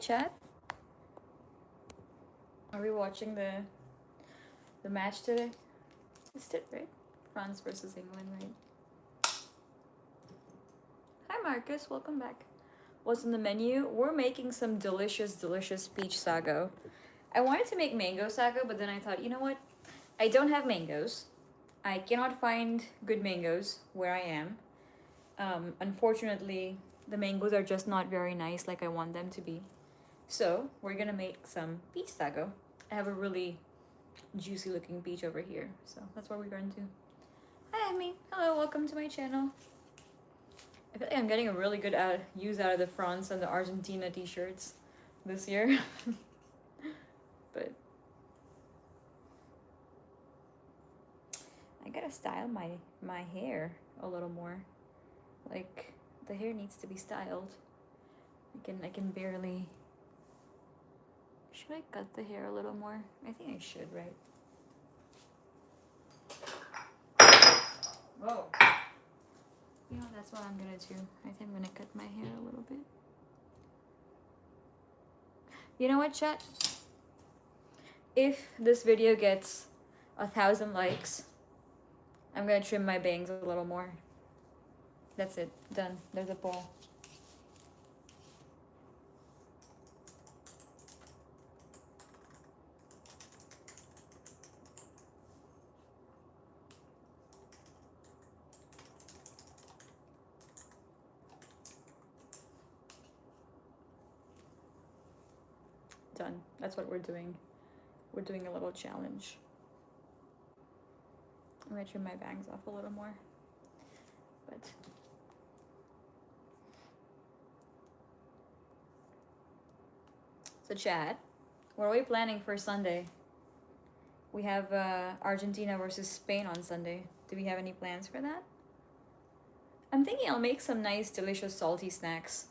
chat. Are we watching the match today? Is it right? France versus England, right? Hi Marcus, welcome back. What's on the menu? We're making some delicious peach sago. I wanted to make mango sago, but then I thought, you know what? I don't have mangoes. I cannot find good mangoes where I am. Unfortunately, the mangoes are just not very nice like I want them to be. So we're gonna make some peach sago. I have a really juicy looking peach over here, so that's what we're going to do. Hi Amy, hello, welcome to my channel. I feel like I'm getting a really good use out of the France and the Argentina t-shirts this year. But I gotta style my hair a little more. Like, the hair needs to be styled. I can barely. Should I cut the hair a little more? I think I should, right? Whoa. You know, that's what I'm gonna do. I think I'm gonna cut my hair a little bit. You know what, chat? If this video gets 1,000 likes, I'm gonna trim my bangs a little more. That's it. Done. There's a poll. Done. That's what we're doing. We're doing a little challenge. I'm gonna trim my bangs off a little more. But so chat, what are we planning for Sunday? We have Argentina versus Spain on Sunday. Do we have any plans for that? I'm thinking I'll make some nice, delicious, salty snacks.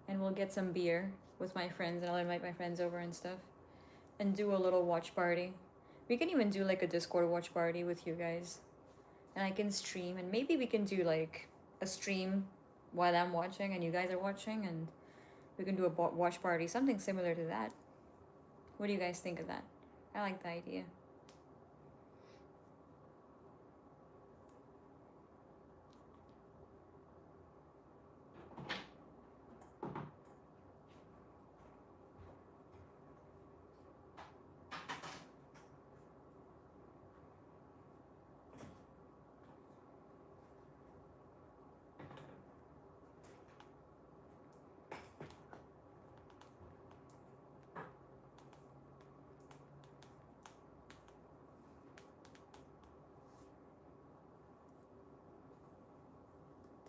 And we'll get some beer with my friends. And I'll invite my friends over and stuff. And do a little watch party. We can even do like a Discord watch party with you guys. And I can stream. And maybe we can do like a stream while I'm watching and you guys are watching. And we can do a watch party. Something similar to that. What do you guys think of that? I like the idea.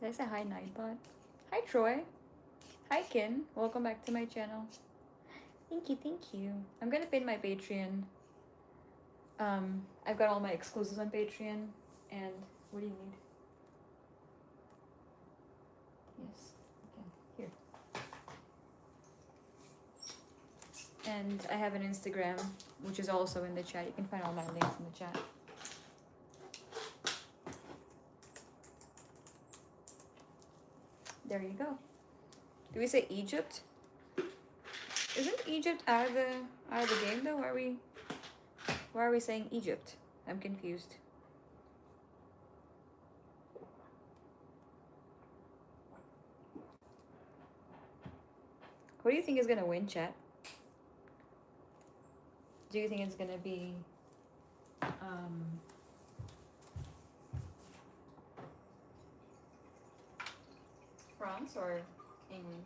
Did I say hi, Nightbot? Hi, Troy. Hi, Kin. Welcome back to my channel. Thank you. I'm gonna pay my Patreon. I've got all my exclusives on Patreon. And what do you need? Yes. Okay. Here. And I have an Instagram, which is also in the chat. You can find all my links in the chat. There you go. Do we say Egypt? Isn't Egypt out of the game though? Why are we saying Egypt? I'm confused. What do you think is gonna win, chat? Do you think it's gonna be France or England?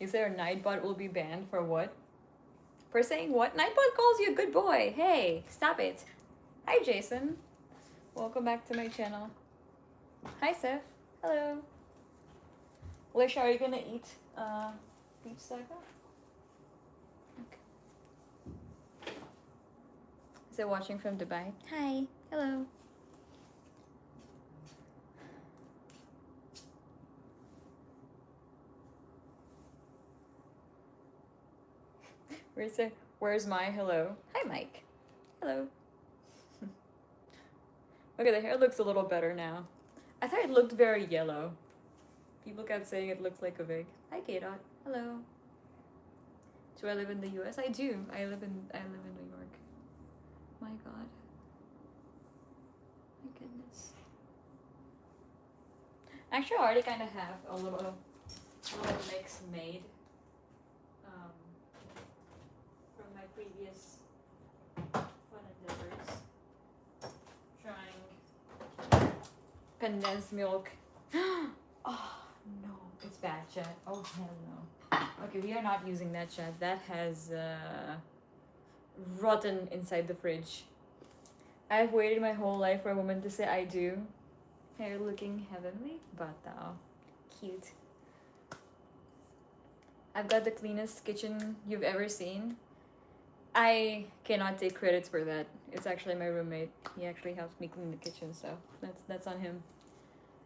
You said our Nightbot will be banned for what? For saying what? Nightbot calls you a good boy. Hey, stop it. Hi, Jason. Welcome back to my channel. Hi, Seth. Hello. Lisha, are you gonna eat beef sago? Okay. Is it watching from Dubai? Hi. Hello. Where's my hello? Hi, Mike. Hello. Okay, the hair looks a little better now. I thought it looked very yellow. People kept saying it looks like a wig. Hi, K-Dot. Hello. Do I live in the US? I do. I live in New York. My God. My goodness. Actually, I already kind of have a little mix made from my previous fun endeavors. Trying condensed milk. Oh no, it's bad, chat. Oh hell no. Okay, we are not using that, chat. That has rotten inside the fridge. I've waited my whole life for a woman to say I do. Hair looking heavenly, but cute. I've got the cleanest kitchen you've ever seen. I cannot take credits for that. It's actually my roommate. He actually helps me clean the kitchen, so that's on him.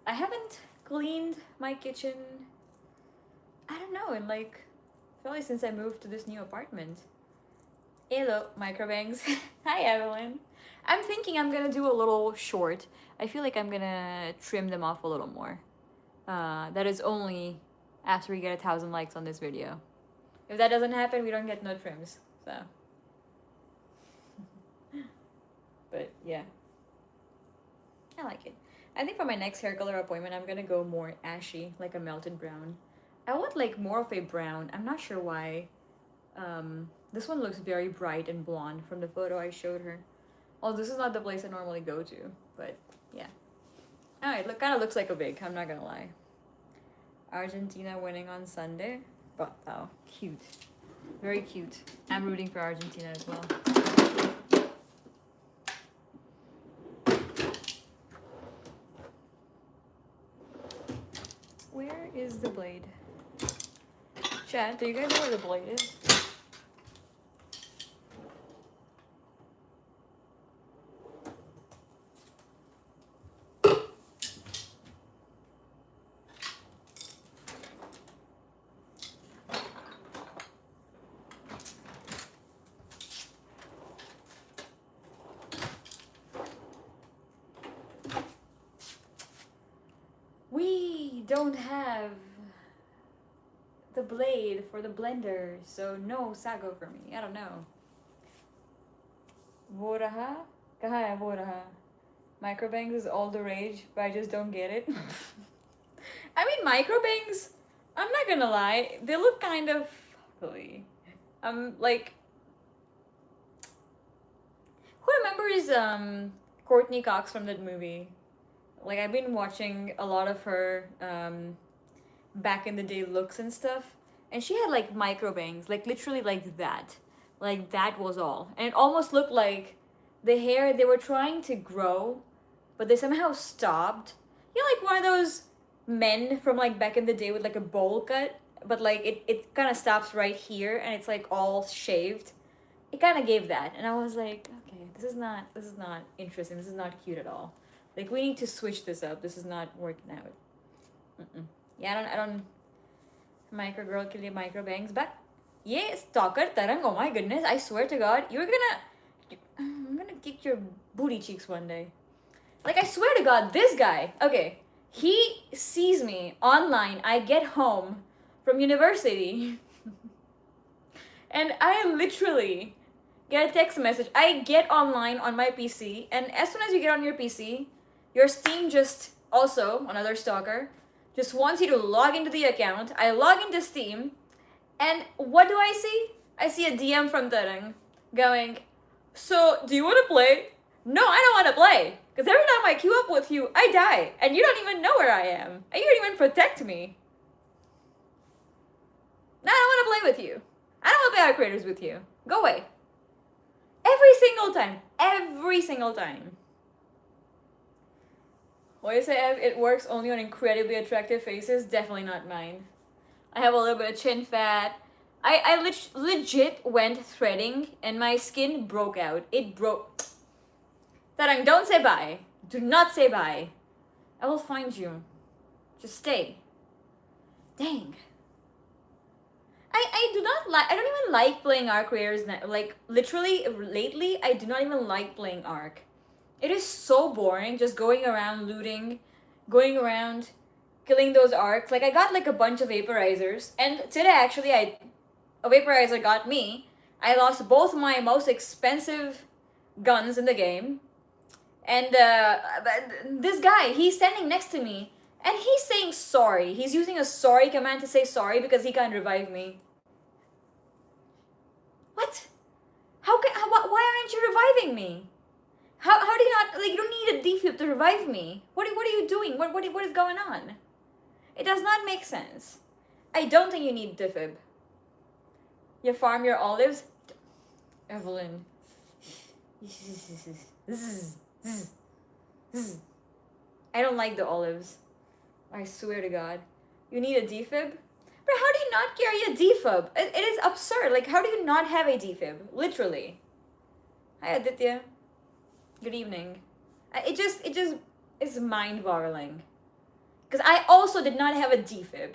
I haven't cleaned my kitchen, I don't know, in like probably since I moved to this new apartment. Hello, microbangs. Hi, Evelyn. I'm thinking I'm gonna do a little short. I feel like I'm gonna trim them off a little more. That is only after we get 1,000 likes on this video. If that doesn't happen, we don't get no trims, so. But yeah, I like it. I think for my next hair color appointment, I'm gonna go more ashy, like a melted brown. I want like more of a brown. I'm not sure why. This one looks very bright and blonde from the photo I showed her. Oh, this is not the place I normally go to, but yeah. Alright, kind of looks like a wig, I'm not gonna lie. Argentina winning on Sunday. But cute. Very cute. I'm rooting for Argentina as well. Where is the blade? Chat, do you guys know where the blade is? We don't have the blade for the blender, so no Sago for me. I don't know. Voraha? Kahaya Voraha. Microbangs is all the rage, but I just don't get it. I mean, microbangs, I'm not gonna lie, they look kind of ugly. Like, who remembers Courtney Cox from that movie? Like, I've been watching a lot of her back in the day looks and stuff, and she had like microbangs, like literally like that. Like, that was all. And it almost looked like the hair, they were trying to grow, but they somehow stopped. You know, like one of those men from like back in the day with like a bowl cut, but like it kind of stops right here and it's like all shaved. It kind of gave that, and I was like, okay, this is not interesting. This is not cute at all. Like, we need to switch this up. This is not working out. Yeah, I don't micro girl kill your micro bangs, but yeah, stalker Tarang, oh my goodness, I swear to God, I'm gonna kick your booty cheeks one day. Like, I swear to God, this guy, okay, he sees me online, I get home from university, and I literally get a text message. I get online on my PC, and as soon as you get on your PC, your Steam just, also, another stalker, just wants you to log into the account. I log into Steam, and what do I see? I see a DM from Tarang going, so, do you want to play? No, I don't want to play. Because every time I queue up with you, I die. And you don't even know where I am. And you don't even protect me. No, I don't want to play with you. I don't want to play creators with you. Go away. Every single time. Every single time. What you say, Ev? It works only on incredibly attractive faces? Definitely not mine. I have a little bit of chin fat. I legit went threading and my skin broke out. It broke. Tarang, don't say bye. Do not say bye. I will find you. Just stay. Dang. I do not like, I don't even like playing Arc Raiders. Like, literally, lately, I do not even like playing Arc. It is so boring just going around looting, going around killing those arcs. Like, I got like a bunch of vaporizers, and today actually a vaporizer got me. I lost both my most expensive guns in the game, and this guy, he's standing next to me, and he's saying sorry. He's using a sorry command to say sorry because he can't revive me. What? Why aren't you reviving me? How do you not, like, you don't need a defib to revive me. What are you doing? What is going on? It does not make sense. I don't think you need defib. You farm your olives? Evelyn. I don't like the olives. I swear to God. You need a defib? But how do you not carry a defib? It is absurd. Like, how do you not have a defib? Literally. Hi, Aditya. Good evening. It just is mind-boggling. Because I also did not have a defib.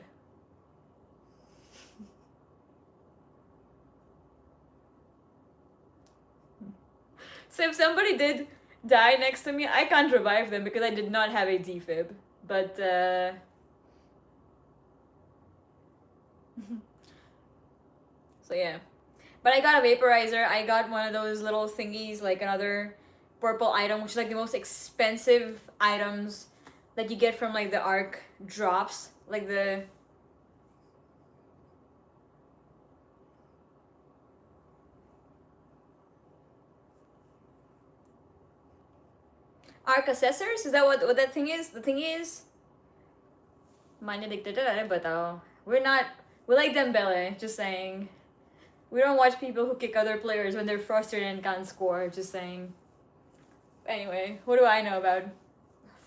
So if somebody did die next to me, I can't revive them because I did not have a defib. But, so yeah. But I got a vaporizer. I got one of those little thingies, like another purple item, which is like the most expensive items that you get from like the Arc drops. Like the... Arc accessors? Is that what that thing is? The thing is... We're not... We like Dembele, just saying. We don't watch people who kick other players when they're frustrated and can't score, just saying. Anyway, what do I know about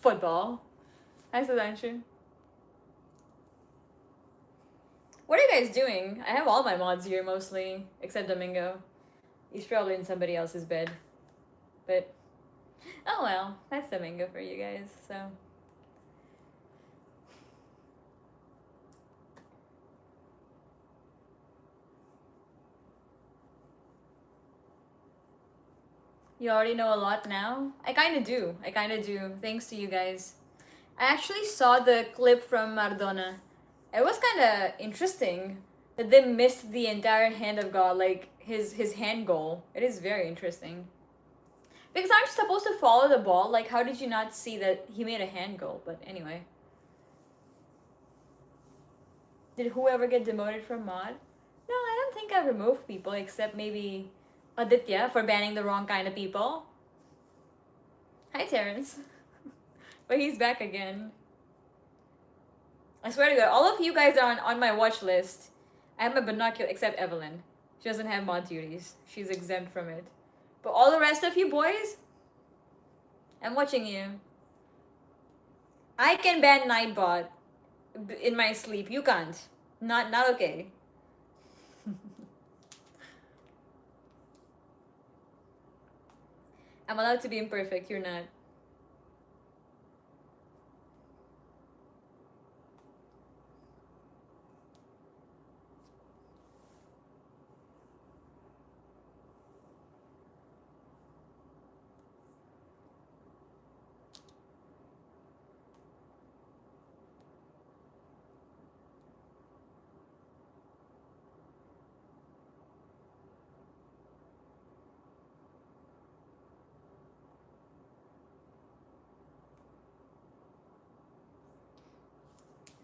football? Hi, Sudanshu. What are you guys doing? I have all my mods here, mostly, except Domingo. He's probably in somebody else's bed. But, oh well, that's Domingo for you guys, so... You already know a lot now? I kinda do. Thanks to you guys. I actually saw the clip from Maradona. It was kinda interesting that they missed the entire hand of God, like his hand goal. It is very interesting. Because aren't you supposed to follow the ball? Like, how did you not see that he made a hand goal? But anyway. Did whoever get demoted from mod? No, I don't think I removed people except maybe Aditya for banning the wrong kind of people. Hi, Terrence. But he's back again. I swear to God, all of you guys are on my watch list. I have my binocular, except Evelyn. She doesn't have mod duties. She's exempt from it. But all the rest of you boys, I'm watching you. I can ban Nightbot in my sleep. You can't. Not okay. I'm allowed to be imperfect, you're not.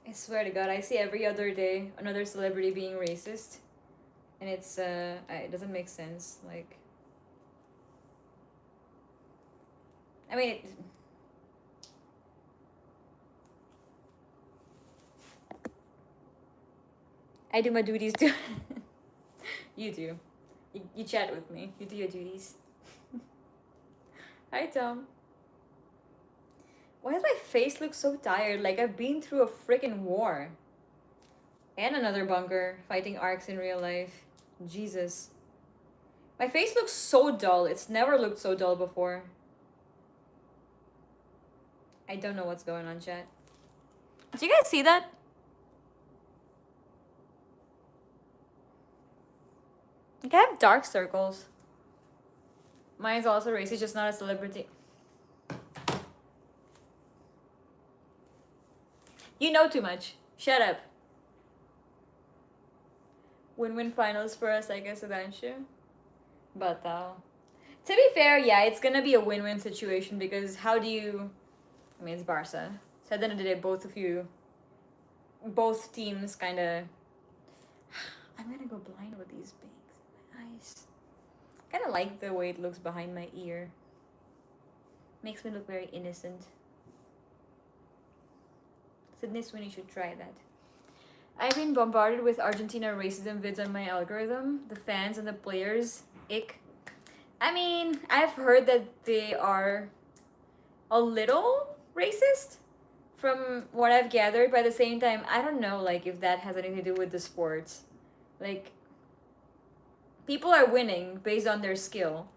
I swear to God, I see every other day another celebrity being racist. And it's, it doesn't make sense. Like, I mean, I do my duties too. You do. You chat with me. You do your duties. Hi, Tom. Why does my face look so tired? Like I've been through a freaking war. And another bunker, fighting arcs in real life. Jesus. My face looks so dull. It's never looked so dull before. I don't know what's going on, chat. Do you guys see that? Like, I have dark circles. Mine's also racist, just not a celebrity. You know too much. Shut up. Win-win finals for us, I guess, Sudanshu. But to be fair, yeah, it's gonna be a win-win situation because how do you... I mean, it's Barca. So at the end of the day, both teams kind of... I'm gonna go blind with these bangs in my eyes. Kind of like the way it looks behind my ear. Makes me look very innocent. Sydney Sweeney should try that. I've been bombarded with Argentina racism vids on my algorithm. The fans and the players, ick. I mean, I've heard that they are a little racist from what I've gathered, but at the same time, I don't know, like, if that has anything to do with the sports. Like, people are winning based on their skill.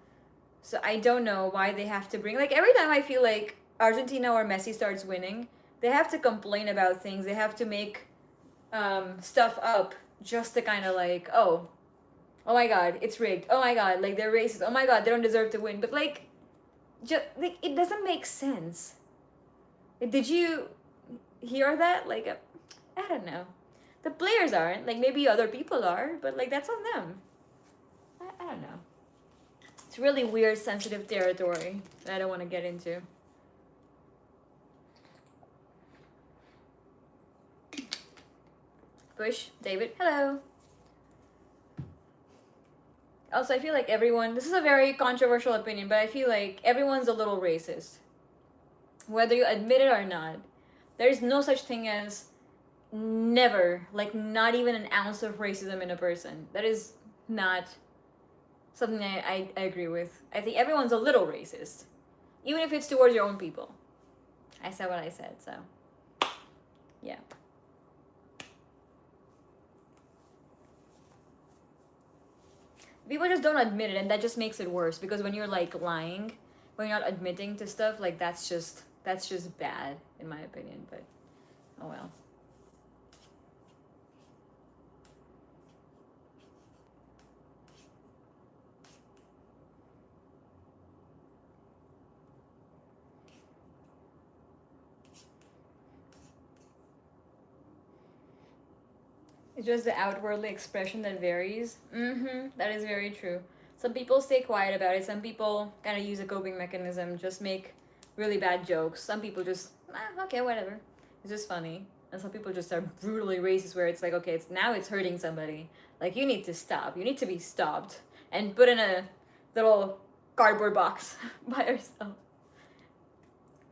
So I don't know why they have to bring... Like, every time I feel like Argentina or Messi starts winning, they have to complain about things. They have to make stuff up just to kind of like, oh my god, it's rigged. Oh my god, like, they're racist. Oh my god, they don't deserve to win. But, like, just, like, it doesn't make sense. Did you hear that? Like, I don't know. The players aren't. Like, maybe other people are, but, like, that's on them. I don't know. It's really weird, sensitive territory that I don't want to get into. Bush, David, hello. Also, I feel like everyone... This is a very controversial opinion, but I feel like everyone's a little racist. Whether you admit it or not. There's no such thing as never, like, not even an ounce of racism in a person. That is not something I agree with. I think everyone's a little racist. Even if it's towards your own people. I said what I said, so... Yeah. People just don't admit it, and that just makes it worse. Because when you're, like, lying, when you're not admitting to stuff, like, that's just bad, in my opinion. But, oh well. It's just the outwardly expression that varies. That is very true. Some people stay quiet about it. Some people kind of use a coping mechanism, just make really bad jokes. Some people just, okay, whatever. It's just funny. And some people just are brutally racist where it's like, okay, it's hurting somebody. Like, you need to stop. You need to be stopped. And put in a little cardboard box by yourself.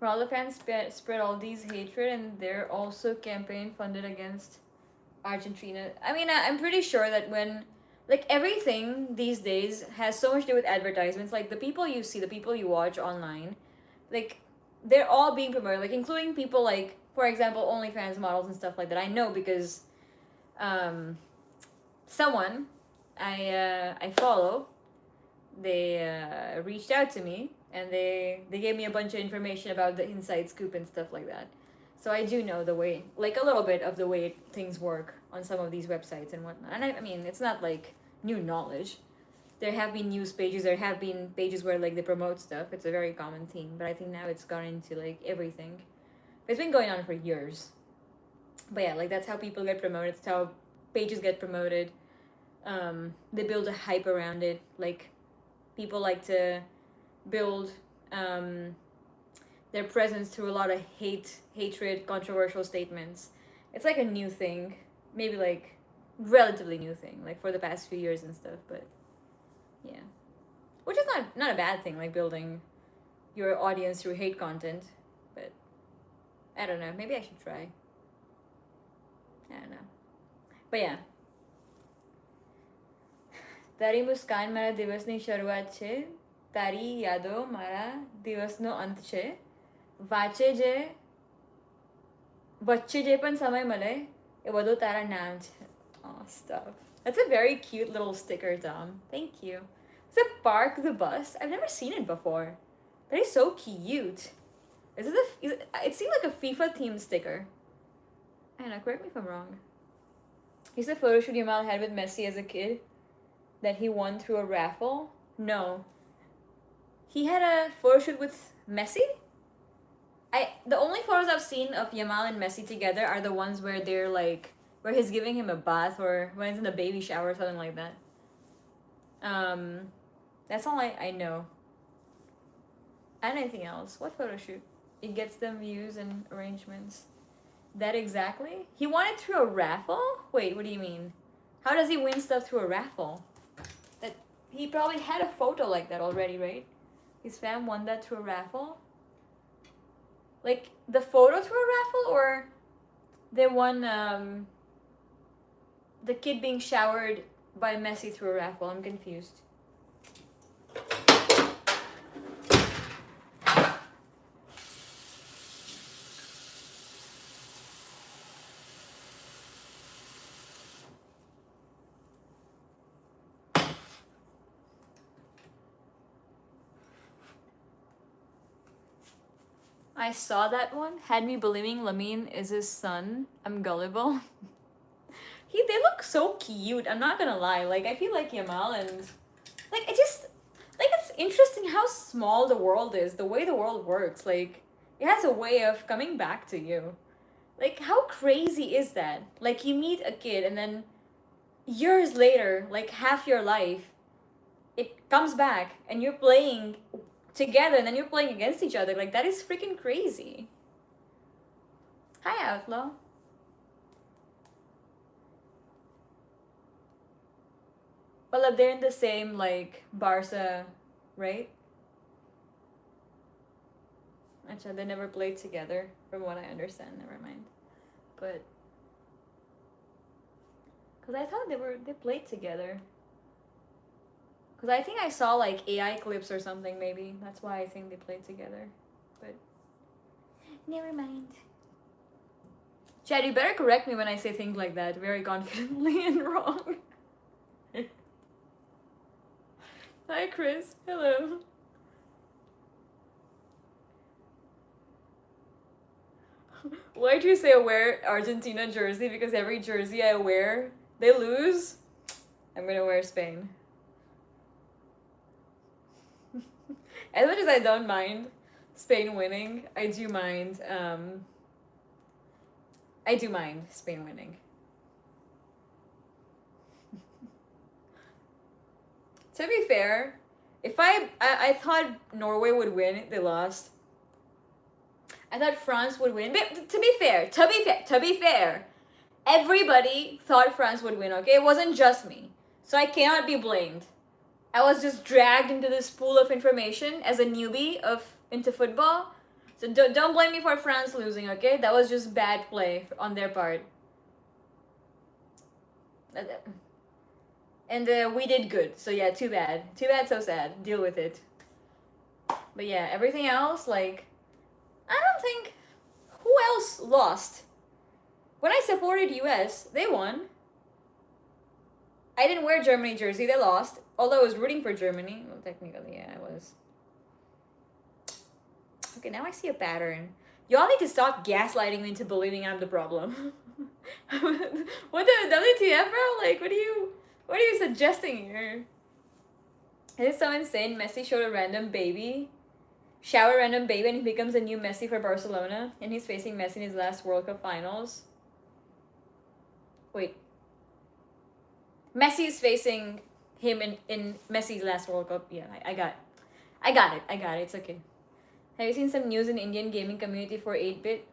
Ronaldo fans spread all these hatred, and they're also campaign funded against Argentina. I mean, I'm pretty sure that when, like, everything these days has so much to do with advertisements. Like, the people you see, the people you watch online, like, they're all being promoted, like, including people like, for example, OnlyFans models and stuff like that. I know because someone I follow, they reached out to me, and they gave me a bunch of information about the inside scoop and stuff like that. So I do know the way, like, a little bit of the way things work on some of these websites and whatnot. And I mean, it's not like new knowledge. There have been news pages, there have been pages where, like, they promote stuff. It's a very common theme, but I think now it's gone into, like, everything. It's been going on for years. But yeah, like, that's how people get promoted. It's how pages get promoted. They build a hype around it. Like, people like to build their presence through a lot of hatred, controversial statements. It's like a new thing, maybe like relatively new thing, like for the past few years and stuff. But yeah, which is not a bad thing, like building your audience through hate content. But I don't know, maybe I should try. I don't know, but yeah. તારી મુસ્કાન મારા દિવસની શરૂઆત છે, તારી યાદો મારા દિવસનો અંત છે, વાંચે જે વચ્ચે જે પણ સમય મળે એ બધું તારા નામ છે. Oh, stuff. That's a very cute little sticker, Dom. Thank you. Is it Bark the Bus? I've never seen it before. That is so cute. It FIFA themed sticker. Anna, correct me if I'm wrong. He's the photo shoot Yamal had with Messi as a kid that he won through a raffle. No. He had a photo shoot with Messi? The only photos I've seen of Yamal and Messi together are the ones where they're like, where he's giving him a bath or when he's in the baby shower or something like that. That's all I know. And anything else? What photo shoot? It gets them views and arrangements. That exactly? He won it through a raffle? Wait, what do you mean? How does he win stuff through a raffle? That he probably had a photo like that already, right? His fam won that through a raffle? Like the photo through a raffle, or they won the kid being showered by Messi through a raffle? I'm confused. I saw that one. Had me believing Lamine is his son. I'm gullible. They look so cute. I'm not gonna lie. Like, I feel like Yamal and like it's interesting how small the world is. The way the world works. Like, it has a way of coming back to you. Like, how crazy is that? Like, you meet a kid and then years later, like half your life, it comes back and you're playing together and then you're playing against each other. Like, that is freaking crazy. Hi, Outlaw. Well, they're in the same, like, Barca, right? Actually, they never played together, from what I understand. Never mind. But because I thought they played together. Because I think I saw like AI clips or something, maybe. That's why I think they played together. But never mind. Chad, you better correct me when I say things like that very confidently and wrong. Hi, Chris. Hello. Why'd you say I wear Argentina jersey? Because every jersey I wear, they lose. I'm gonna wear Spain. As much as I don't mind Spain winning, I do mind Spain winning. To be fair, if I thought Norway would win, they lost. I thought France would win. But to be fair, everybody thought France would win, okay? It wasn't just me. So I cannot be blamed. I was just dragged into this pool of information as a newbie into football. So don't blame me for France losing, okay? That was just bad play on their part. And we did good. So yeah, too bad. Too bad, so sad. Deal with it. But yeah, everything else, like, I don't think... Who else lost? When I supported US, they won. I didn't wear Germany jersey, they lost. Although I was rooting for Germany. Well, technically, yeah, I was. Okay, now I see a pattern. Y'all need to stop gaslighting me into believing I'm the problem. What the WTF, bro? Like, what are you suggesting here? It is so insane. Messi showed a random baby. Shower random baby and he becomes a new Messi for Barcelona. And he's facing Messi in his last World Cup finals. Wait. Messi is facing him in Messi's last World Cup. Yeah, I got it. It's okay. Have you seen some news in Indian gaming community for 8-bit?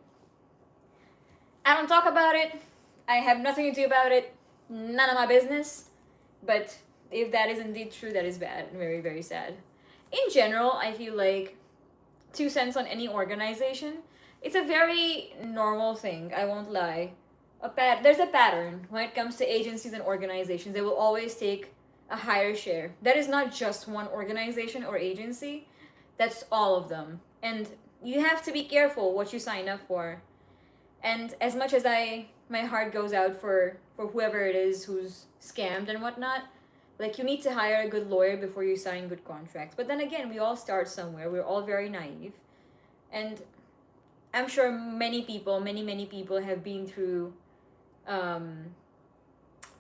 I don't talk about it. I have nothing to do about it. None of my business. But if that is indeed true, that is bad and very, very sad. In general, I feel like 2 cents on any organization, it's a very normal thing, I won't lie. There's a pattern when it comes to agencies and organizations. They will always take a higher share. That is not just one organization or agency. That's all of them. And you have to be careful what you sign up for. And as much as my heart goes out for whoever it is who's scammed and whatnot, like, you need to hire a good lawyer before you sign good contracts. But then again, we all start somewhere. We're all very naive. And I'm sure many people, many people have been through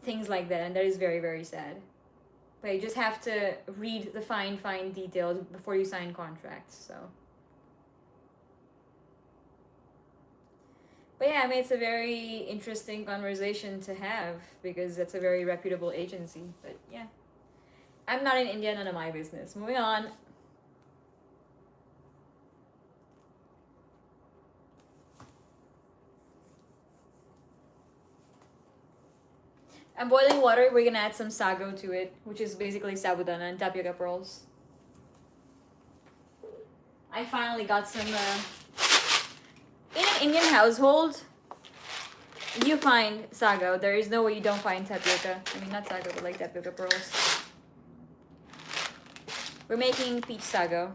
things like that, and that is very, very sad. But you just have to read the fine details before you sign contracts. So, but yeah, I mean, it's a very interesting conversation to have because it's a very reputable agency. But yeah, I'm not in India, none of my business. Moving on. I'm boiling water. We're gonna add some sago to it, which is basically sabudana and tapioca pearls. I finally got some. In an Indian household, you find sago. There is no way you don't find tapioca. I mean, not sago, but like tapioca pearls. We're making peach sago.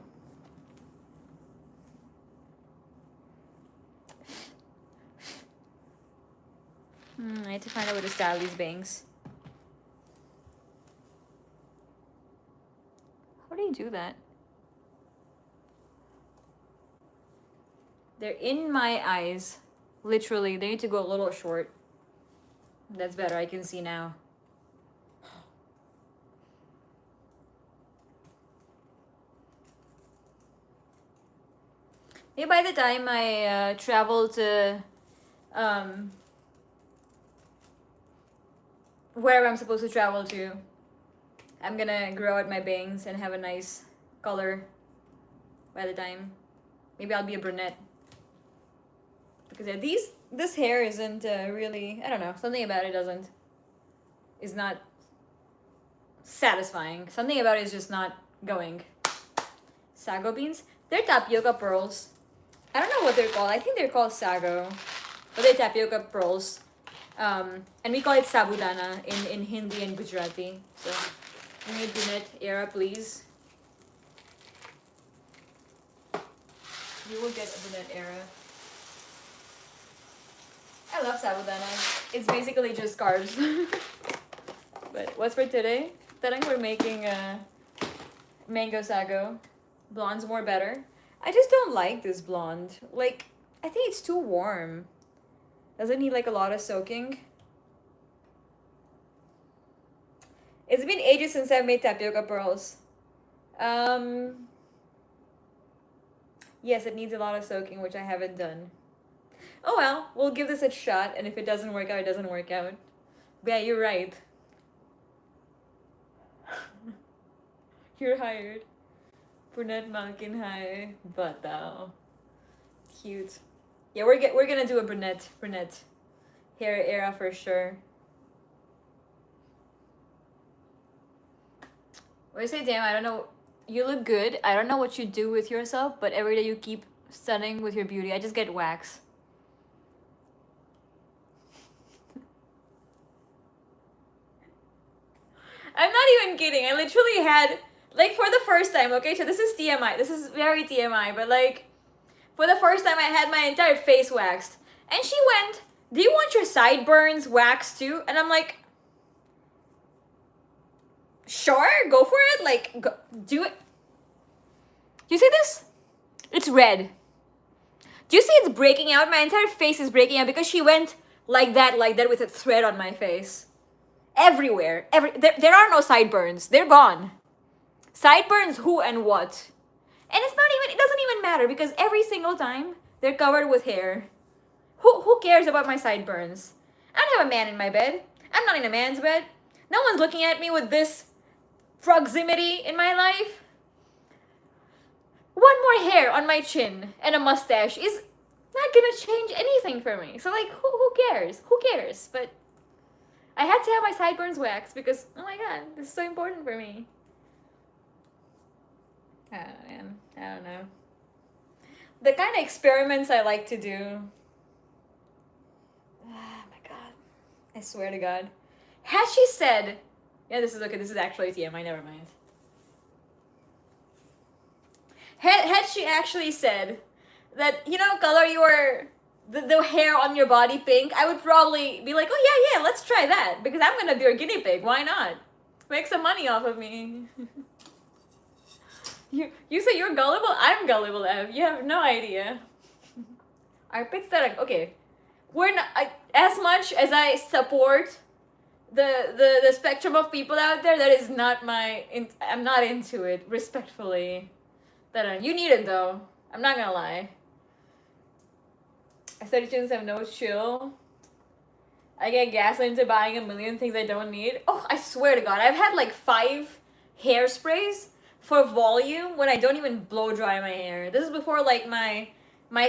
I need to find out where to style these bangs. How do you do that? They're in my eyes. Literally, they need to go a little short. That's better, I can see now. Maybe by the time I travel to wherever I'm supposed to travel to, I'm gonna grow out my bangs and have a nice color by the time. Maybe I'll be a brunette. Because yeah, this hair isn't really, I don't know, something about it is not satisfying. Something about it is just not going. Sago beans, they're tapioca pearls. I don't know what they're called. I think they're called sago, but they're tapioca pearls. And we call it sabudana in Hindi and Gujarati. So, we need brunette era, please. You will get a brunette era. I love sabudana. It's basically just carbs. But what's for today? Today we're making mango sago. Blonde's more better. I just don't like this blonde. Like, I think it's too warm. Does it need like a lot of soaking? It's been ages since I've made tapioca pearls. Yes, it needs a lot of soaking, which I haven't done. Oh well, we'll give this a shot, and if it doesn't work out, it doesn't work out. But yeah, you're right. You're hired. Brunette Malkin Hai Batao. Cute. Yeah, we're gonna do a brunette hair era for sure. I say, damn, I don't know. You look good. I don't know what you do with yourself, but every day you keep stunning with your beauty. I just get wax. I'm not even kidding. I literally had, like, for the first time, okay, so this is TMI. This is very TMI, but like, for the first time I had my entire face waxed. And she went, do you want your sideburns waxed too? And I'm like, sure, go for it. Like, go, do it. Do you see this? It's red. Do you see it's breaking out? My entire face is breaking out because she went like that with a thread on my face. Everywhere. There are no sideburns. They're gone. Sideburns who and what? And it doesn't even matter because every single time they're covered with hair. Who cares about my sideburns? I don't have a man in my bed. I'm not in a man's bed. No one's looking at me with this proximity in my life. One more hair on my chin and a mustache is not gonna change anything for me. So like, who cares? Who cares? But I had to have my sideburns waxed because, oh my god, this is so important for me. I don't know. The kind of experiments I like to do. Oh my god. I swear to god. Has she said, yeah, this is okay, this is actually TMI, never mind. Had she actually said that, you know, color your, the hair on your body pink, I would probably be like, oh yeah, let's try that. Because I'm gonna be your guinea pig, why not? Make some money off of me. You say you're gullible? I'm gullible, Ev. You have no idea. Armpits that are okay. We're not as much as I support the spectrum of people out there. That is not my. I'm not into it. Respectfully, that you need it though. I'm not gonna lie. I study students have no chill. I get gaslit into buying a million things I don't need. Oh, I swear to God, I've had like 5 hairsprays for volume when I don't even blow dry my hair. This is before like my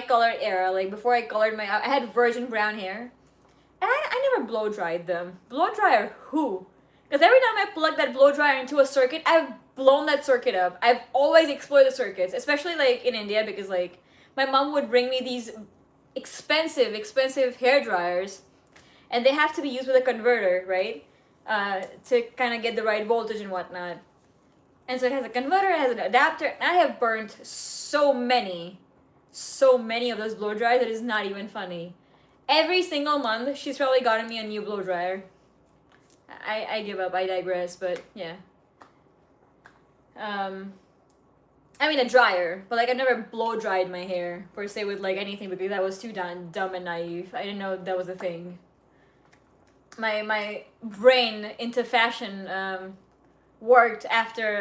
color era, like before I colored I had virgin brown hair. And I never blow dried them. Blow dryer who? Because every time I plug that blow dryer into a circuit, I've blown that circuit up. I've always explored the circuits, especially like in India, because like my mom would bring me these expensive hair dryers, and they have to be used with a converter, right? To kind of get the right voltage and whatnot. And so it has a converter, it has an adapter, and I have burnt so many of those blow dryers that is not even funny. Every single month, she's probably gotten me a new blow dryer. I give up, I digress, but yeah. I mean a dryer, but like I've never blow dried my hair per se with like anything because that was too dumb and naive. I didn't know that was a thing. My brain into fashion worked after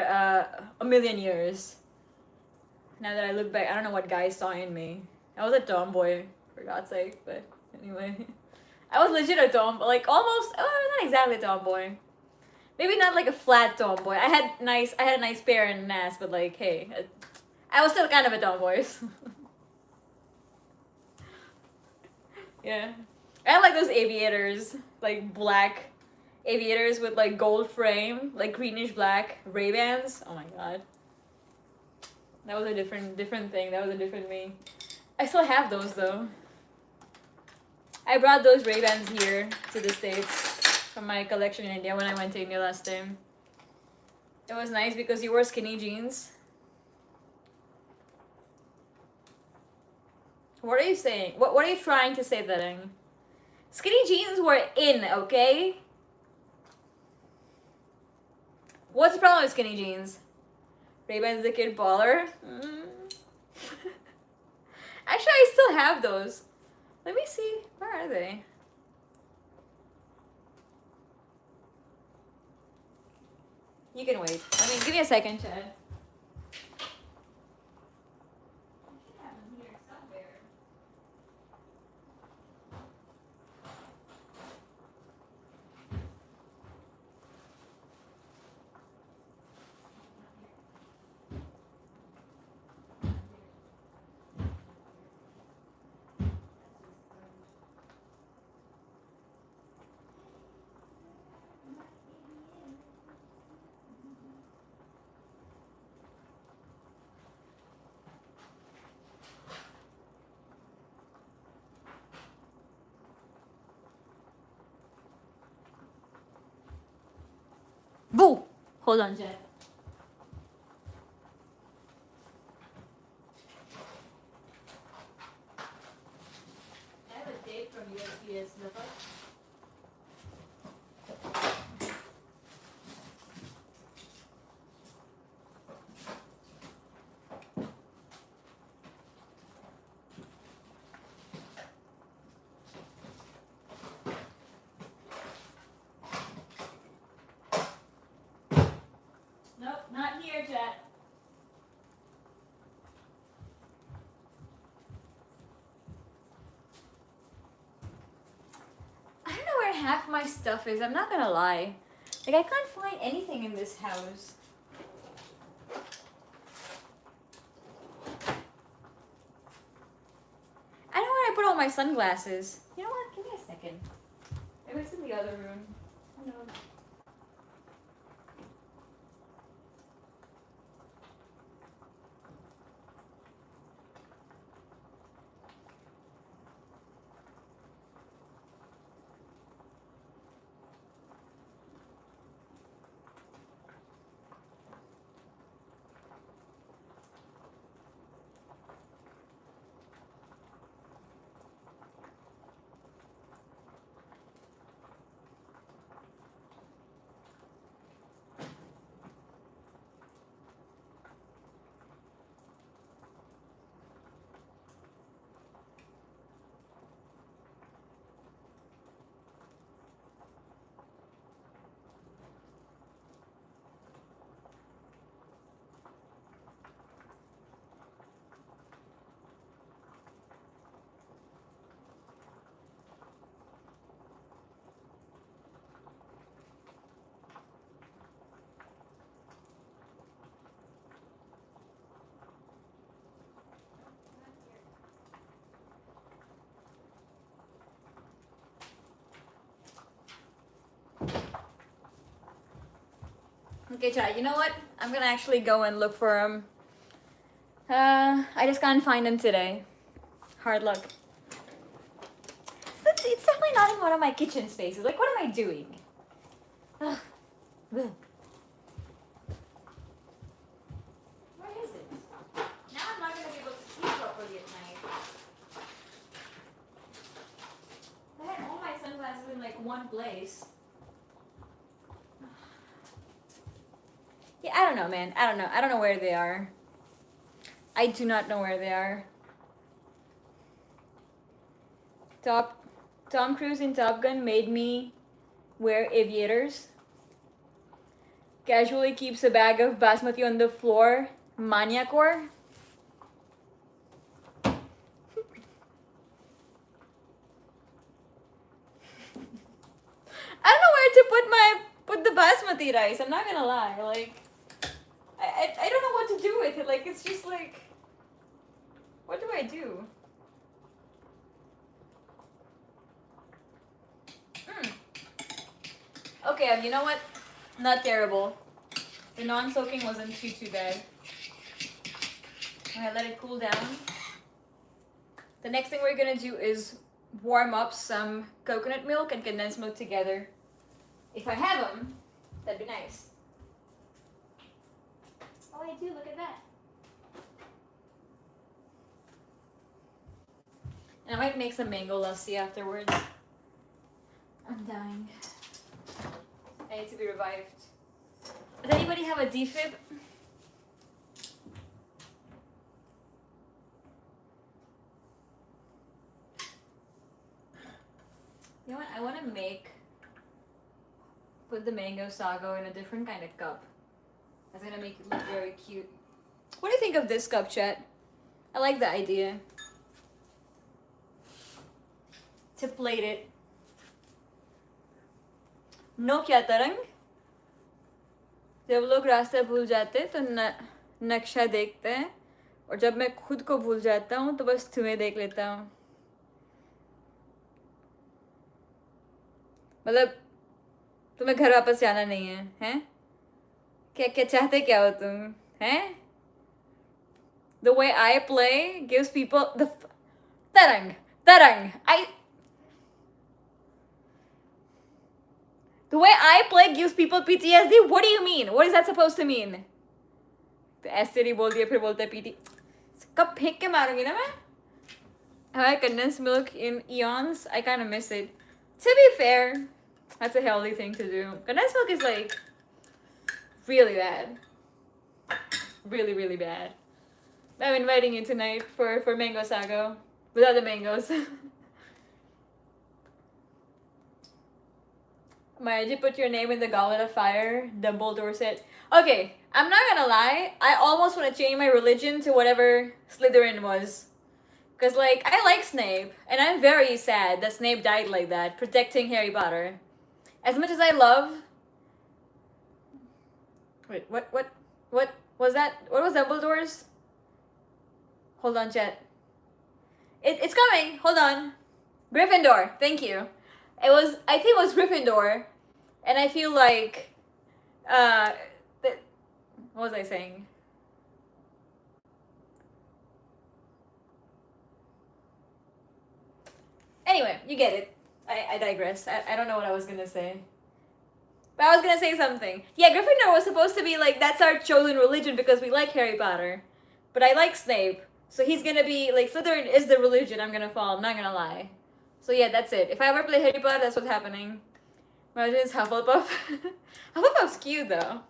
a million years. Now that I look back, I don't know what guys saw in me. I was a tomboy, for God's sake, but anyway. I was legit a tomboy, like almost, not exactly a tomboy. Maybe not like a flat tomboy. I had a nice pair and an ass, but like, hey, I was still kind of a tomboy. Yeah. I like those aviators, like black aviators with like gold frame, like greenish black Ray-Bans. Oh my God. That was a different thing. That was a different me. I still have those though. I brought those Ray-Bans here to the States from my collection in India when I went to India last time. It was nice because you wore skinny jeans. What are you saying? What are you trying to say, Darang? Skinny jeans were in, okay? What's the problem with skinny jeans? Ray-Ban's the kid baller? Actually, I still have those. Let me see. Where are they? You can wait. I mean, give me a second, Chad. Boo! Hold on, Jet. I have a date from USPS. Nope, not here, Jet. I don't know where half my stuff is, I'm not gonna lie. Like, I can't find anything in this house. I don't know where I put all my sunglasses. You know what? Give me a second. Maybe it's in the other room. Who knows? Okay, chat, you know what? I'm gonna actually go and look for them. I just can't find them today. Hard luck. It's definitely not in one of my kitchen spaces. Like, what am I doing? Ugh. Ugh. Where is it? Now I'm not gonna be able to sleep properly at night. I had all my sunglasses in like one place. Yeah, I don't know, man. I don't know. I don't know where they are. I do not know where they are. Tom Cruise in Top Gun made me wear aviators. Casually keeps a bag of basmati on the floor. Maniacor. I don't know where to put the basmati rice. I'm not gonna lie. Like, I don't know what to do with it. Like, it's just like, what do I do? Okay, you know what? Not terrible. The non-soaking wasn't too bad. Okay, let it cool down. The next thing we're gonna do is warm up some coconut milk and condensed milk together. If I have them, that'd be nice. Oh, I do, look at that. And I might make some mango lassi afterwards. I'm dying. I need to be revived. Does anybody have a defib? You know what? I want to put the mango sago in a different kind of cup. That's gonna make it look very cute. What do you think of this cup, chat? I like the idea. To plate it. नो क्या तरंग जब लोग रास्ता भूल जाते तो नक्शा देखते हैं और जब मैं खुद को भूल जाता हूँ तो बस तुम्हें देख लेता हूँ मतलब तुम्हें घर वापस जाना नहीं है हैं क्या क्या चाहते क्या हो तुम हैं The way I play gives people the tarang The way I play gives people PTSD. What do you mean? What is that supposed to mean? The STD बोल दिया फिर बोलता है PT. कब फेंक के मारूंगी ना मैं? Have I condensed milk in eons? I kind of miss it. To be fair, that's a healthy thing to do. Condensed milk is like really bad. Really bad. I'm inviting you tonight for mango sago without the mangoes. Margie, put your name in the goblet of fire. Dumbledore said. Okay, I'm not gonna lie. I almost want to change my religion to whatever Slytherin was. Because, like, I like Snape. And I'm very sad that Snape died like that, protecting Harry Potter. As much as I love... Wait, what was that? What was Dumbledore's? Hold on, chat. It's coming. Hold on. Gryffindor. Thank you. I think it was Gryffindor, and I feel like, what was I saying? Anyway, you get it. I digress. I don't know what I was gonna say. But I was gonna say something. Yeah, Gryffindor was supposed to be like, that's our chosen religion because we like Harry Potter. But I like Snape. So he's gonna be, like, Slytherin is the religion I'm gonna follow, I'm not gonna lie. So yeah, that's it. If I ever play Harry Potter, that's what's happening. Imagine it's Hufflepuff. Hufflepuff's cute though.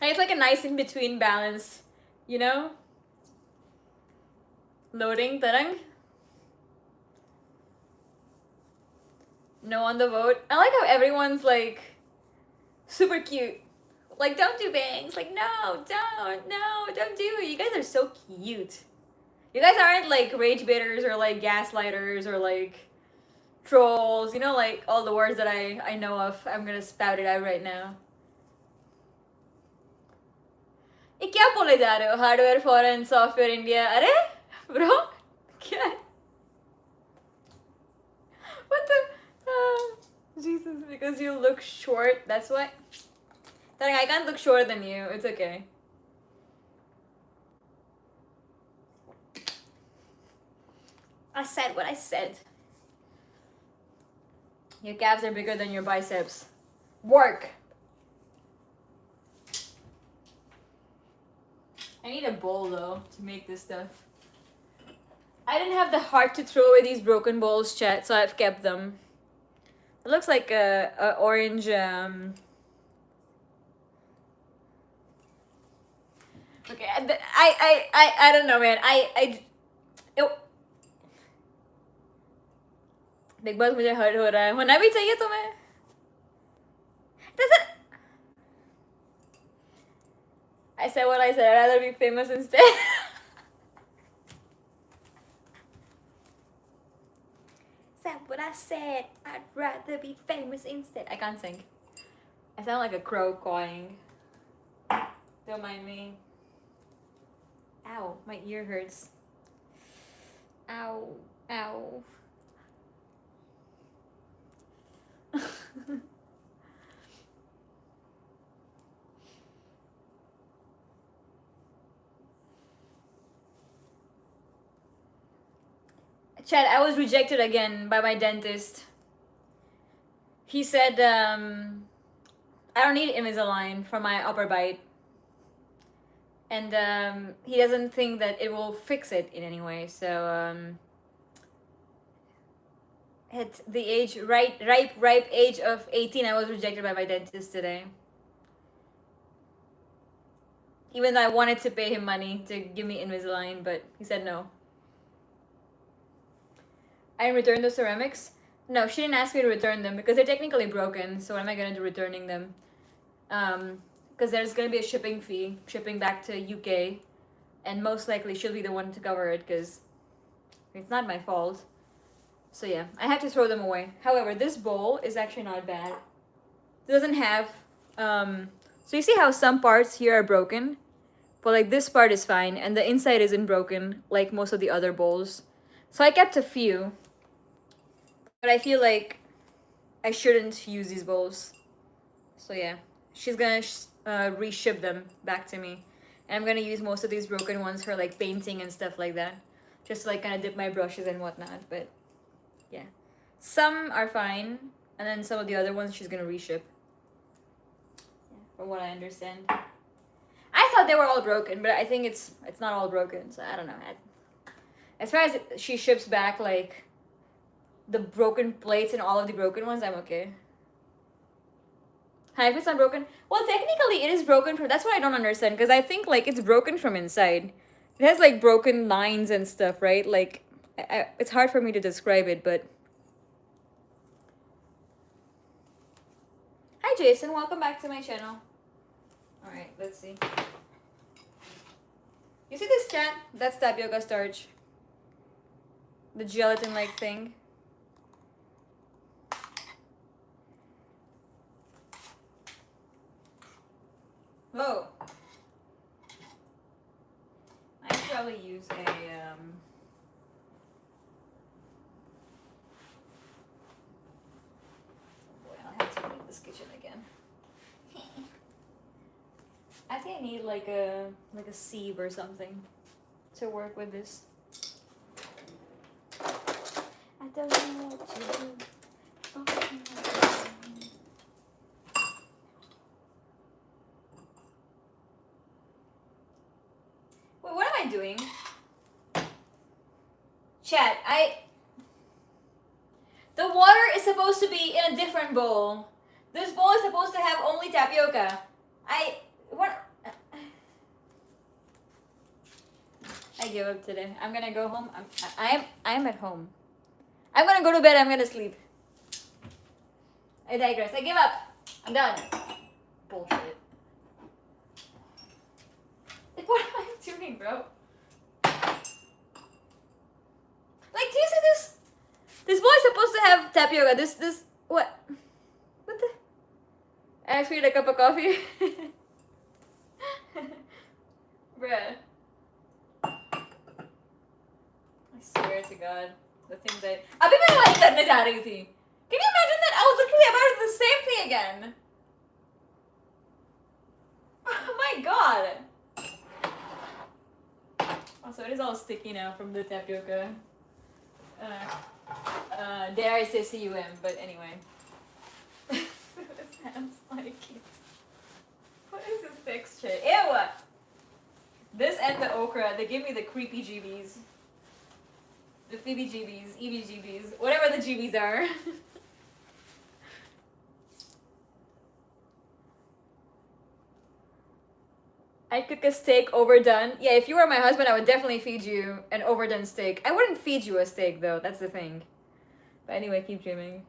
And it's like a nice in-between balance, you know? Loading, tarang. No on the vote. I like how everyone's like super cute. Like, don't do bangs. Like, no, don't do it. You guys are so cute. You guys aren't like rage baiters or like gaslighters or like trolls. You know, like all the words that I know of. I'm gonna spout it out right now. ये क्या बोले जा रहे हो? Hardware foreign, software India. अरे, bro, क्या? What the? Jesus, because you look short. That's why. Darling, I can't look shorter than you. It's okay. I said what I said. Your calves are bigger than your biceps. Work! I need a bowl though to make this stuff. I didn't have the heart to throw away these broken bowls, chat, so I've kept them. It looks like a orange Okay, I don't know, man. Big Boss मुझे hurt हो रहा है. होना भी चाहिए तुम्हें. Does it? I said what I said. I'd rather be famous instead. Said what I said. I'd rather be famous instead. I can't sing. I sound like a crow cawing. Don't mind me. Ow, my ear hurts. Ow, ow. Chad, I was rejected again by my dentist. He said, I don't need Invisalign for my upper bite. And he doesn't think that it will fix it in any way. So, at the age, ripe age of 18, I was rejected by my dentist today. Even though I wanted to pay him money to give me Invisalign, but he said no. I returned the ceramics. No, she didn't ask me to return them because they're technically broken. So what am I gonna do returning them? Because there's gonna be a shipping fee, shipping back to UK, and most likely she'll be the one to cover it because it's not my fault. So yeah, I have to throw them away. However, this bowl is actually not bad. It doesn't have, so you see how some parts here are broken? But like this part is fine, and the inside isn't broken like most of the other bowls. So I kept a few, but I feel like I shouldn't use these bowls. So yeah, she's gonna reship them back to me. And I'm gonna use most of these broken ones for like painting and stuff like that. Just to like kind of dip my brushes and whatnot, but yeah. Some are fine, and then some of the other ones she's gonna reship. Yeah, from what I understand. I thought they were all broken, but I think it's not all broken, so I don't know. As far as she ships back like the broken plates and all of the broken ones, I'm okay. Hi, if it's not broken, well, technically it is broken from. That's what I don't understand, because I think like it's broken from inside. It has like broken lines and stuff, right? Like, it's hard for me to describe it, but. Hi, Jason. Welcome back to my channel. All right, let's see. You see this, chat? That's tapioca starch. The gelatin-like thing. Whoa. I could probably use a, boy, I'll have to clean this kitchen again. I think I need like a sieve or something to work with this. I don't know what to do. Wait, what am I doing? Chat, the water is supposed to be in a different bowl. This bowl is supposed to have only tapioca. I give up today. I'm gonna go home. I'm at home. I'm gonna go to bed. I'm gonna sleep. I digress. I give up. I'm done. Bullshit. Like, what am I doing, bro? Like, do you see this? This bowl is supposed to have tapioca. This, what? What the? I actually need a cup of coffee. Bruh. I swear to God. The things I... अभी मैं वही करने जा रही थी. Can you imagine that? I was literally about the same thing again. my god! Also, it is all sticky now from the tapioca. Dare I say CUM, but anyway. This sounds like it. What is this texture? Ew! This and the okra, they give me the creepy GBs. The Phoebe GBs, EB GBs, whatever the GBs are. I'd cook a steak overdone. Yeah, if you were my husband, I would definitely feed you an overdone steak. I wouldn't feed you a steak though, that's the thing. But anyway, keep dreaming.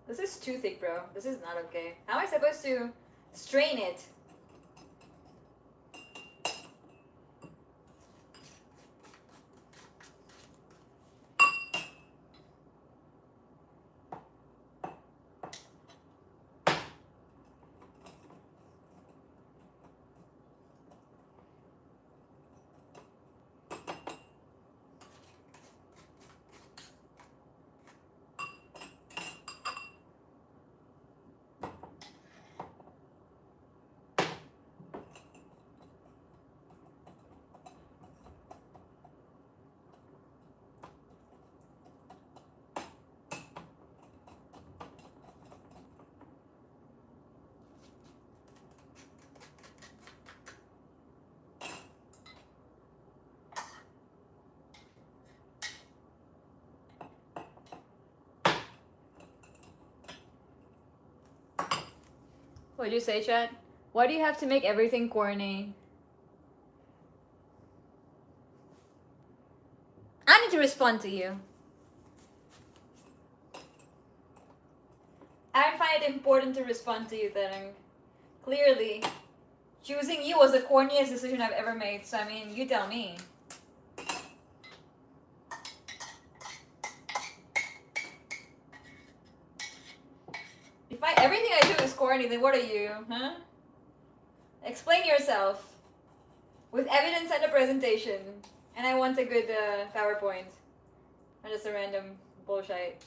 This is too thick, bro. This is not okay. How am I supposed to strain it? What'd you say, chat? Why do you have to make everything corny? I need to respond to you. I find it important to respond to you, Tereng. Clearly, choosing you was the corniest decision I've ever made, so I mean, you tell me. If everything I do is corny, then what are you, huh? Explain yourself. With evidence and a presentation. And I want a good PowerPoint. Not just a random bullshit.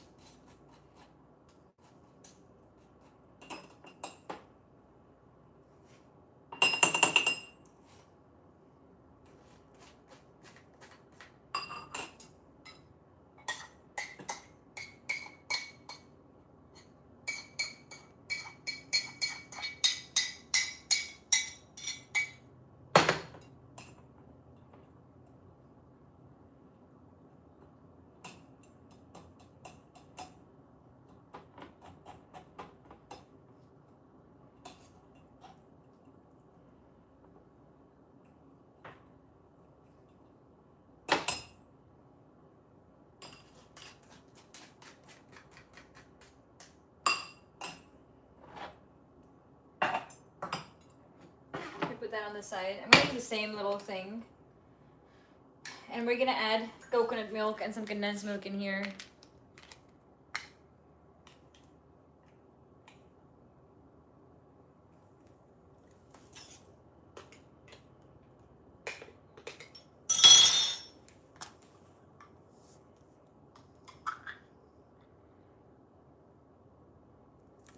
Put that on the side. I'm gonna do the same little thing. And we're gonna add coconut milk and some condensed milk in here.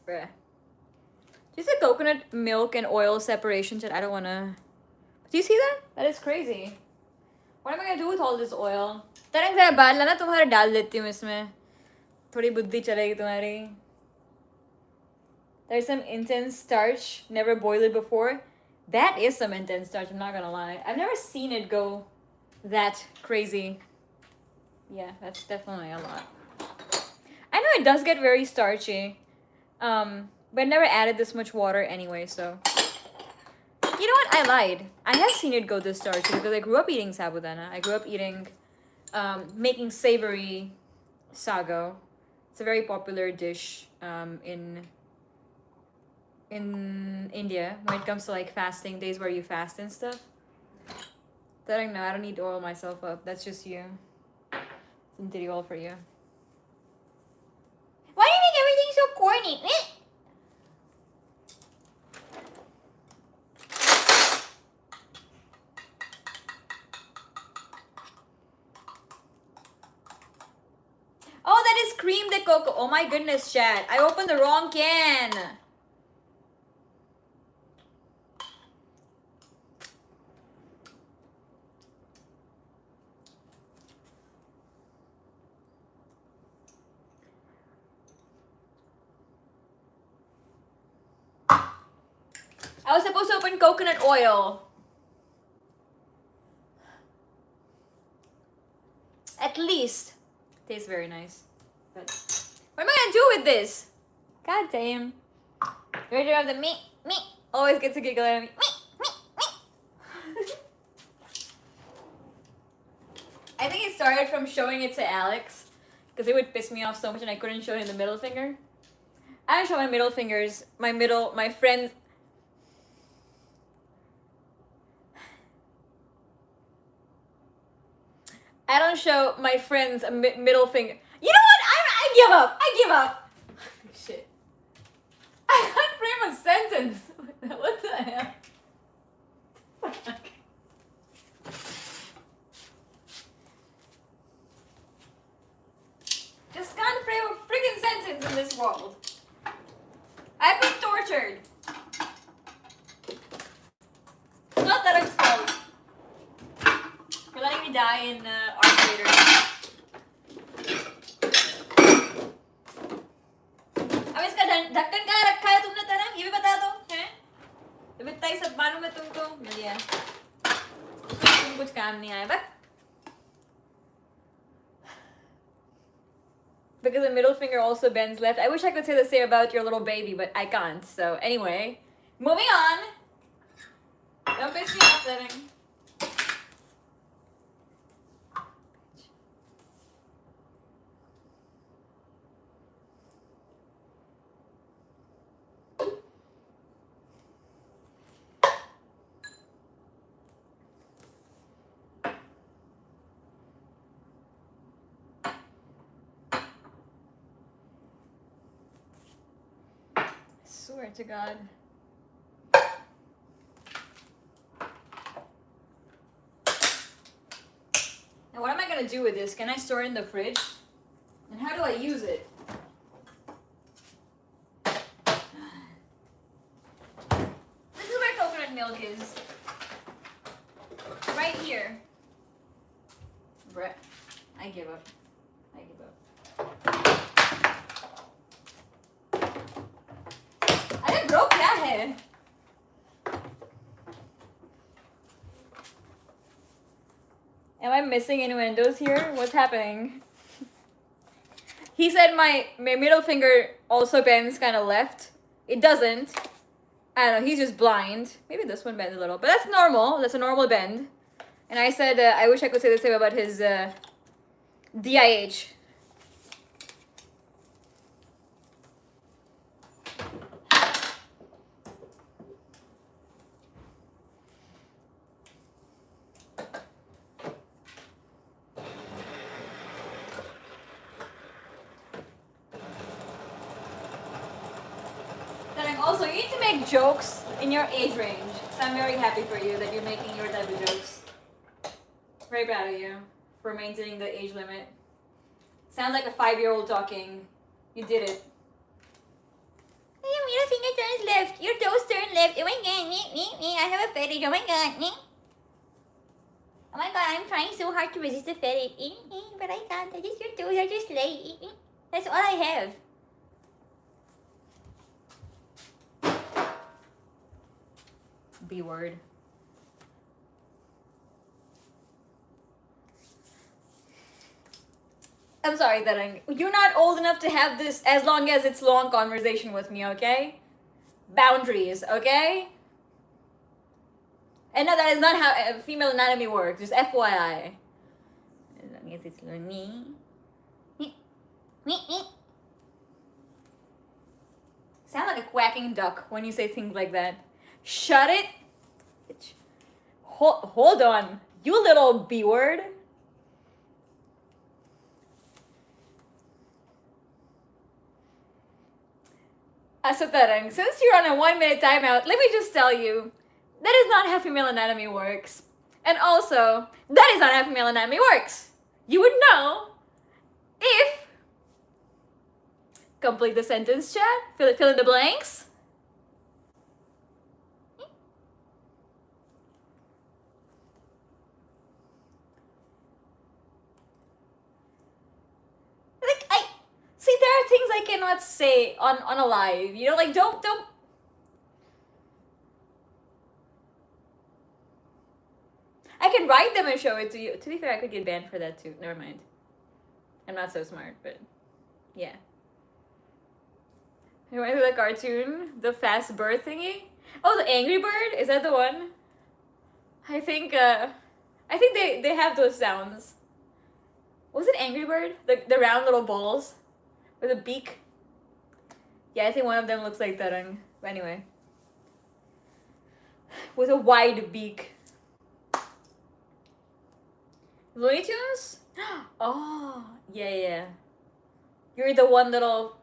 Bruh. Just the coconut milk and oil separation that I don't wanna. Do you see that? That is crazy. What am I gonna do with all this oil? तरंग जरा बाल लाना तुम्हारा डाल देती हूँ इसमें. थोड़ी बुद्धि चलेगी तुम्हारी. There's some intense starch. Never boiled it before. That is some intense starch. I'm not gonna lie. I've never seen it go that crazy. Yeah, that's definitely a lot. I know it does get very starchy. But I never added this much water anyway, so. You know what? I lied. I have seen it go this starchy because I grew up eating sabudana. I grew up eating, making savory sago. It's a very popular dish in India when it comes to like fasting days where you fast and stuff. That I know. I don't need to oil myself up. That's just you. Some titty oil for you. Why do you make everything so corny? Oh my goodness, chat. I opened the wrong can. I was supposed to open coconut oil. At least. Tastes very nice. But what am I gonna do with this? God damn. Right around the me. Always gets a giggle out of me. I think it started from showing it to Alex. Because it would piss me off so much and I couldn't show him the middle finger. I don't show my middle fingers. My friends. I don't show my friends a middle finger. You know what? I give up. I give up. Shit. I can't frame a sentence. What the hell? Just can't frame a freaking sentence in this world. I've been tortured. It's not that I'm fault. For letting me die in Arcade. अब इसका ढक्कन कहाँ रखा है तुमने तरह? ये भी बता दो, हैं? तो इतना ही सब मालूम है तुमको? बढ़िया। तुम कुछ काम नहीं आया, बस? Because the middle finger also bends left. I wish I could say the same about your little baby, but I can't. So anyway, moving on. Don't piss me off, Living. Swear to God. Now what am I gonna do with this? Can I store it in the fridge? And how do I use it? This is where coconut milk is. Right here. Bruh. I give up. I give up. अरे bro क्या है? Am I missing innuendos here? What's happening? He said my middle finger also bends kind of left. It doesn't. I don't know, he's just blind. Maybe this one bends a little, but that's normal. That's a normal bend. And I said, I wish I could say the same about his DIH. Also, you need to make jokes in your age range. So I'm very happy for you that you're making your type of jokes. Very proud of you for maintaining the age limit. Sounds like a 5-year-old talking. You did it. Your middle finger turns left. Your toes turn left. Oh my god, I have a fetish. Oh my god. Oh my god, I'm trying so hard to resist the fetish. But I can't. Your toes are just late. That's all I have. B word. I'm sorry that you're not old enough to have this as long as it's long conversation with me, okay? Boundaries, okay? And no, that is not how female anatomy works, just FYI. As long as it's me. Sound like a quacking duck when you say things like that. Shut it. Hold on. You little B word. Asotarang, since you're on a 1-minute timeout, let me just tell you, that is not how female anatomy works. And also, that is not how female anatomy works. You would know if Complete the sentence, chat. Fill in the blanks. Like, I see, there are things I cannot say on a live. You know, like don't. I can write them and show it to you. To be fair, I could get banned for that too. Never mind. I'm not so smart, but yeah. You went to the cartoon, the fast bird thingy. Oh, the Angry Bird, is that the one? I think they have those sounds. Was it Angry Bird? The round little balls with a beak. Yeah, I think one of them looks like Tarang. But anyway, with a wide beak. Looney Tunes? Oh, yeah. You're the one little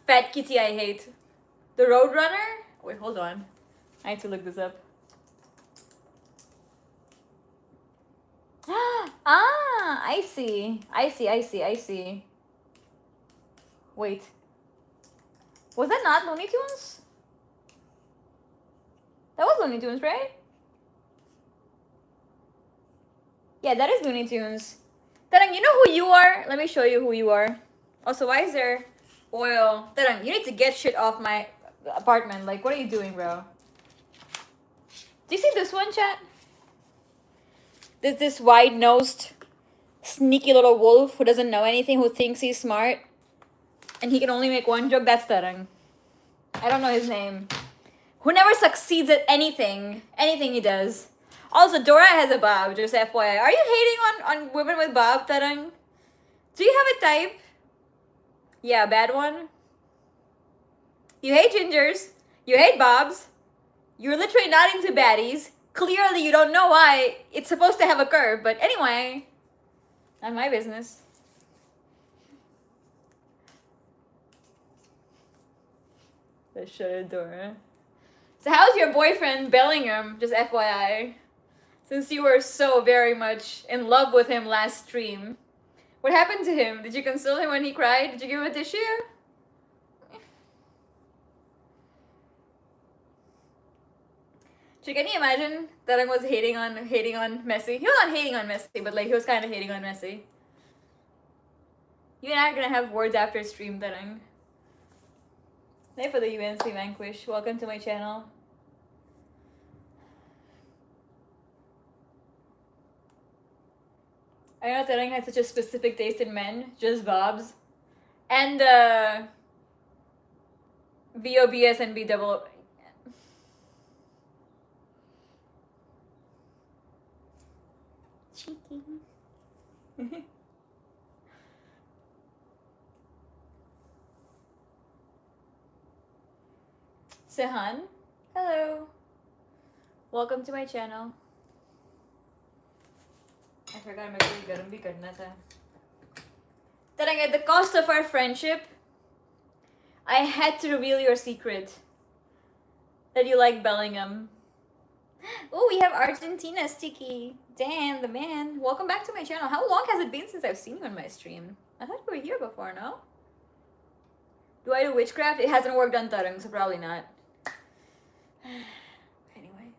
fat kitty I hate. The Roadrunner? Wait, hold on. I need to look this up. Ah, I see. Wait. Was that not Looney Tunes? That was Looney Tunes, right? Yeah, that is Looney Tunes. Tarang, you know who you are? Let me show you who you are. Also, why is there oil? Tarang, you need to get shit off my apartment. Like, what are you doing, bro? Do you see this one, chat? This wide-nosed, sneaky little wolf who doesn't know anything, who thinks he's smart, and he can only make one joke. That's Tarang. I don't know his name. Who never succeeds at anything he does. Also, Dora has a bob, just FYI. Are you hating on women with bob, Tarang? Do you have a type? Yeah, bad one. You hate gingers. You hate bobs. You're literally not into baddies. Clearly, you don't know why it's supposed to have a curve. But anyway, not my business. Let's show you Dora. So how's your boyfriend Bellingham? Just FYI. Since you were so very much in love with him last stream. What happened to him? Did you console him when he cried? Did you give him a tissue? So can you imagine Tarang was hating on Messi? He was not hating on Messi, but like he was kind of hating on Messi. You and I are gonna have words after stream, Tarang. Hey for the UNC Vanquish. Welcome to my channel. I know Tarang had such a specific taste in men, just bobs. And VOBS and B double. Cheeky. Sehan, hello. Welcome to my channel. I forgot my garam bhi karna tha. Tarang, at the cost of our friendship, I had to reveal your secret. That you like Bellingham. Oh, we have Argentina sticky. Damn, the man. Welcome back to my channel. How long has it been since I've seen you on my stream? I thought you were here before, no? Do I do witchcraft? It hasn't worked on Tarang, so probably not. Anyway.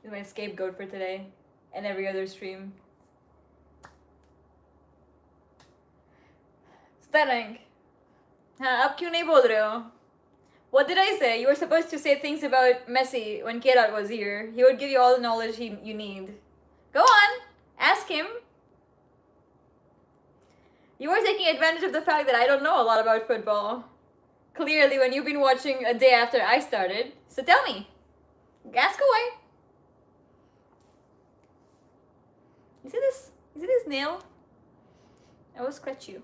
This is my scapegoat for today. And every other stream. Tarang. Ab kyun nahi bol rahe ho? What did I say? You were supposed to say things about Messi when Kerat was here. He would give you all the knowledge you need. Go on. Ask him. You were taking advantage of the fact that I don't know a lot about football. Clearly, when you've been watching a day after I started. So tell me. Ask away. You see this? You see this nail? I will scratch you.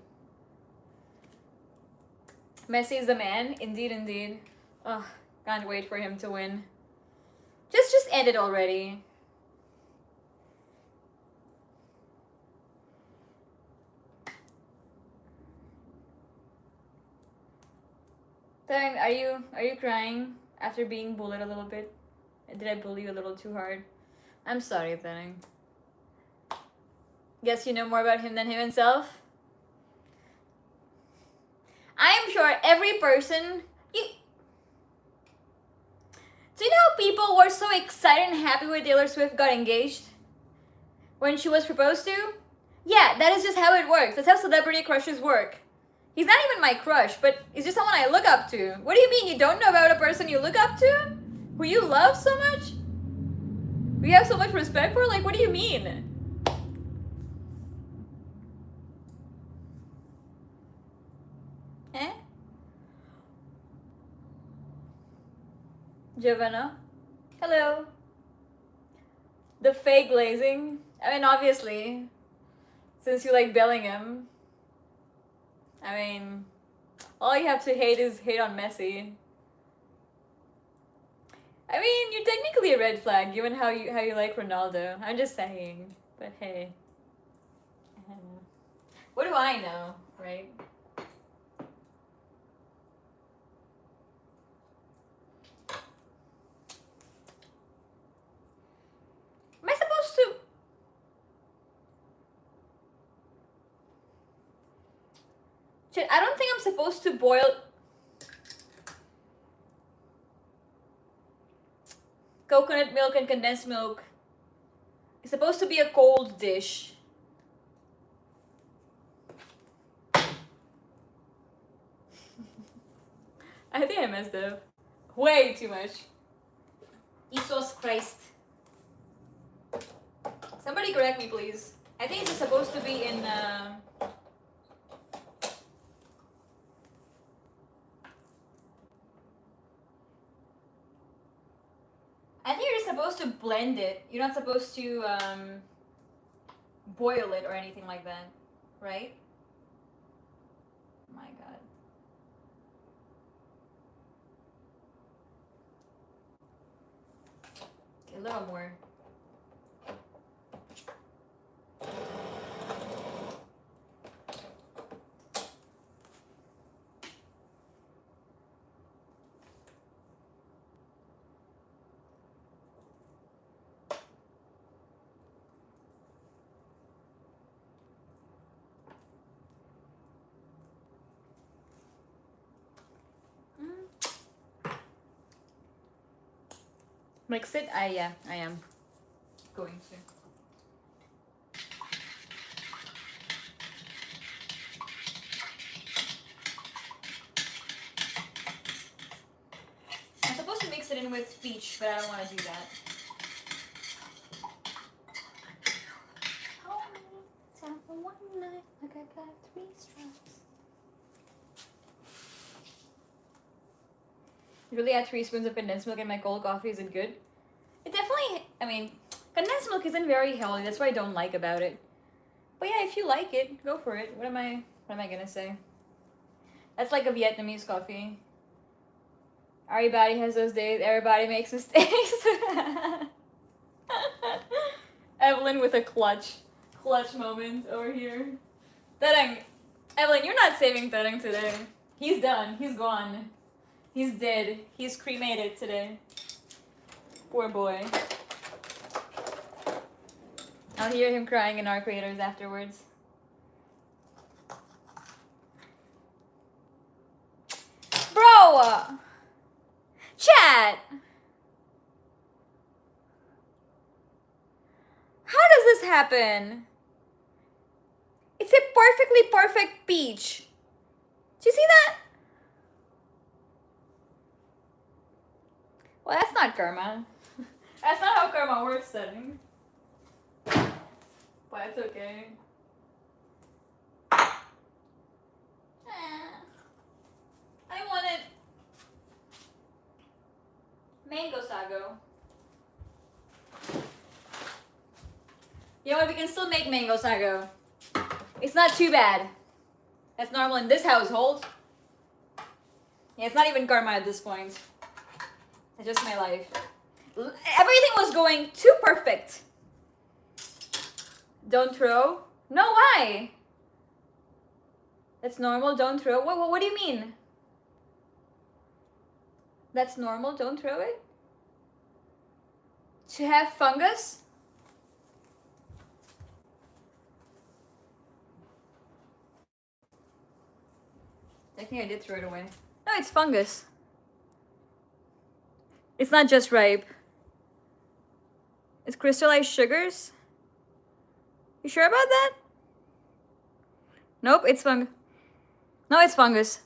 Messi is the man. Indeed, indeed. Ugh, can't wait for him to win. Just end it already. Tarang, are you crying after being bullied a little bit? Did I bully you a little too hard? I'm sorry, Tarang. Guess you know more about him than him himself? I'm sure every person, do you know how people were so excited and happy when Taylor Swift got engaged? When she was proposed to? Yeah, that is just how it works. That's how celebrity crushes work. He's not even my crush, but he's just someone I look up to. What do you mean you don't know about a person you look up to? Who you love so much? Who you have so much respect for? Like, what do you mean? Eh? Giovanna? Hello. The fake glazing? I mean, obviously, since you like Bellingham, I mean, all you have to hate is hate on Messi. I mean, you're technically a red flag given how you like Ronaldo. I'm just saying. But hey. What do I know, right? Am I supposed to... Shit, I don't think I'm supposed to boil... coconut milk and condensed milk. It's supposed to be a cold dish. I think I messed up. Way too much. Jesus Christ. Somebody correct me, please. I think it's supposed to be in... I think you're supposed to blend it. You're not supposed to boil it or anything like that, right? My God. Okay, a little more. Mix it? Yeah, I am going to. I'm supposed to mix it in with peach, but I don't want to do that. Time for one night, like I got 3 strokes. You really add 3 spoons of condensed milk in my cold coffee, is it good? It definitely, I mean, condensed milk isn't very healthy, that's what I don't like about it. But yeah, if you like it, go for it. What am I gonna say? That's like a Vietnamese coffee. Everybody has those days, everybody makes mistakes. Evelyn with a clutch moment over here. Tereng, Evelyn, you're not saving Tereng today. He's done, he's gone. He's dead. He's cremated today. Poor boy. I'll hear him crying in our creators afterwards. Bro! Chat! How does this happen? It's a perfectly perfect peach. Do you see that? Well, that's not karma. That's not how karma works, then. But it's okay. I wanted mango sago. You know what? We can still make mango sago. It's not too bad. That's normal in this household. Yeah, it's not even karma at this point. It's just my life. Everything was going too perfect. Don't throw? No, why? That's normal, don't throw? What do you mean? That's normal, don't throw it? To have fungus? I think I did throw it away. No, it's fungus. It's not just ripe. It's crystallized sugars? You sure about that? Nope, it's fungus. No, it's fungus.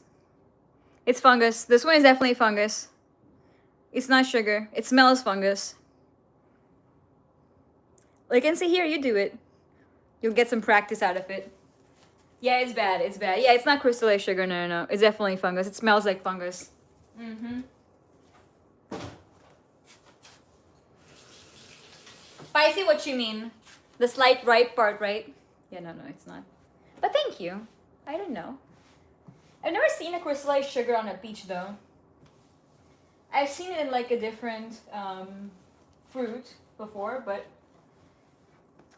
It's fungus. This one is definitely fungus. It's not sugar. It smells fungus. Like, and see here, you do it. You'll get some practice out of it. Yeah, it's bad. It's bad. Yeah, it's not crystallized sugar. No, no, no. It's definitely fungus. It smells like fungus. Mm-hmm. But I see what you mean. The slight ripe part, right? Yeah, no, no, it's not. But thank you. I don't know. I've never seen a crystallized sugar on a peach, though. I've seen it in like a different fruit before, but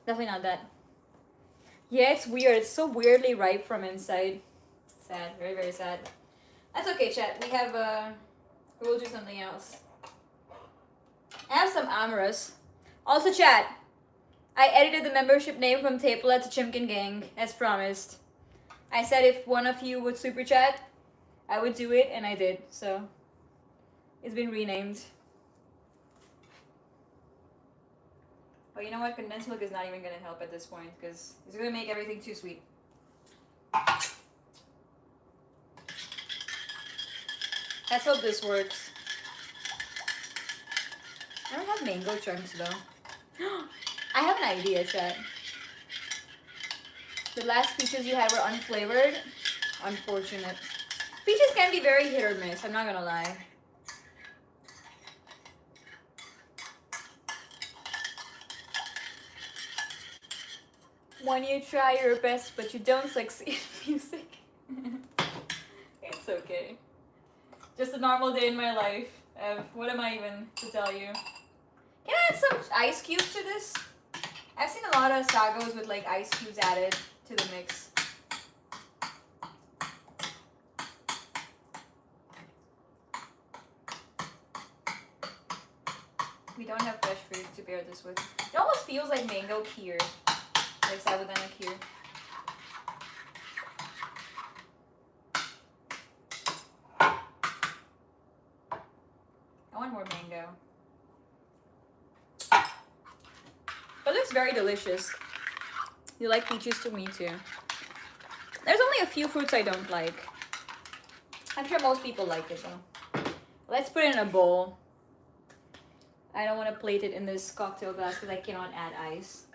definitely not that. Yeah, it's weird. It's so weirdly ripe from inside. Sad. Very, very sad. That's okay, chat. We'll do something else. I have some Amorous. Also, chat. I edited the membership name from Tapela to Chimkin Gang, as promised. I said if one of you would super chat, I would do it, and I did. So, it's been renamed. But you know what? Condensed milk is not even going to help at this point because it's going to make everything too sweet. Let's hope this works. I don't have mango chunks though. I have an idea, chat. The last peaches you had were unflavored. Unfortunate. Peaches can be very hit or miss, I'm not going to lie. When you try your best, but you don't succeed in music. It's okay. Just a normal day in my life. What am I even to tell you? Can I add some ice cubes to this? I've seen a lot of Sagos with like ice cubes added to the mix. We don't have fresh fruit to pair this with. It almost feels like mango kheer. Like sabudana kheer. I want more mango. But it looks very delicious. You like peaches too? Me too. There's only a few fruits I don't like. I'm sure most people like it though. Let's put it in a bowl. I don't want to plate it in this cocktail glass because I cannot add ice.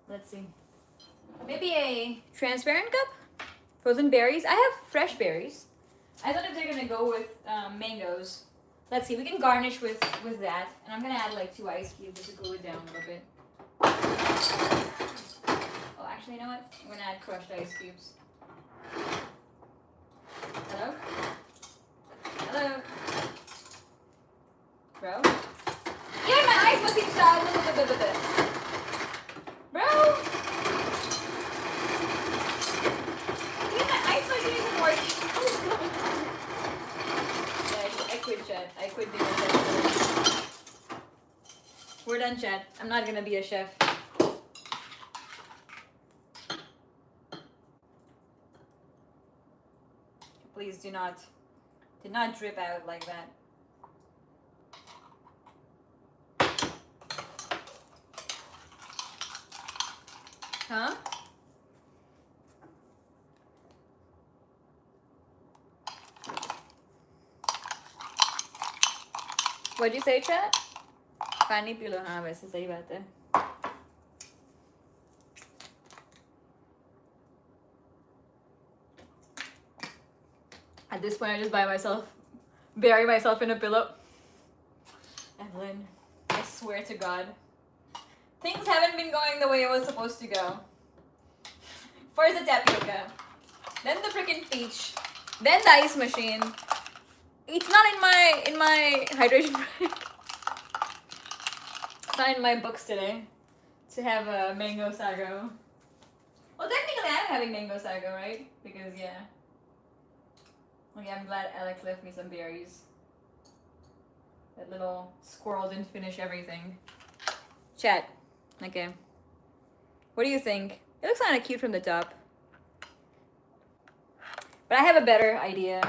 Let's see. Maybe a transparent cup? Frozen berries? I have fresh berries. I don't know if they're going to go with mangoes. Let's see. We can garnish with that. And I'm going to add like 2 ice cubes just to cool it down a little bit. Oh, actually, you know what? I'm going to add crushed ice cubes. Hello? Hello? Bro? Yeah, my ice was inside. Bro! Yeah, my ice machine isn't working. Yeah, I quit chat. I quit being a chef. We're done, chat. I'm not gonna be a chef. Please do not drip out like that. Huh? What'd you say, chat? पानी P low हाँ वैसे सही बात है. At this point, I just bury myself in a pillow. Evelyn, I swear to God. Things haven't been going the way it was supposed to go. First the tapioca, then the freaking peach, then the ice machine. It's not in my hydration break. It's not in my books today to have a mango sago. Well, technically I'm having mango sago, right? Because yeah. Okay, I'm glad Alex left me some berries. That little squirrel didn't finish everything. Chat. Okay. What do you think? It looks kind of cute from the top. But I have a better idea.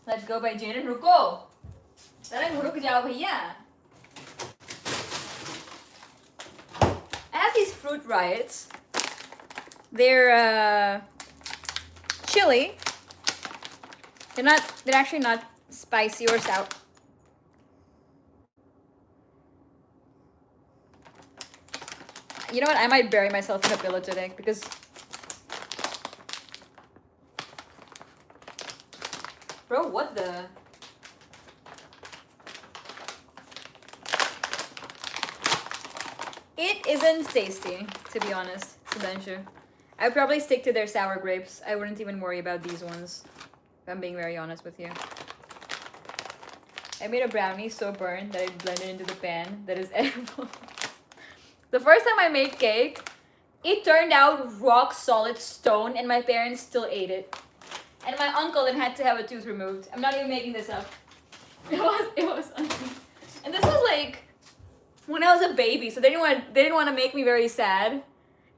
Let's go by Jane and Ruko. Tarang ruk jao bhaiya. I have these fruit riots. They're chili. They're actually not spicy or sour. You know what? I might bury myself in a pillow today because bro, what the? It isn't tasty, to be honest, Sudanshu. I would probably stick to their sour grapes. I wouldn't even worry about these ones, if I'm being very honest with you. I made a brownie so burned that it blended into the pan that is edible. The first time I made cake, it turned out rock solid stone and my parents still ate it. And my uncle then had to have a tooth removed. I'm not even making this up. It was and this was like when I was a baby, so they didn't want to make me very sad.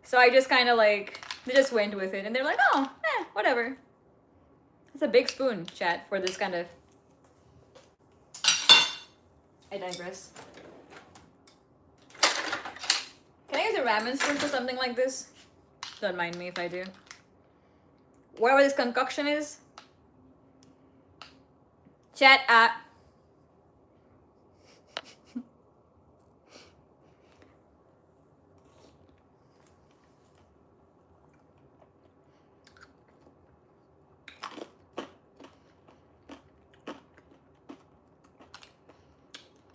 So I just kind of like, they just went with it and they're like, oh, whatever. It's a big spoon, chat, for this kind of, I digress. Can I use a ramen spoon for something like this? Don't mind me if I do. Whatever this concoction is. Chat at.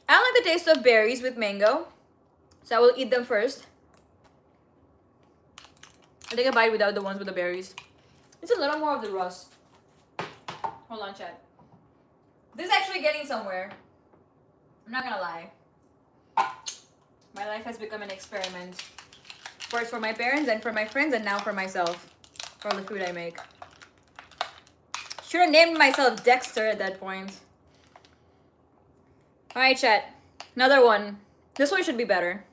I don't like the taste of berries with mango, so I will eat them first. I'll take a bite without the ones with the berries. It's a little more of the rust. Hold on, chat. This is actually getting somewhere. I'm not gonna lie. My life has become an experiment. First for my parents, then for my friends, and now for myself. For all the food I make. Should have named myself Dexter at that point. Alright, chat. Another one. This one should be better.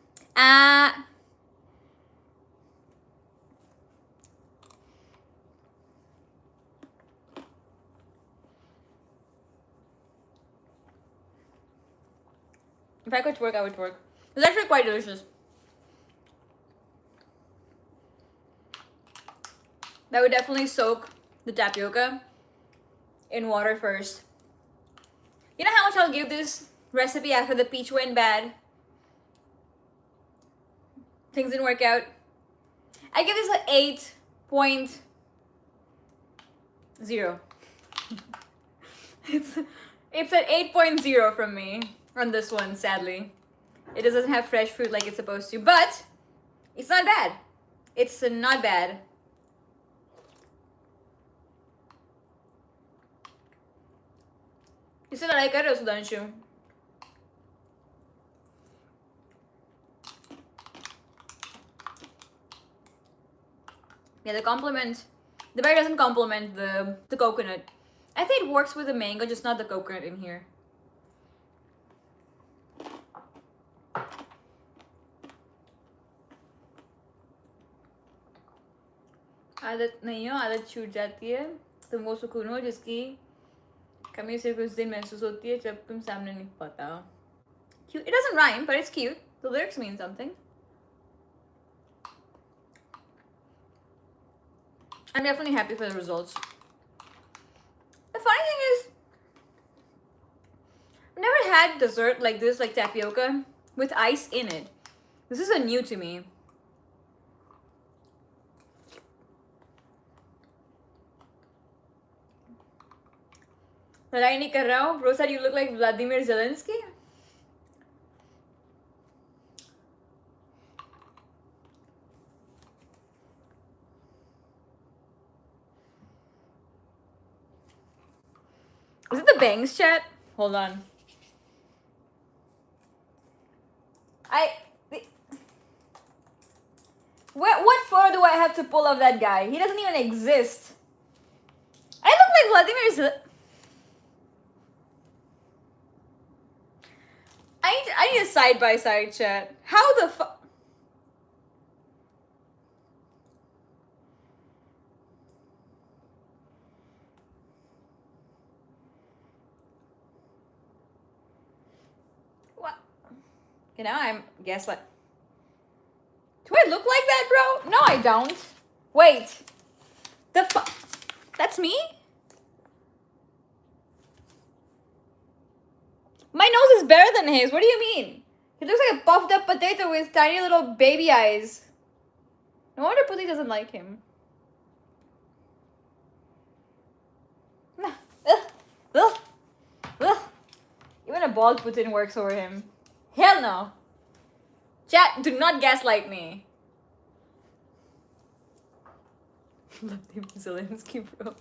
If I could twerk, I would twerk. It's actually quite delicious. I would definitely soak the tapioca in water first. You know how much I'll give this recipe after the peach went bad? Things didn't work out. I give this an 8.0. It's an 8.0 from me on this one, sadly. It doesn't have fresh fruit like it's supposed to, but it's not bad. It's not bad. इसे लड़ाई कर रहे हो Sudhanshu? Yeah, the berry doesn't complement the coconut. I think it works with the mango, just not the coconut in here. आदत नहीं हो, आदत छूट जाती है, तुम वो सुकून हो जिसकी कमी सिर्फ उस दिन महसूस होती है जब तुम सामने नहीं पाता. Cute. It doesn't rhyme, but it's cute. The lyrics mean something. I'm definitely happy for the results. The funny thing is, I've never had dessert like this, like tapioca, with ice in it. This is a new to me. लड़ाई नहीं कर रहा हूँ. Bro said you look like Vladimir Zelensky. Is it the bangs, chat? Hold on. What photo do I have to pull of that guy? He doesn't even exist. I look like Vladimir Zelensky. I need a side-by-side chat. How the fuck? Okay, now I'm gaslight. Do I look like that, bro? No, I don't. Wait. The fuck? That's me? My nose is better than his. What do you mean? He looks like a puffed up potato with tiny little baby eyes. No wonder Puti doesn't like him. Ugh. Ugh. Even a bald Putin works over him. Hell no. Chat, do not gaslight me. Vladimir Zelensky, bro.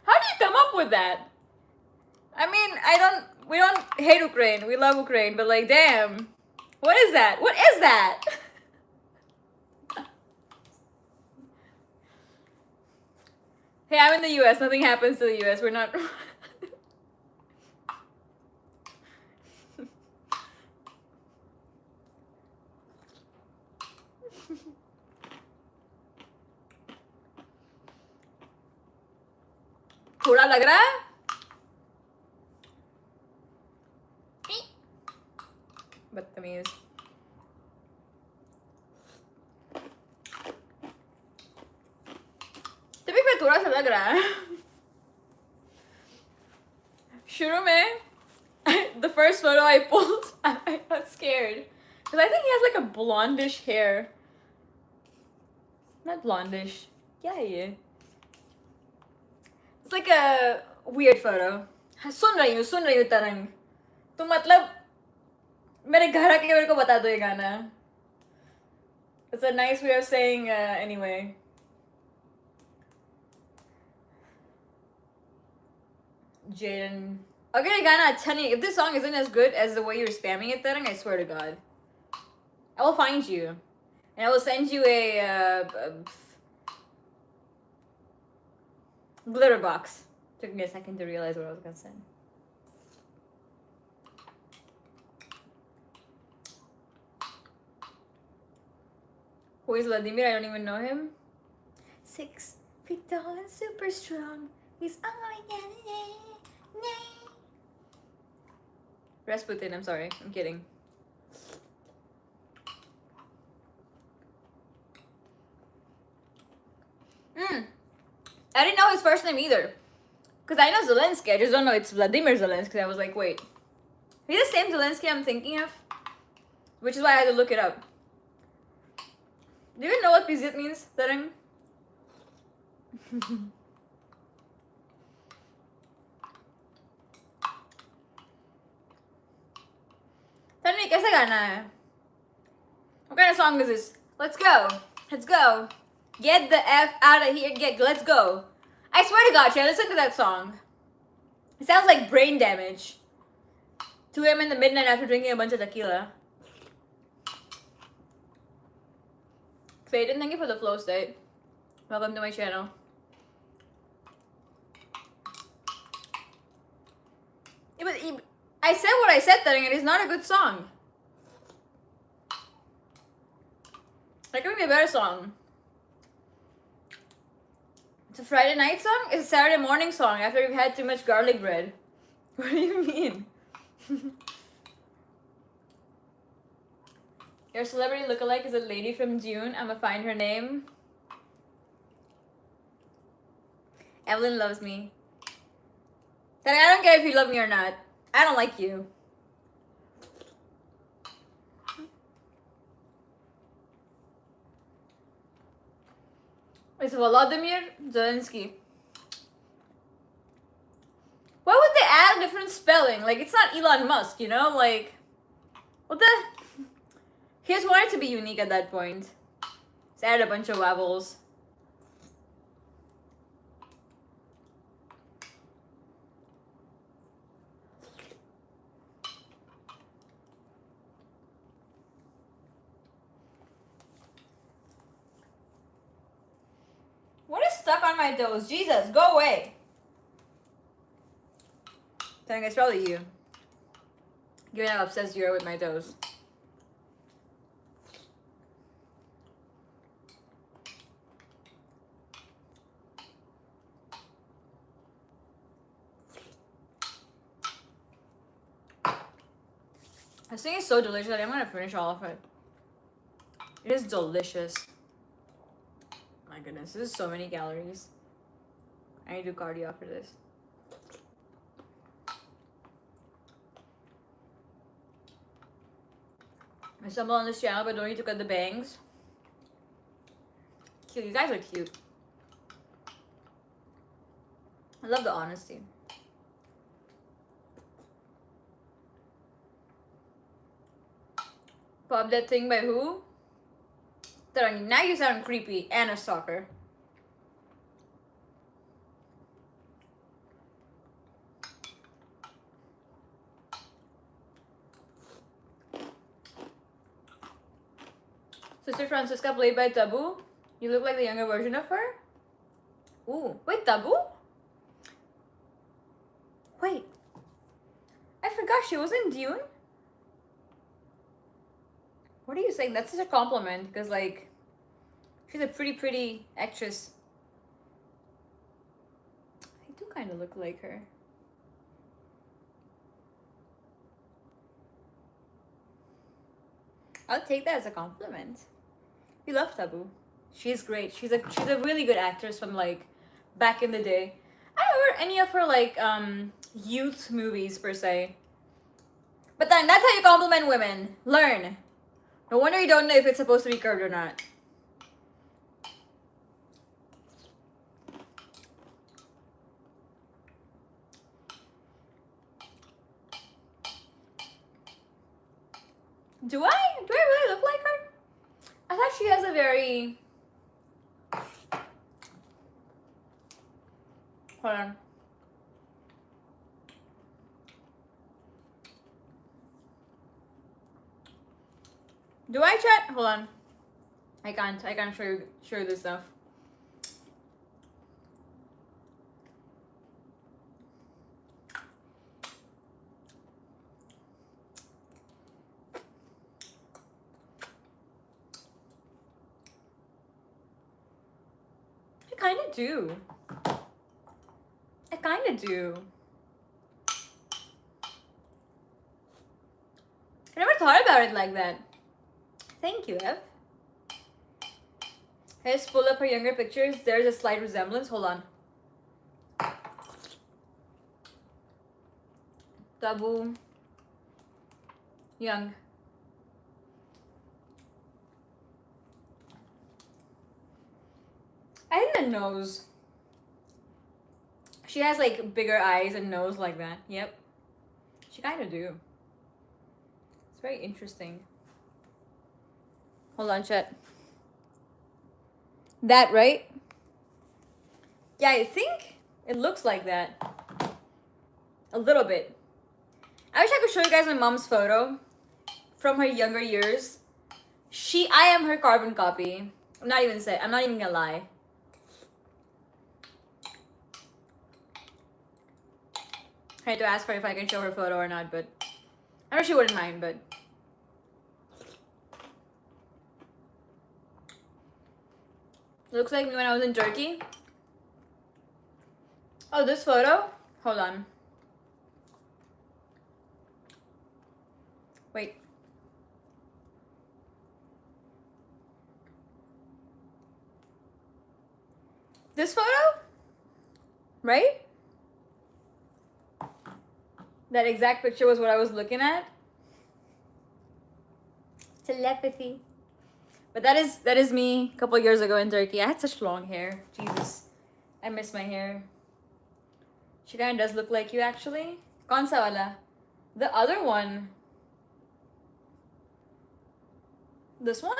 How do you come up with that? I mean, we don't hate Ukraine. We love Ukraine, but like, damn. What is that? What is that? Hey, I'm in the US. Nothing happens to the US. We're not... थोड़ा लग रहा है? बदतमीज. तभी फिर थोड़ा सा लग रहा है. शुरू में the first photo I pulled, I got scared because I think he has like a blondish hair. Not blondish. क्या है ये? It's like a weird photo. सुन रही हूँ तरंग. तो मतलब मेरे घर आके मेरे को बता दो ये गाना. It's a nice way of saying anyway. Jaden. अगर ये गाना अच्छा नहीं, if this song isn't as good as the way you're spamming it, Tarang, I swear to God, I will find you, and I will send you a glitter box. Took me a second to realize what I was gonna send. Who is Vladimir? I don't even know him. 6 feet tall and super strong. He's all I got. Rasputin, I'm sorry. I'm kidding. I didn't know his first name either. Because I know Zelensky, I just don't know it's Vladimir Zelensky. I was like, wait. He's the same Zelensky I'm thinking of? Which is why I had to look it up. Do you even know what Pizit means, Tarang? Tanvi, kaisa gana hai? What kind of song is this? Let's go. Let's go. Get the F out of here. Let's go. I swear to God, Chad, listen to that song. It sounds like brain damage. 2 a.m. in the midnight after drinking a bunch of tequila. Clayton, thank you for the flow state. Welcome to my channel. Yeah, but I said what I said, and it's not a good song. That could be a better song. It's a Friday night song? It's a Saturday morning song after you've had too much garlic bread. What do you mean? Your celebrity lookalike is a lady from June. I'ma find her name. Evelyn loves me. Then I don't care if you love me or not. I don't like you. It's Volodymyr Zelensky. Why would they add a different spelling? Like, it's not Elon Musk, you know? Like, what the? He just wanted to be unique at that point. Just added a bunch of vowels. What is stuck on my toes? Jesus, go away. I think it's probably you. Given how obsessed you are with my toes. This thing is so delicious that I'm gonna finish all of it. It is delicious. My goodness, this is so many calories. I need to do cardio after this. I stumble on this channel but don't need to cut the bangs. Cute, you guys are cute. I love the honesty. Pop that thing by who? Tarangi, now you sound creepy and a stalker. Sister Francisca played by Tabu. You look like the younger version of her. Ooh, wait, Tabu? Wait, I forgot she was in Dune. What are you saying? That's such a compliment because, like, she's a pretty actress. I do kind of look like her. I'll take that as a compliment. We love Tabu. She's great. She's a really good actress from like back in the day. I don't remember any of her like youth movies per se. But then that's how you compliment women. Learn. No wonder you don't know if it's supposed to be curved or not. Do I really look like her? I thought she has a very... Hold on. Do I, chat? Hold on. I can't show you this stuff. I kind of do. I kind of do. I never thought about it like that. Thank you, Ev. Let's pull up her younger pictures. There's a slight resemblance. Hold on. Tabu. Young. I think the nose. She has like bigger eyes and nose like that. Yep. She kind of do. It's very interesting. Hold on, chat. That, right? Yeah, I think it looks like that. A little bit. I wish I could show you guys my mom's photo from her younger years. I am her carbon copy. I'm not even gonna lie. I had to ask her if I can show her photo or not, but I know she wouldn't mind, but looks like me when I was in Turkey. Oh, this photo? Hold on. Wait. This photo? Right? That exact picture was what I was looking at. Telepathy. But that is me a couple years ago in Turkey. I had such long hair. Jesus. I miss my hair. She kind of does look like you actually. Kaun sa wala? The other one. This one?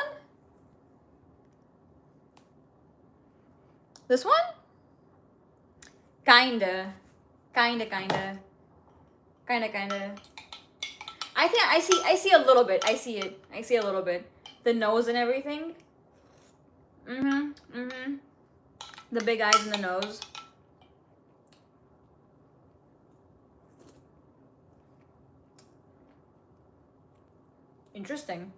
This one? Kinda. Kinda. I think I see a little bit. I see a little bit. The nose and everything. The big eyes and the nose. Interesting.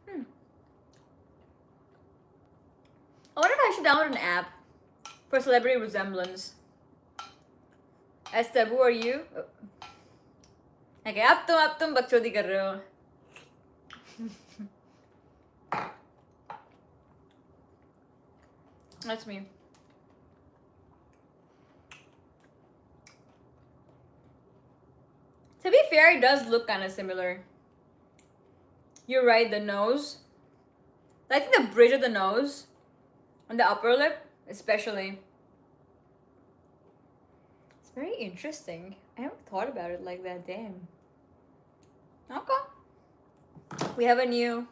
I wonder if I should download an app for celebrity resemblance. As taboo are you? Okay, अब तुम बकचोदी कर रहे हो. That's me. To be fair, it does look kind of similar. You're right, the nose. I think the bridge of the nose and the upper lip, especially. It's very interesting. I haven't thought about it like that. Damn. Okay. We have a new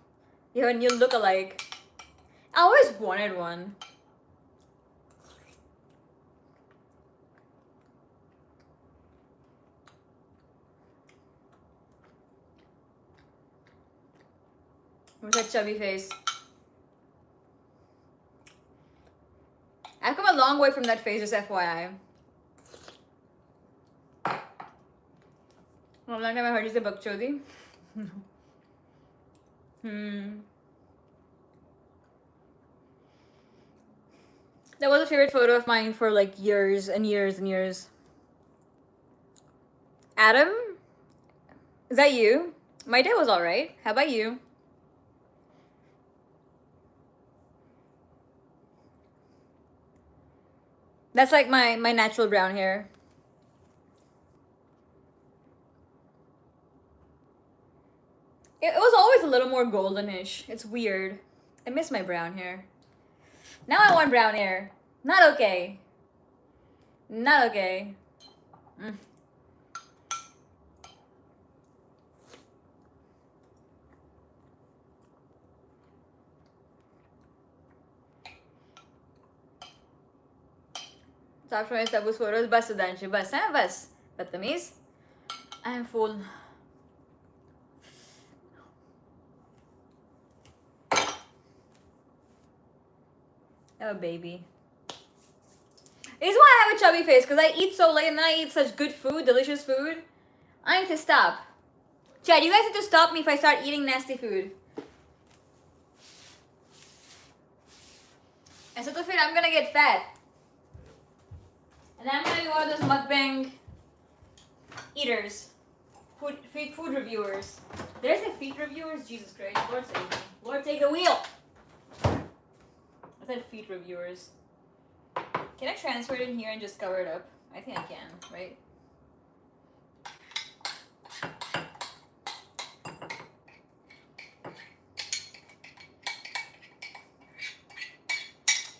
look-alike. I always wanted one. Where's that chubby face? I've come a long way from that face, just FYI. Long time I heard you say bakchodi. That was a favorite photo of mine for like years and years and years. Adam? Is that you? My day was alright. How about you? That's like my natural brown hair. It was always a little more goldenish. It's weird. I miss my brown hair. Now I want brown hair. Not okay. Not okay. Stop showing Sabu's photos. Bas Sudanshu. Bas, huh? Bas. Batamiz. I'm full. Oh, baby. This is why I have a chubby face, because I eat so late and then I eat such good food, delicious food. I need to stop. Chad, you guys need to stop me if I start eating nasty food. And so to fit, I'm gonna get fat. And I'm gonna be one of those mukbang eaters. Food reviewers. There's a feet reviewers? Jesus Christ. Lord save me. Lord, take the wheel. I said feet reviewers. Can I transfer it in here and just cover it up? I think I can, right?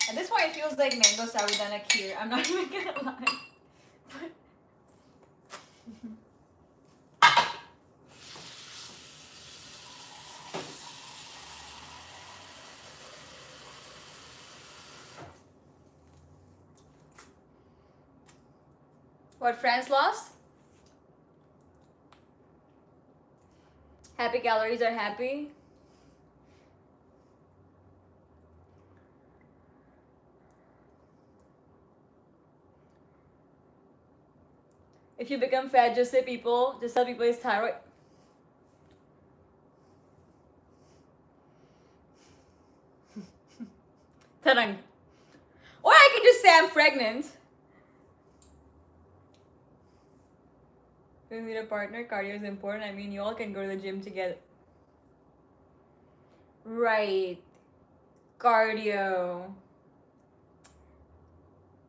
At this point, it feels like mango sabudana kheer. I'm not even gonna lie. What, France lost? Happy calories are happy. If you become fat, just tell people it's thyroid. Tarang. Or I can just say I'm pregnant. When we need a partner, cardio is important. I mean, you all can go to the gym together. Right. Cardio.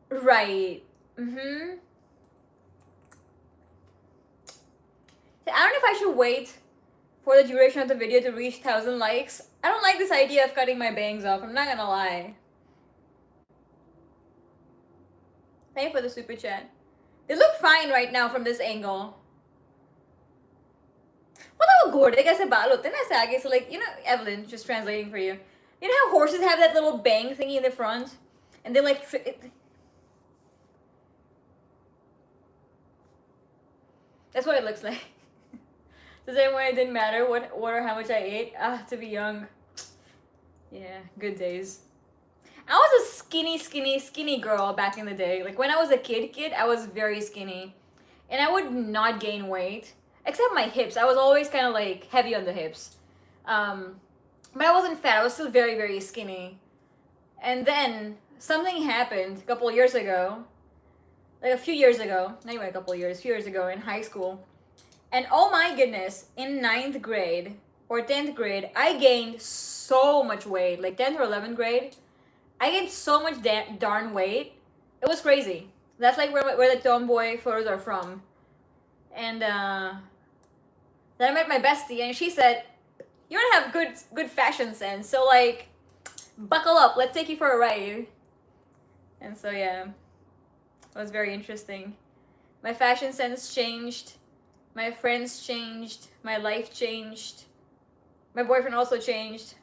Right. Mm-hmm. I don't know if I should wait for the duration of the video to reach 1,000 likes. I don't like this idea of cutting my bangs off. I'm not gonna lie. Thank you for the super chat. They look fine right now from this angle. मतलब वो घोड़े कैसे बाल होते हैं ना ऐसे आगे, so like, you know, Evelyn, just translating for you. You know how horses have that little bang thingy in the front? And they like... That's what it looks like. Does anyone, it didn't matter what or how much I ate? To be young. Yeah, good days. I was a skinny girl back in the day. Like when I was a kid, I was very skinny. And I would not gain weight. Except my hips. I was always kind of like heavy on the hips. But I wasn't fat. I was still very, very skinny. And then something happened a couple years ago. like a few years ago, not even a couple of years, few years ago in high school. And oh my goodness, in 9th grade or 10th grade, I gained so much weight. Like 10th or 11th grade, I gained so much darn weight. It was crazy. That's like where the tomboy photos are from. And then I met my bestie, and she said, "You don't have good fashion sense, so like, buckle up. Let's take you for a ride." And so yeah, it was very interesting. My fashion sense changed. My friends changed. My life changed. My boyfriend also changed.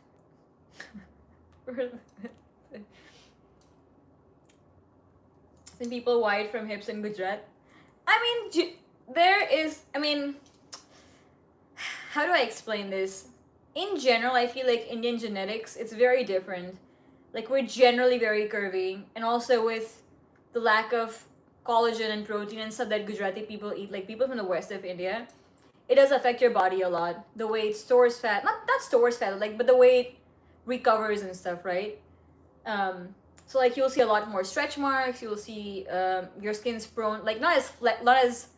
Some people wide from hips in Gujarat. I mean, how do I explain this? In general, I feel like Indian genetics, it's very different. Like, we're generally very curvy, and also with the lack of collagen and protein and stuff that Gujarati people eat, like people from the west of India, it does affect your body a lot. The way it stores fat, not stores fat, like, but the way it recovers and stuff, right? So like you'll see a lot more stretch marks. You'll see your skin's prone, like not as.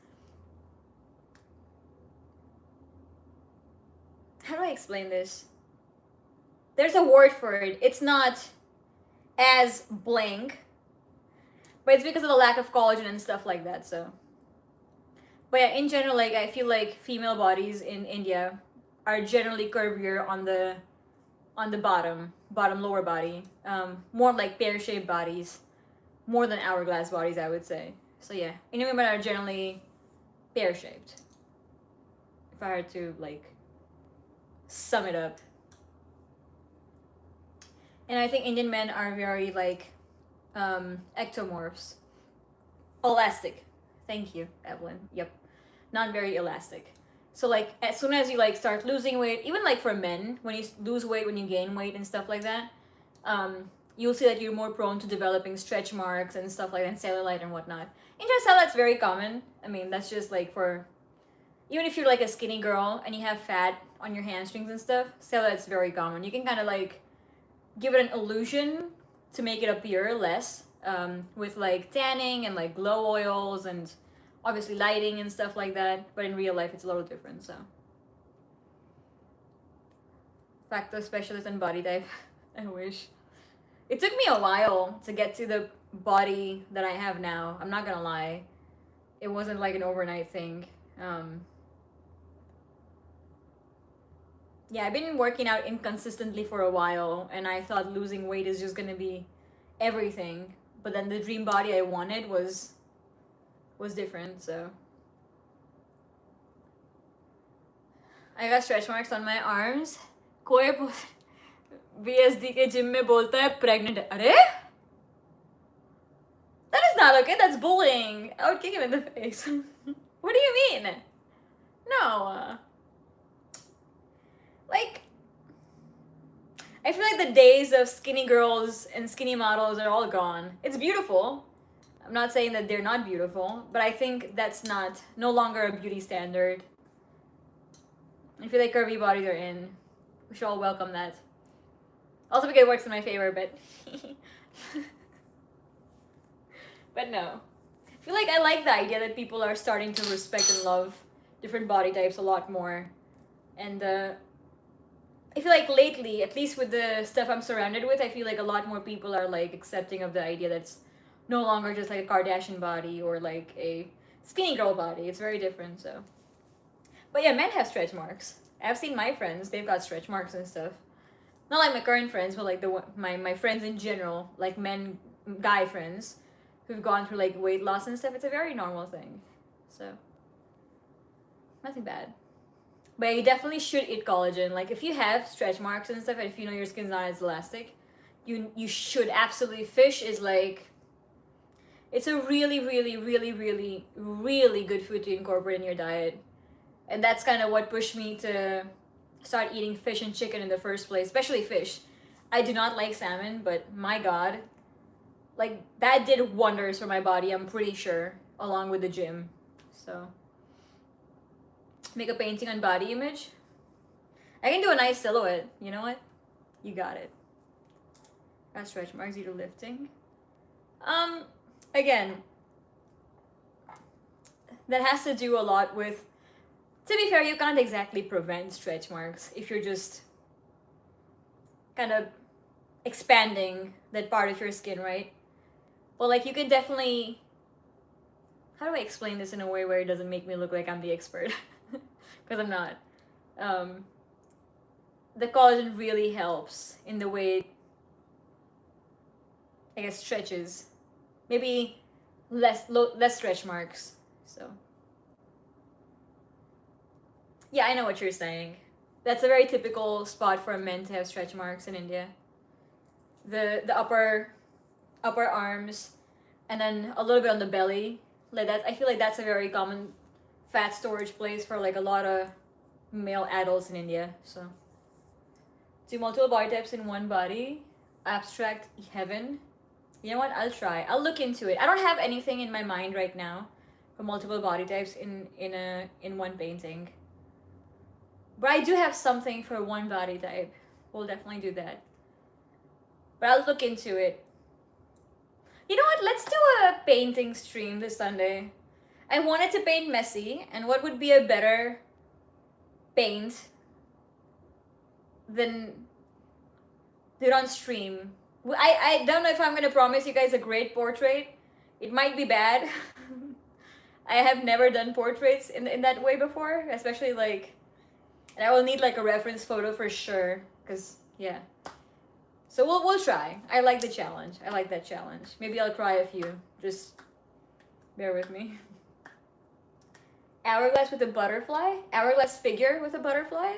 How do I explain this? There's a word for it. It's not as blank, but it's because of the lack of collagen and stuff like that. So, but yeah, in general, like I feel like female bodies in India are generally curvier on the bottom lower body, more like pear-shaped bodies, more than hourglass bodies, I would say. So yeah, Indian women are generally pear-shaped, if I had to like sum it up. And I think Indian men are very like ectomorphs. Elastic. Thank you, Evelyn. Yep. Not very elastic. So like as soon as you like start losing weight, even like for men, when you lose weight, when you gain weight and stuff like that, you'll see that you're more prone to developing stretch marks and stuff like that, and cellulite and whatnot. Intercellulite's very common. I mean, that's just like for, even if you're like a skinny girl and you have fat on your hamstrings and stuff, cellulite's very common. You can kind of like give it an illusion to make it appear less, with like tanning and like glow oils and obviously lighting and stuff like that, but in real life it's a little different. So facto specialist in body type. I wish. It took me a while to get to the body that I have now. I'm not gonna lie, it wasn't like an overnight thing. Yeah, I've been working out inconsistently for a while, and I thought losing weight is just gonna be everything, but then the dream body I wanted was different. So I got stretch marks on my arms. कोई BSD के gym में बोलता है pregnant. अरे? That is not okay. That's bullying. I would kick him in the face. What do you mean? No. Like, I feel like the days of skinny girls and skinny models are all gone. It's beautiful. I'm not saying that they're not beautiful, but I think that's no longer a beauty standard. I feel like curvy bodies are in. We should all welcome that. Also because it works in my favor, but but no. I feel like I like the idea that people are starting to respect and love different body types a lot more. And I feel like lately, at least with the stuff I'm surrounded with, I feel like a lot more people are like accepting of the idea that it's no longer just like a Kardashian body or like a skinny girl body. It's very different. So, but yeah, men have stretch marks. I've seen my friends; they've got stretch marks and stuff. Not like my current friends, but like my friends in general, like guy friends, who've gone through like weight loss and stuff. It's a very normal thing. So, nothing bad. But you definitely should eat collagen. Like if you have stretch marks and stuff, and if you know your skin's not as elastic, you should absolutely. Fish is like, it's a really, really, really, really, really good food to incorporate in your diet. And that's kind of what pushed me to start eating fish and chicken in the first place, especially fish. I do not like salmon, but my God, like that did wonders for my body, I'm pretty sure, along with the gym. So, make a painting on body image. I can do a nice silhouette. You know what? You got it. Got stretch marks due to lifting. Again, that has to do a lot with, to be fair, you can't exactly prevent stretch marks if you're just kind of expanding that part of your skin, right? Well, like you can definitely, how do I explain this in a way where it doesn't make me look like I'm the expert? Because I'm not. The collagen really helps in the way it, I guess, stretches. Maybe less stretch marks. So yeah, I know what you're saying. That's a very typical spot for men to have stretch marks in India. The upper arms, and then a little bit on the belly. Like that, I feel like that's a very common fat storage place for like a lot of male adults in India. So do multiple body types in one body, abstract heaven. You know what? I'll try. I'll look into it. I don't have anything in my mind right now for multiple body types in one painting. But I do have something for one body type. We'll definitely do that. But I'll look into it. You know what? Let's do a painting stream this Sunday. I wanted to paint messy, and what would be a better paint than do it on stream? I don't know if I'm gonna promise you guys a great portrait. It might be bad. I have never done portraits in that way before, especially like, and I will need like a reference photo for sure, because yeah. So we'll try. I like the challenge. I like that challenge. Maybe I'll cry a few. Just bear with me. Hourglass with a butterfly? Hourglass figure with a butterfly?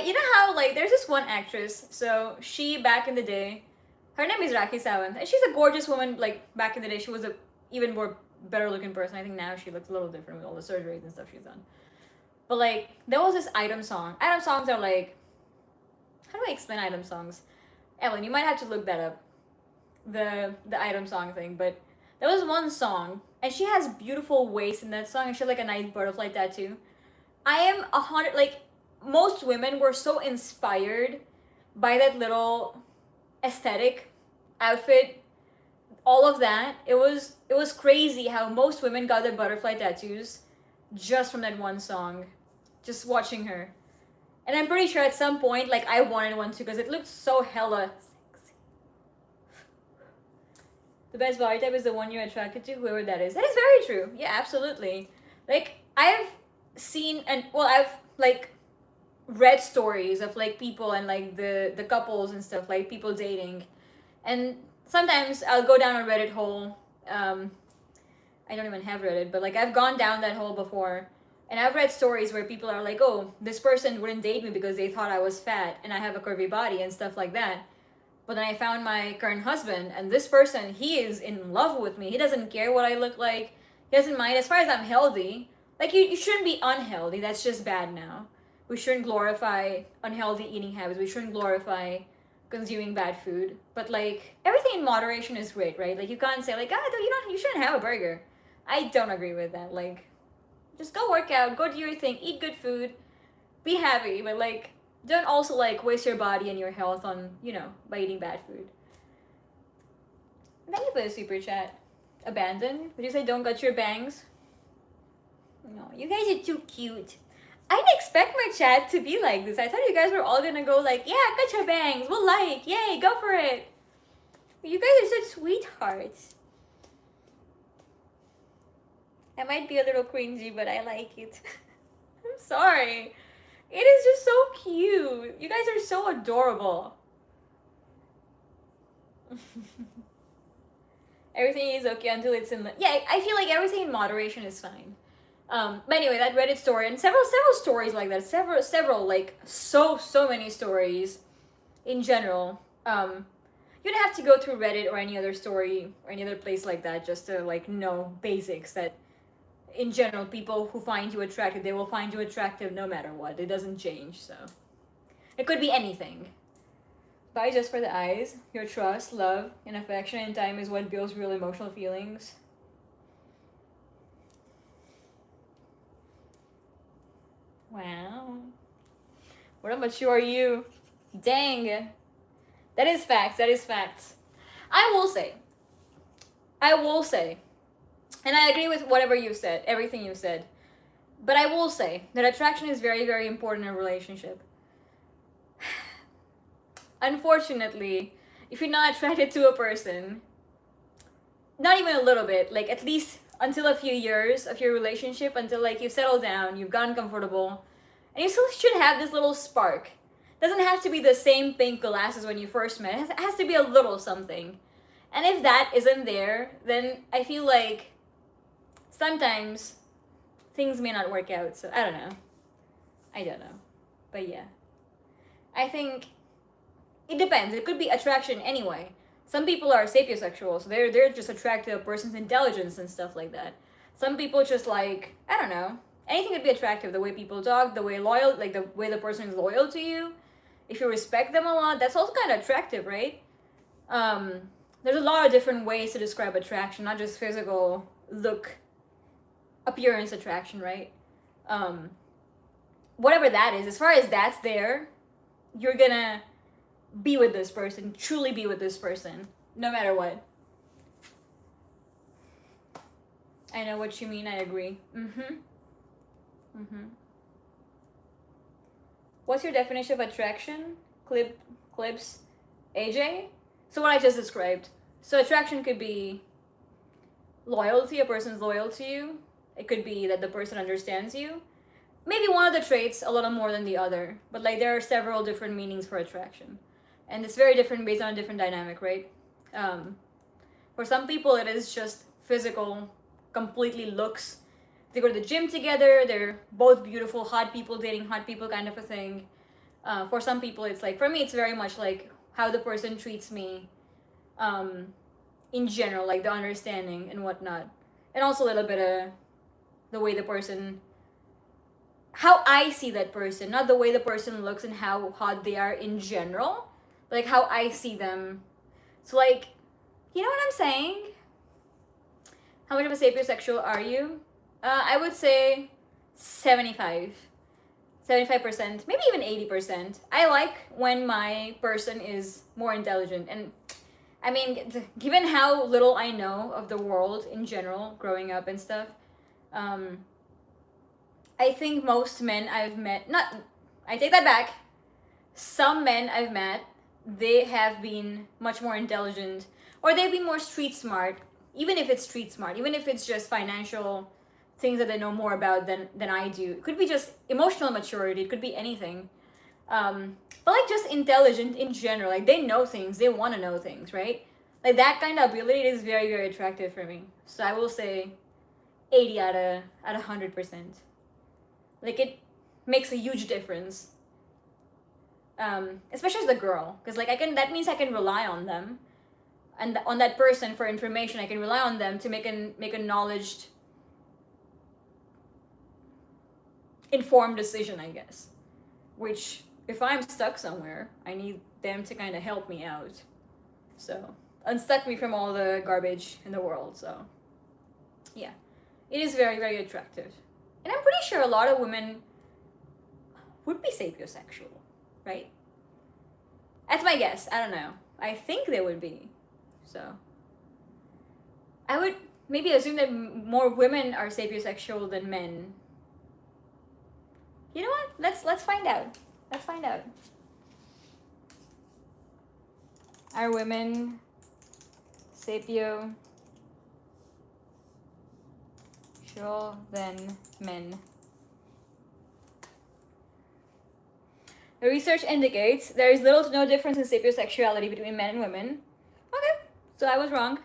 You know how like there's this one actress, so she back in the day, her name is Rakhi Sawant, and she's a gorgeous woman. Like back in the day, she was a even more better looking person. I think now she looks a little different with all the surgeries and stuff she's done. But like there was this item song. Item songs are like, how do I explain item songs? Evelyn, you might have to look that up. The item song thing, but there was one song, and she has beautiful waist in that song, and she had like a nice butterfly tattoo. I am 100, like most women were so inspired by that little aesthetic outfit, all of that. It was crazy how most women got their butterfly tattoos just from that one song, just watching her. And I'm pretty sure at some point like I wanted one too, because it looked so hella sexy. The best body type is the one you're attracted to, whoever that is. That is very true. Yeah, absolutely. Like I've seen, and well, I've like read stories of like people and like the couples and stuff, like people dating, and sometimes I'll go down a Reddit hole. I don't even have Reddit, but like I've gone down that hole before, and I've read stories where people are like, oh, this person wouldn't date me because they thought I was fat and I have a curvy body and stuff like that. But then I found my current husband, and this person, he is in love with me. He doesn't care what I look like. He doesn't mind as far as I'm healthy. Like you shouldn't be unhealthy. That's just bad now. We shouldn't glorify unhealthy eating habits. We shouldn't glorify consuming bad food. But like everything in moderation is great, right? Like you can't say like, you shouldn't have a burger. I don't agree with that. Like just go work out, go do your thing, eat good food, be happy, but like don't also like waste your body and your health on, by eating bad food. Thank you for the super chat. Abandon? Would you say don't cut your bangs? No, you guys are too cute. I didn't expect my chat to be like this. I thought you guys were all gonna go like, yeah, cut your bangs, we'll like, yay, go for it. But you guys are such sweethearts. I might be a little cringy, but I like it. I'm sorry. It is just so cute. You guys are so adorable. Everything is okay until it's in the... Yeah, I feel like everything in moderation is fine. But anyway, that Reddit story and several stories like that. Several like so many stories in general. You don't have to go through Reddit or any other story or any other place like that just to like know basics that in general, people who find you attractive, they will find you attractive no matter what. It doesn't change, so. It could be anything. Buy just for the eyes. Your trust, love, and affection and time is what builds real emotional feelings. Wow. What mature are you? Dang. That is facts. I will say, I will say, and I agree with whatever you said, everything you said, but I will say that attraction is very, very important in a relationship. Unfortunately, if you're not attracted to a person, not even a little bit, like at least until a few years of your relationship, until like you've settled down, you've gotten comfortable, and you still should have this little spark. Doesn't have to be the same pink glasses when you first met. It has to be a little something. And if that isn't there, then I feel like sometimes things may not work out. So I don't know. But yeah. I think it depends. It could be attraction anyway. Some people are sapiosexual, so they're just attracted to a person's intelligence and stuff like that. Some people just like, I don't know. Anything could be attractive. The way people talk, the way the way the person is loyal to you. If you respect them a lot, that's also kind of attractive, right? There's a lot of different ways to describe attraction, not just physical look, appearance attraction, right? Whatever that is, as far as that's there, you're gonna be with this person, truly be with this person, no matter what. I know what you mean, I agree. What's your definition of attraction? Clips, AJ? So what I just described. So attraction could be loyalty, a person's loyal to you. It could be that the person understands you. Maybe one of the traits a little more than the other, but like there are several different meanings for attraction. And it's very different based on a different dynamic, right? For some people, it is just physical, completely looks. They go to the gym together, they're both beautiful, hot people dating hot people kind of a thing. For some people, it's like, for me, it's very much like how the person treats me in general, like the understanding and whatnot. And also a little bit of the way the person, how I see that person, not the way the person looks and how hot they are in general, like how I see them. So like, you know what I'm saying? How much of a sapiosexual are you? I would say 75%, maybe even 80%. I like when my person is more intelligent. And I mean, given how little I know of the world in general, growing up and stuff, I think most men I've met, I take that back. Some men I've met, they have been much more intelligent, or they've been more street smart, even if it's street smart, even if it's just financial things that they know more about than I do. It could be just emotional maturity, it could be anything. But like just intelligent in general, like they know things, they want to know things, right? Like that kind of ability is very, very attractive for me. So I will say 80 out of 100%. Like it makes a huge difference. Especially as a girl, because like that means I can rely on them, and on that person for information. I can rely on them to make a knowledged, informed decision, I guess. Which, if I'm stuck somewhere, I need them to kind of help me out. So, unstuck me from all the garbage in the world. So, yeah, it is very, very attractive, and I'm pretty sure a lot of women would be sapiosexual. Right? That's my guess. I don't know. I think they would be. So I would maybe assume that more women are sapiosexual than men. You know what? Let's find out. Let's find out. Are women sapiosexual than men? The research indicates there is little to no difference in sapiosexuality between men and women. Okay, so I was wrong.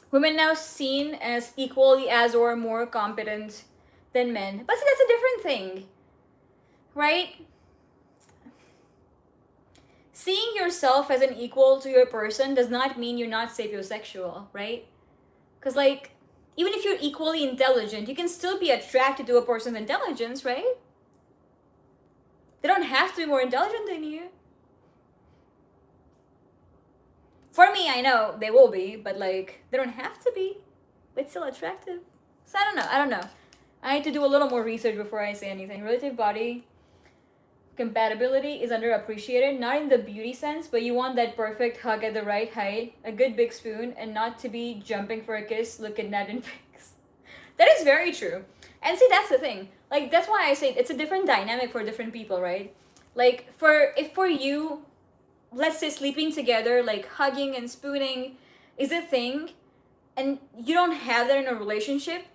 Women now seen as equally as or more competent than men. But see, that's a different thing, right? Seeing yourself as an equal to your person does not mean you're not sapiosexual, right? Because like, even if you're equally intelligent, you can still be attracted to a person's intelligence, right? They don't have to be more intelligent than you. For me, I know they will be, but like, they don't have to be. It's still attractive. So I don't know. I need to do a little more research before I say anything. Relative body compatibility is underappreciated, not in the beauty sense, but you want that perfect hug at the right height, a good big spoon, and not to be jumping for a kiss, look kidnapped in pics. That is very true. And see, that's the thing. Like, that's why I say it's a different dynamic for different people, right? Like, if for you, let's say sleeping together, like hugging and spooning is a thing, and you don't have that in a relationship,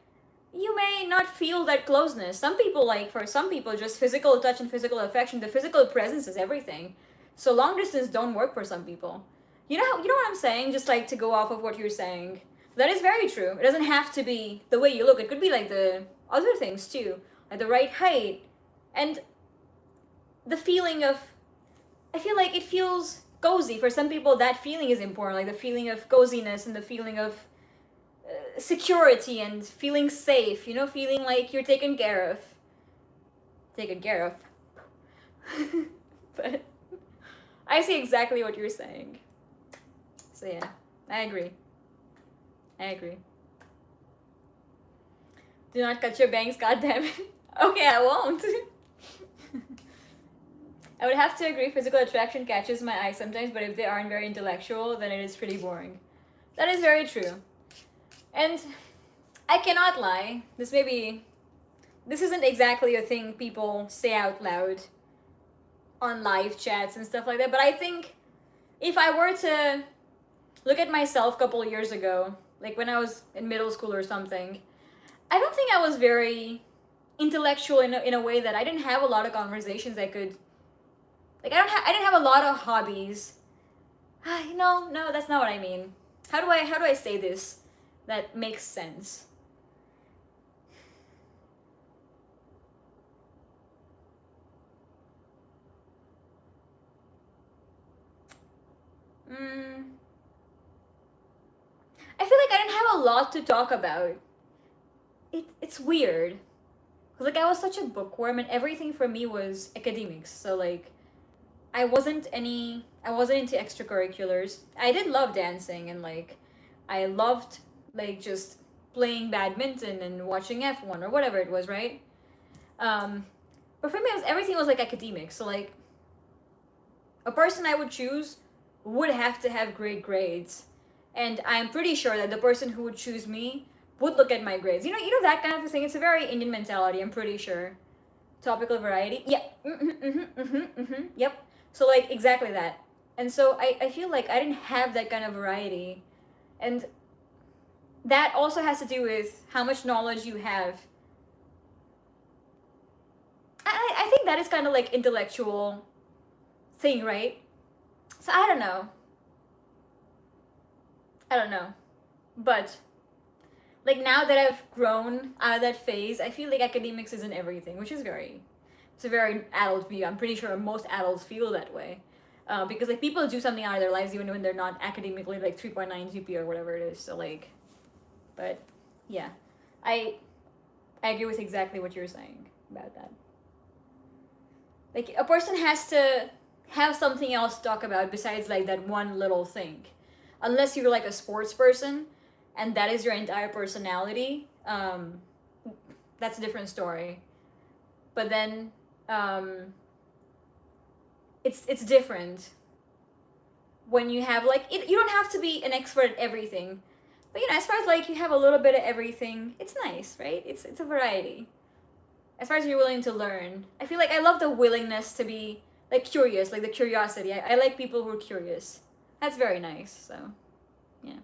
you may not feel that closeness. For some people, just physical touch and physical affection, the physical presence is everything. So long distance don't work for some people. You know what I'm saying? Just like to go off of what you're saying. That is very true. It doesn't have to be the way you look. It could be like the other things too, like the right height, and the feeling of, I feel like it feels cozy. For some people, that feeling is important, like the feeling of coziness and the feeling of security and feeling safe, feeling like you're taken care of. But I see exactly what you're saying. So yeah, I agree. Do not cut your bangs, goddammit. Okay, I won't. I would have to agree, physical attraction catches my eye sometimes, but if they aren't very intellectual, then it is pretty boring. That is very true. And I cannot lie, this isn't exactly a thing people say out loud on live chats and stuff like that, but I think if I were to look at myself a couple of years ago, like when I was in middle school or something, I don't think I was very intellectual in a way that I didn't have a lot of conversations I could, like I didn't have a lot of hobbies. No, that's not what I mean. How do I say this that makes sense? I feel like I didn't have a lot to talk about. It's weird. Cause like I was such a bookworm and everything for me was academics. So like I wasn't into extracurriculars. I did love dancing and like I loved like just playing badminton and watching F1 or whatever it was, right? But for me, everything was like academic. So like a person I would choose would have to have great grades, and I'm pretty sure that the person who would choose me would look at my grades. You know that kind of a thing. It's a very Indian mentality. I'm pretty sure. Topical variety. Yeah. Yep. So like exactly that. And so I feel like I didn't have that kind of variety, and that also has to do with how much knowledge you have. I think that is kind of like intellectual thing, right? So I don't know. But like now that I've grown out of that phase, I feel like academics isn't everything, which is it's a very adult view. I'm pretty sure most adults feel that way. Because like people do something out of their lives even when they're not academically like 3.9 GPA or whatever it is. So like, but yeah, I agree with exactly what you're saying about that. Like a person has to have something else to talk about besides like that one little thing. Unless you're like a sports person and that is your entire personality, that's a different story. But then it's different when you have like you don't have to be an expert at everything, but as far as like you have a little bit of everything, it's nice, right? It's a variety. As far as you're willing to learn, I feel like I love the willingness to be like curious, like the curiosity. I like people who are curious. That's very nice. So yeah,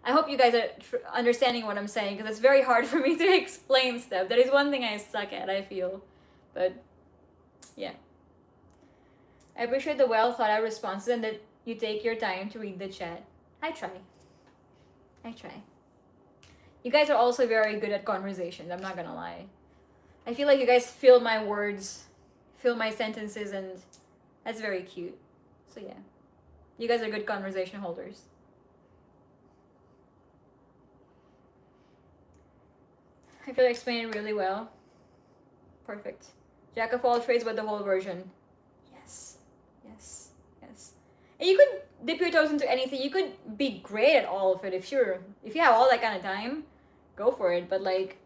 I hope you guys are understanding what I'm saying, because it's very hard for me to explain stuff. That is one thing I suck at, I feel. But yeah, I appreciate the well thought out responses and that you take your time to read the chat. I try. You guys are also very good at conversations, I'm not gonna lie. I feel like you guys fill my words, fill my sentences, and that's very cute. So yeah, you guys are good conversation holders. I feel like I explained it really well. Perfect. Jack of all trades, but the whole version. Yes. And you could dip your toes into anything. You could be great at all of it if you have all that kind of time. Go for it. But like,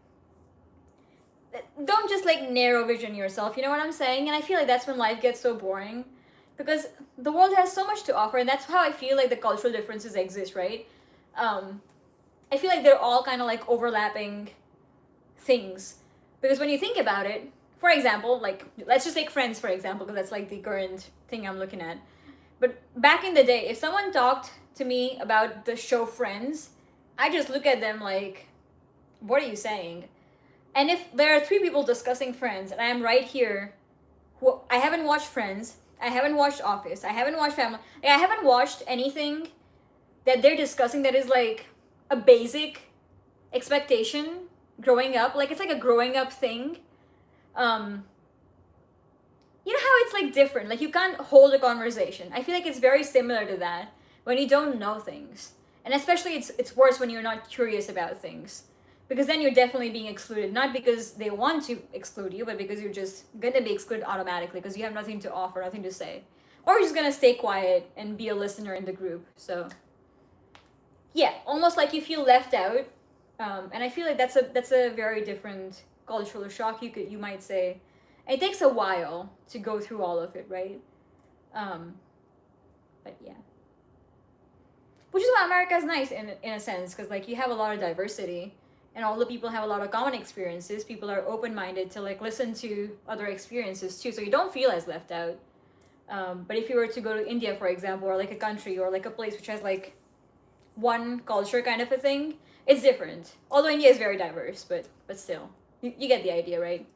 don't just like narrow vision yourself, you know what I'm saying? And I feel like that's when life gets so boring, because the world has so much to offer, and that's how I feel like the cultural differences exist, right? I feel like they're all kind of like overlapping things, because when you think about it, for example, like let's just take Friends for example, because that's like the current thing I'm looking at. But back in the day, if someone talked to me about the show Friends, I just look at them like, what are you saying? And if there are three people discussing Friends and I'm right here, who I haven't watched Friends, I haven't watched Office, I haven't watched Family, I haven't watched anything that they're discussing that is like a basic expectation growing up, like it's like a growing up thing. You know how it's like different, like you can't hold a conversation. I feel like it's very similar to that when you don't know things, and especially it's worse when you're not curious about things, because then you're definitely being excluded, not because they want to exclude you, but because you're just gonna be excluded automatically because you have nothing to offer, nothing to say, or you're just gonna stay quiet and be a listener in the group. So yeah, almost like you feel left out. And I feel like that's a very different cultural shock, you might say. It takes a while to go through all of it, right? But yeah, which is why America is nice in a sense, because like you have a lot of diversity, and all the people have a lot of common experiences. People are open-minded to like listen to other experiences too, so you don't feel as left out. But if you were to go to India, for example, or like a country or like a place which has like one culture kind of a thing, it's different. Although India is very diverse, but still, you get the idea, right?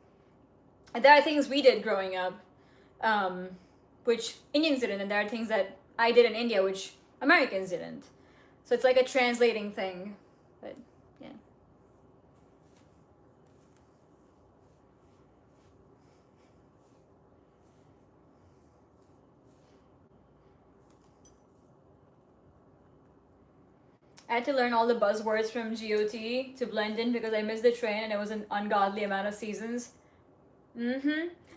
And there are things we did growing up, which Indians didn't, and there are things that I did in India which Americans didn't. So it's like a translating thing, but yeah. I had to learn all the buzzwords from GOT to blend in because I missed the train and it was an ungodly amount of seasons.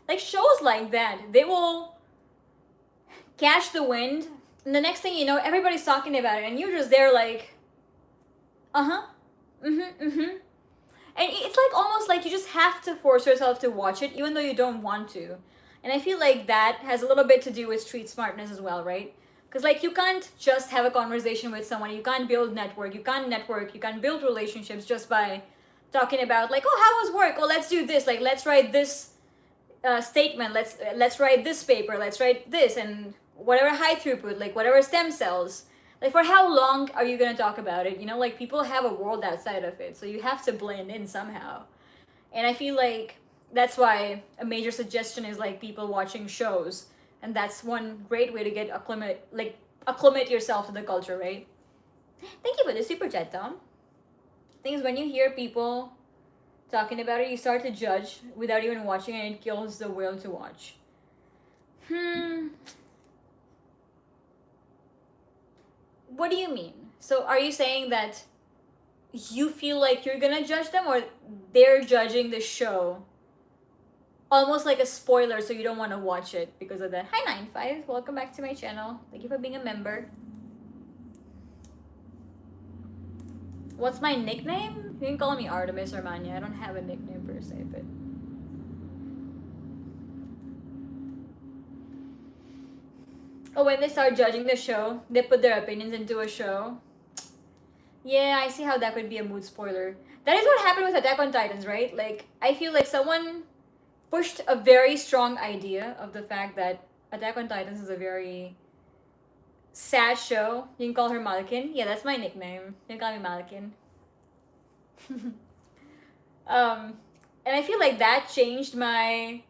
Like shows like that, they will catch the wind, and the next thing you know, everybody's talking about it, and you're just there like, and it's like almost like you just have to force yourself to watch it, even though you don't want to. And I feel like that has a little bit to do with street smartness as well, right? Because like you can't just have a conversation with someone, you can't build network, you can't build relationships just by talking about like, oh, how was work? Oh, let's do this. Like, let's write this statement. Let's write this paper. Let's write this, and whatever high throughput, like whatever stem cells. Like, for how long are you gonna talk about it? You know, like people have a world outside of it, so you have to blend in somehow. And I feel like that's why a major suggestion is like people watching shows, and that's one great way to get acclimate yourself to the culture, right? Thank you for the super chat, Tom. Things when you hear people talking about it, you start to judge without even watching, and it kills the will to watch. What do you mean? So are you saying that you feel like you're gonna judge them, or they're judging the show? Almost like a spoiler, so you don't want to watch it because of that. Hi 95, welcome back to my channel. Thank you for being a member. What's my nickname? You can call me Artemis or Manya. I don't have a nickname per se, but... Oh, when they start judging the show, they put their opinions into a show. Yeah, I see how that could be a mood spoiler. That is what happened with Attack on Titans, right? Like, I feel like someone pushed a very strong idea of the fact that Attack on Titans is a very sad show. You can call her Malkin. Yeah, that's my nickname. You can call me Malkin. And I feel like that changed my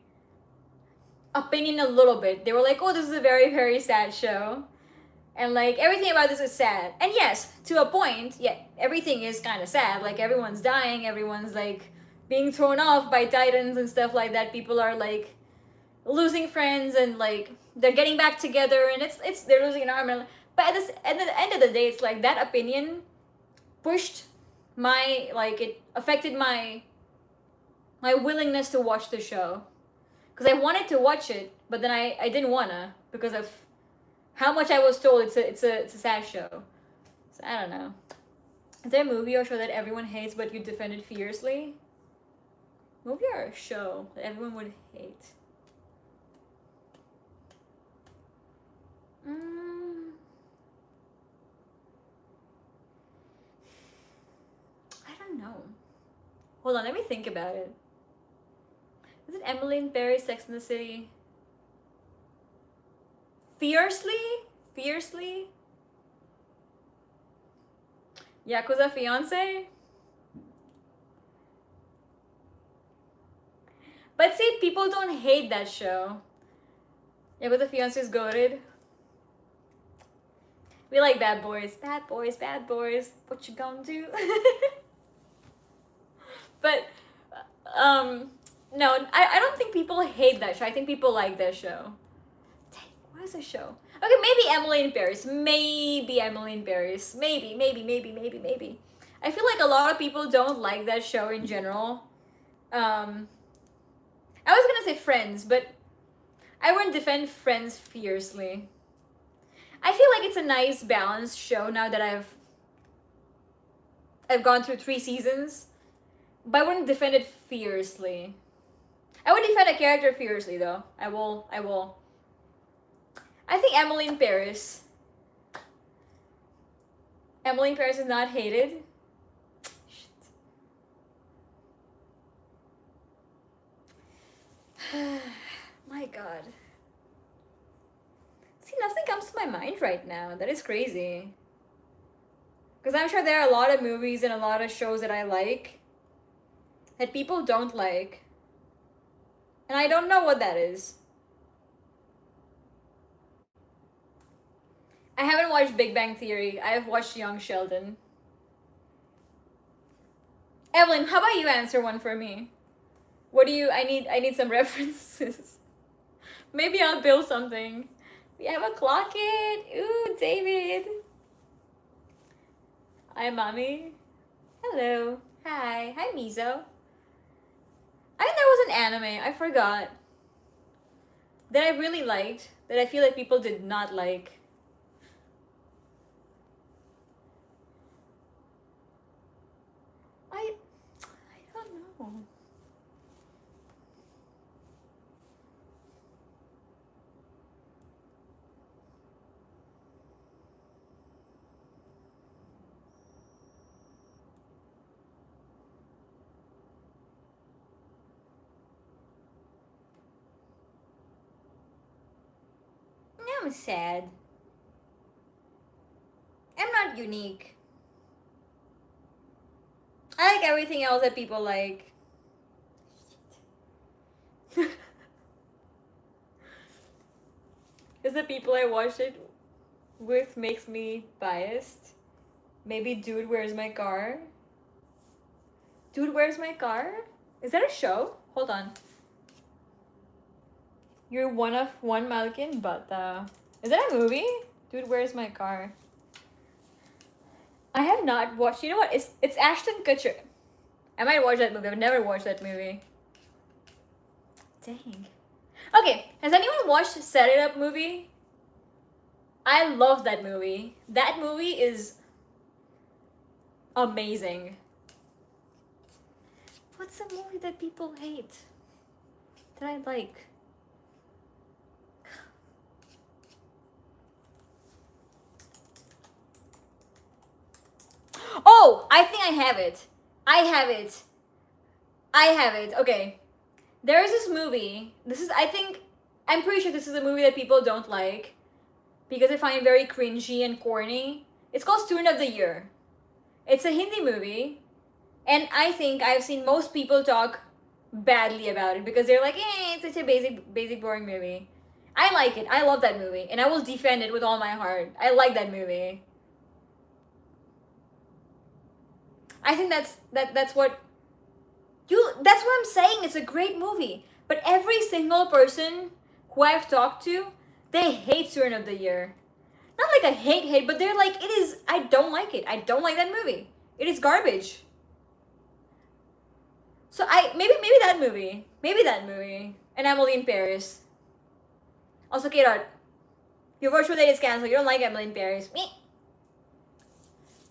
opinion a little bit. They were like, oh, this is a very, very sad show. And like, everything about this is sad. And yes, to a point, yeah, everything is kind of sad. Like, everyone's dying, everyone's like being thrown off by titans and stuff like that. People are like losing friends, and like they're getting back together, and it's they're losing an arm. But at the end of the day, it's like that opinion pushed my, like, it affected my willingness to watch the show, because I wanted to watch it, but then I didn't wanna because of how much I was told it's a sad show. So I don't know. Is there a movie or show that everyone hates but you defend it fiercely? Movie or a show that everyone would hate? I don't know. Hold on, let me think about it. Is it Emily in Paris, Sex and the City? Fiercely? Fiercely? Yakuza Fiance? But see, people don't hate that show. Yakuza Fiance is goated. We like bad boys. Bad boys, bad boys. What you gonna do? But, no, I don't think people hate that show. I think people like that show. Dang, what is the show? Okay, maybe Emily in Paris. Maybe Emily in Paris. Maybe. I feel like a lot of people don't like that show in general. I was gonna say Friends, but I wouldn't defend Friends fiercely. I feel like it's a nice balanced show now that I've gone through 3 seasons, but I wouldn't defend it fiercely. I would defend a character fiercely though. I will. I think Emily in Paris. Emily in Paris is not hated. My god. See, nothing comes to my mind right now. That is crazy. Because I'm sure there are a lot of movies and a lot of shows that I like that people don't like. And I don't know what that is. I haven't watched Big Bang Theory. I have watched Young Sheldon. Evelyn, how about you answer one for me? What do you... I need some references. Maybe I'll build something. We have a clock it. Ooh, David. Hi, Mommy. Hello. Hi. Hi, Mizo. I think there was an anime, I forgot, that I really liked, that I feel like people did not like. I don't know. I'm sad. I'm not unique. I like everything else that people like. Because the people I watched it with makes me biased. Maybe Dude, Where's My Car? Dude, Where's My Car? Is that a show? Hold on. You're one of one Malkin, but is that a movie? Dude, Where's My Car? I have not watched. You know what? It's Ashton Kutcher. I might watch that movie. I've never watched that movie. Dang. Okay, has anyone watched Set It Up movie? I love that movie. That movie is amazing. What's a movie that people hate that I like? Oh, I think I have it. Okay. There is this movie. I'm pretty sure this is a movie that people don't like because they find it very cringy and corny. It's called Student of the Year. It's a Hindi movie, and I think I've seen most people talk badly about it because they're like, it's such a basic, boring movie. I like it. I love that movie, and I will defend it with all my heart. I like that movie. I think that's what I'm saying. It's a great movie. But every single person who I've talked to, they hate Student of the Year. Not like a hate, but they're like, I don't like it. I don't like that movie. It is garbage. So maybe that movie. Maybe that movie. And Emily in Paris. Also, K-Dot, your virtual date is canceled. You don't like Emily in Paris. Me.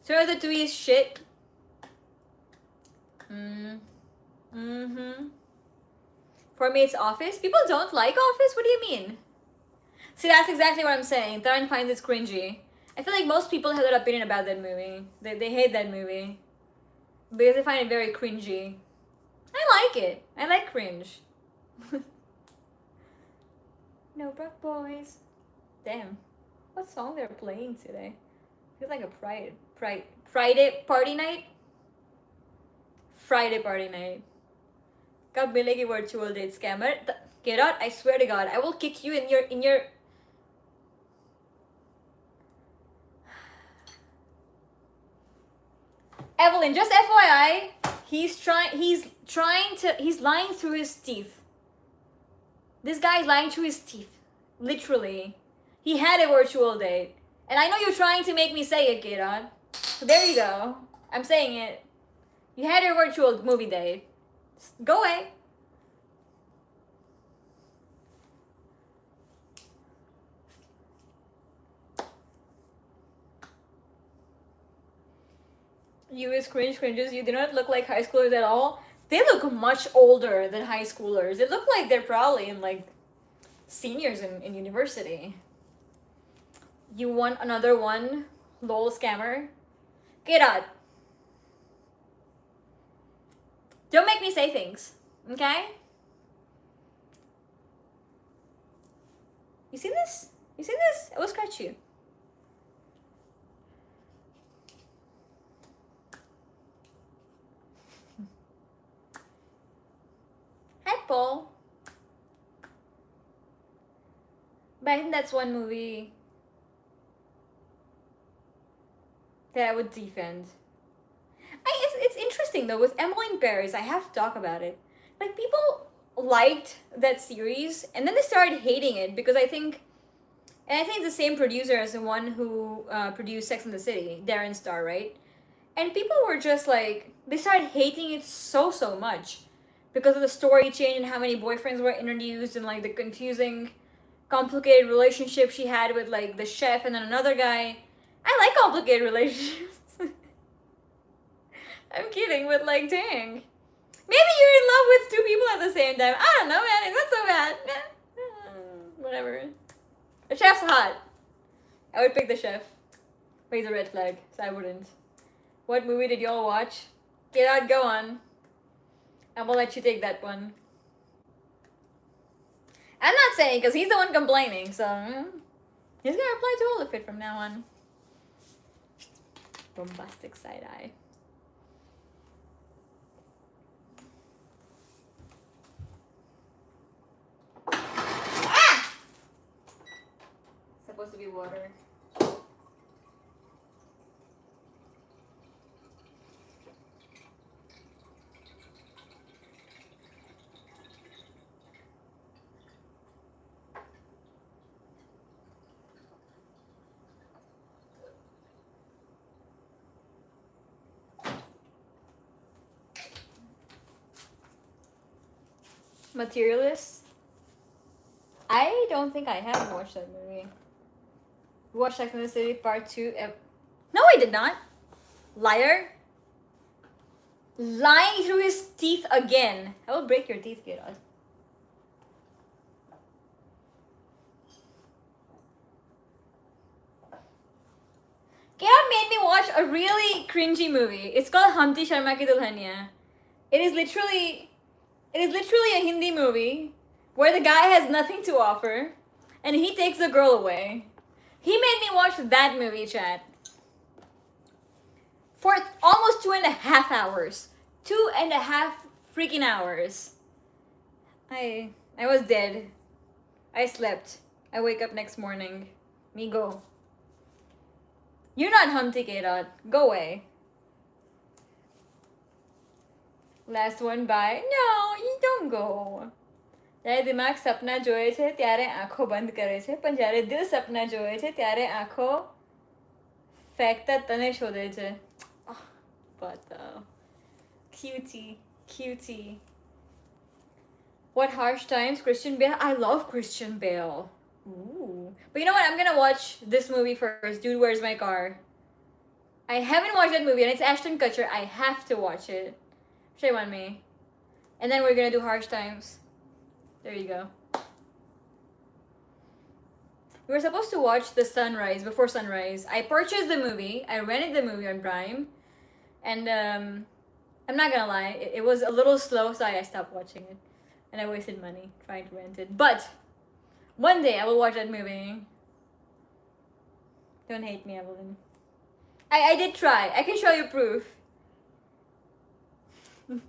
Student of the Two is shit. For me, it's Office. People don't like Office? What do you mean? See, that's exactly what I'm saying. Taran finds it cringy. I feel like most people have that opinion about that movie. They hate that movie. Because they find it very cringy. I like it. I like cringe. No Broke Boys. Damn. What song they're playing today? Feels like a Friday party night? Friday party night. Kab milegi virtual date scammer? Get out! I swear to God, I will kick you in your. Evelyn, just FYI, he's lying through his teeth. This guy is lying through his teeth. Literally. He had a virtual date. And I know you're trying to make me say it, Gerard. So there you go. I'm saying it. You had a virtual movie date. Go away. You as cringes, you do not look like high schoolers at all. They look much older than high schoolers. They look like they're probably in like seniors in university. You want another one? Lol scammer? Get out. Don't make me say things, okay? You see this? You see this? I will scratch you. Hi, Paul. But I think that's one movie that I would defend. It's interesting though, with Emily in Paris, I have to talk about it. Like, people liked that series and then they started hating it because I think it's the same producer as the one who produced Sex and the City, Darren Star, right? And people were just like, they started hating it so much because of the story change and how many boyfriends were introduced and like the confusing, complicated relationship she had with like the chef and then another guy. I like complicated relationships. I'm kidding, but like, dang. Maybe you're in love with two people at the same time. I don't know, man. It's not so bad. Whatever. The chef's hot. I would pick the chef. But he's a red flag, so I wouldn't. What movie did y'all watch? Get out, go on. I will let you take that one. I'm not saying, because he's the one complaining, so he's gonna reply to all of it from now on. Bombastic side eye. Ah! Supposed to be water. Materialist? I don't think I have watched that movie. You watched Sex and the City Part 2? No, I did not. Liar. Lying through his teeth again. I will break your teeth, Gerard. Gerard made me watch a really cringy movie. It's called Hamti Sharma Ki Dulhania. It is literally a Hindi movie where the guy has nothing to offer and he takes the girl away. He made me watch that movie, chat. For almost 2.5 hours. 2.5 freaking hours. I was dead. I slept. I wake up next morning. Me go. You're not Humpty Gerard. Go away. Last one, bye. No, you don't go. ત્યારે દિમાગ સપના જોએ છે ત્યારે આંખો બંધ કરે છે પણ જ્યારે દિલ સપના જોએ છે ત્યારે આંખો ફેંકતા તને શોધે છે. But cutie. What harsh times? Christian Bale. I love Christian Bale. Ooh. But you know what? I'm gonna watch this movie first. Dude, Where's My Car? I haven't watched that movie and it's Ashton Kutcher. I have to watch it. Shame on me. And then we're gonna do Harsh Times. There you go. We were supposed to watch The Sunrise before sunrise. I purchased the movie. I rented the movie on Prime. And I'm not gonna lie, it was a little slow, so I stopped watching it. And I wasted money trying to rent it. But one day I will watch that movie. Don't hate me, Evelyn. I did try. I can show you proof. Is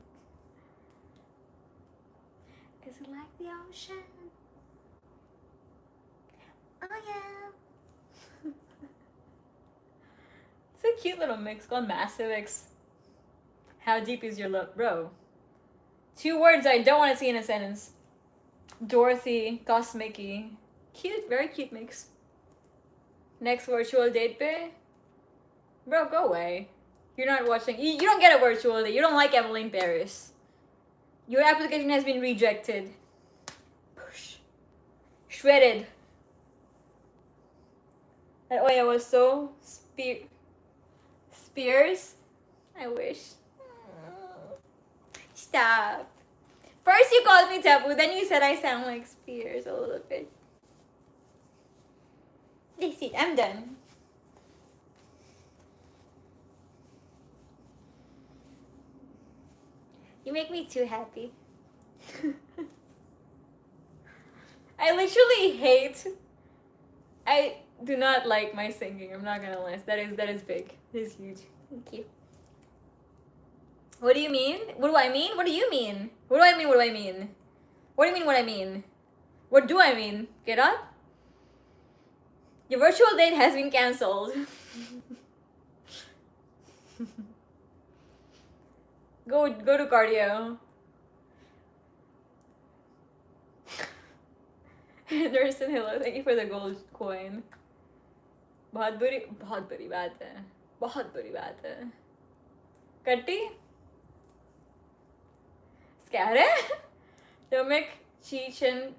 it like the ocean? Oh yeah. It's a cute little mix called Massive X. How deep is your love? Bro. 2 words I don't want to see in a sentence. Dorothy, Cosmicky. Cute, very cute mix. Next virtual date, bae? Bro, go away. You're not watching. You don't get a virtual date. You don't like Emily in Paris. Your application has been rejected. Push. Shredded. That Oya was so Spears. I wish. Stop. First you called me Tapu, then you said I sound like Spears a little bit. That's it, I'm done. You make me too happy. I literally hate. I do not like my singing. I'm not gonna lie. That is big. It is huge. Thank you. What do you mean? What do I mean? What do you mean? What do I mean? What do I mean? What do you mean? What I mean? What do I mean? Get up. Your virtual date has been cancelled. Go to cardio. Anderson, hello. Thank you for the gold coin. बहुत बुरी बात है. बहुत बुरी बात है. कट्टी? Scare? Dominic, Cheech and...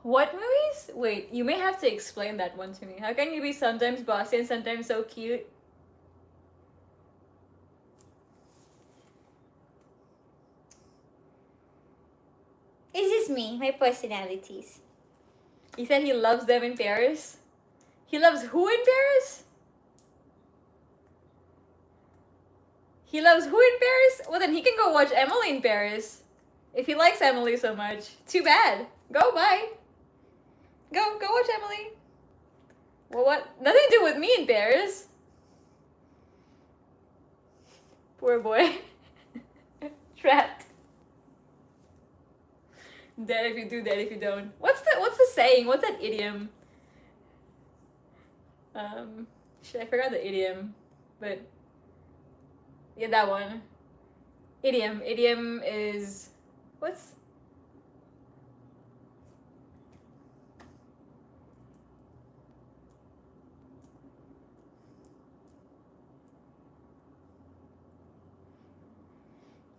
What movies? Wait, you may have to explain that one to me. How can you be sometimes bossy and sometimes so cute? It's just me, my personalities. He said he loves them in Paris. He loves who in Paris? He loves who in Paris? Well, then he can go watch Emily in Paris. If he likes Emily so much. Too bad. Go, bye. Go watch Emily. Well, what? Nothing to do with me in Paris. Poor boy. Trapped. Dead if you do, dead if you don't. What's the saying? What's that idiom? Shit, I forgot the idiom. But yeah, that one. Idiom. Idiom is what's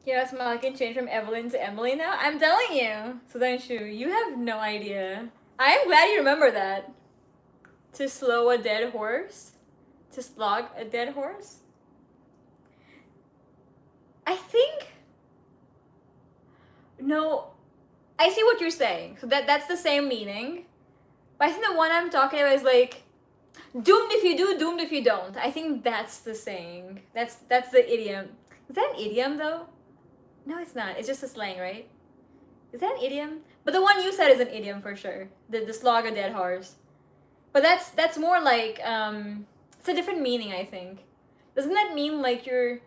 yeah, Smile can change from Evelyn to Emily now? I'm telling you. So then you have no idea. I am glad you remember that. To slow a dead horse? To slog a dead horse? I think... No, I see what you're saying. So that's the same meaning. But I think the one I'm talking about is like, doomed if you do, doomed if you don't. I think that's the saying. That's the idiom. Is that an idiom though? No, it's not. It's just a slang, right? Is that an idiom? But the one you said is an idiom for sure. The slog a dead horse. But that's more like it's a different meaning, I think. Doesn't that mean like you're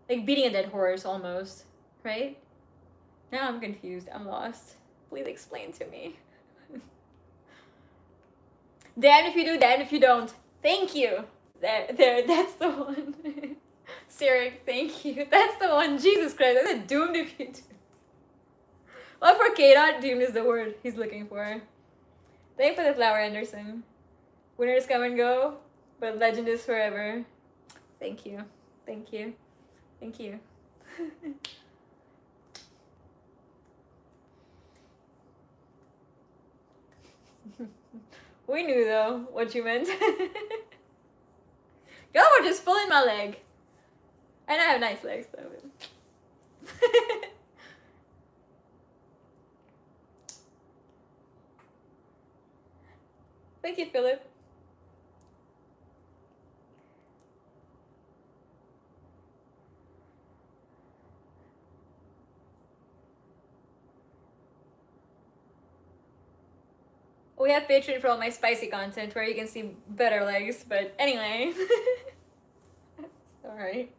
like beating a dead horse almost, right? Now I'm confused. I'm lost. Please explain to me. Damn if you do, damn if you don't. Thank you. There, that's the one. Sirik, thank you. That's the one. Jesus Christ, I said doomed if you do. Well, for K-Dot, doomed is the word he's looking for. Thank you for the flower, Anderson. Winners come and go, but legend is forever. Thank you. Thank you. Thank you. We knew though what you meant. Go, we're just pulling my leg. And I have nice legs though. Thank you, Philip. We have Patreon for all my spicy content where you can see better legs, but anyway. Sorry.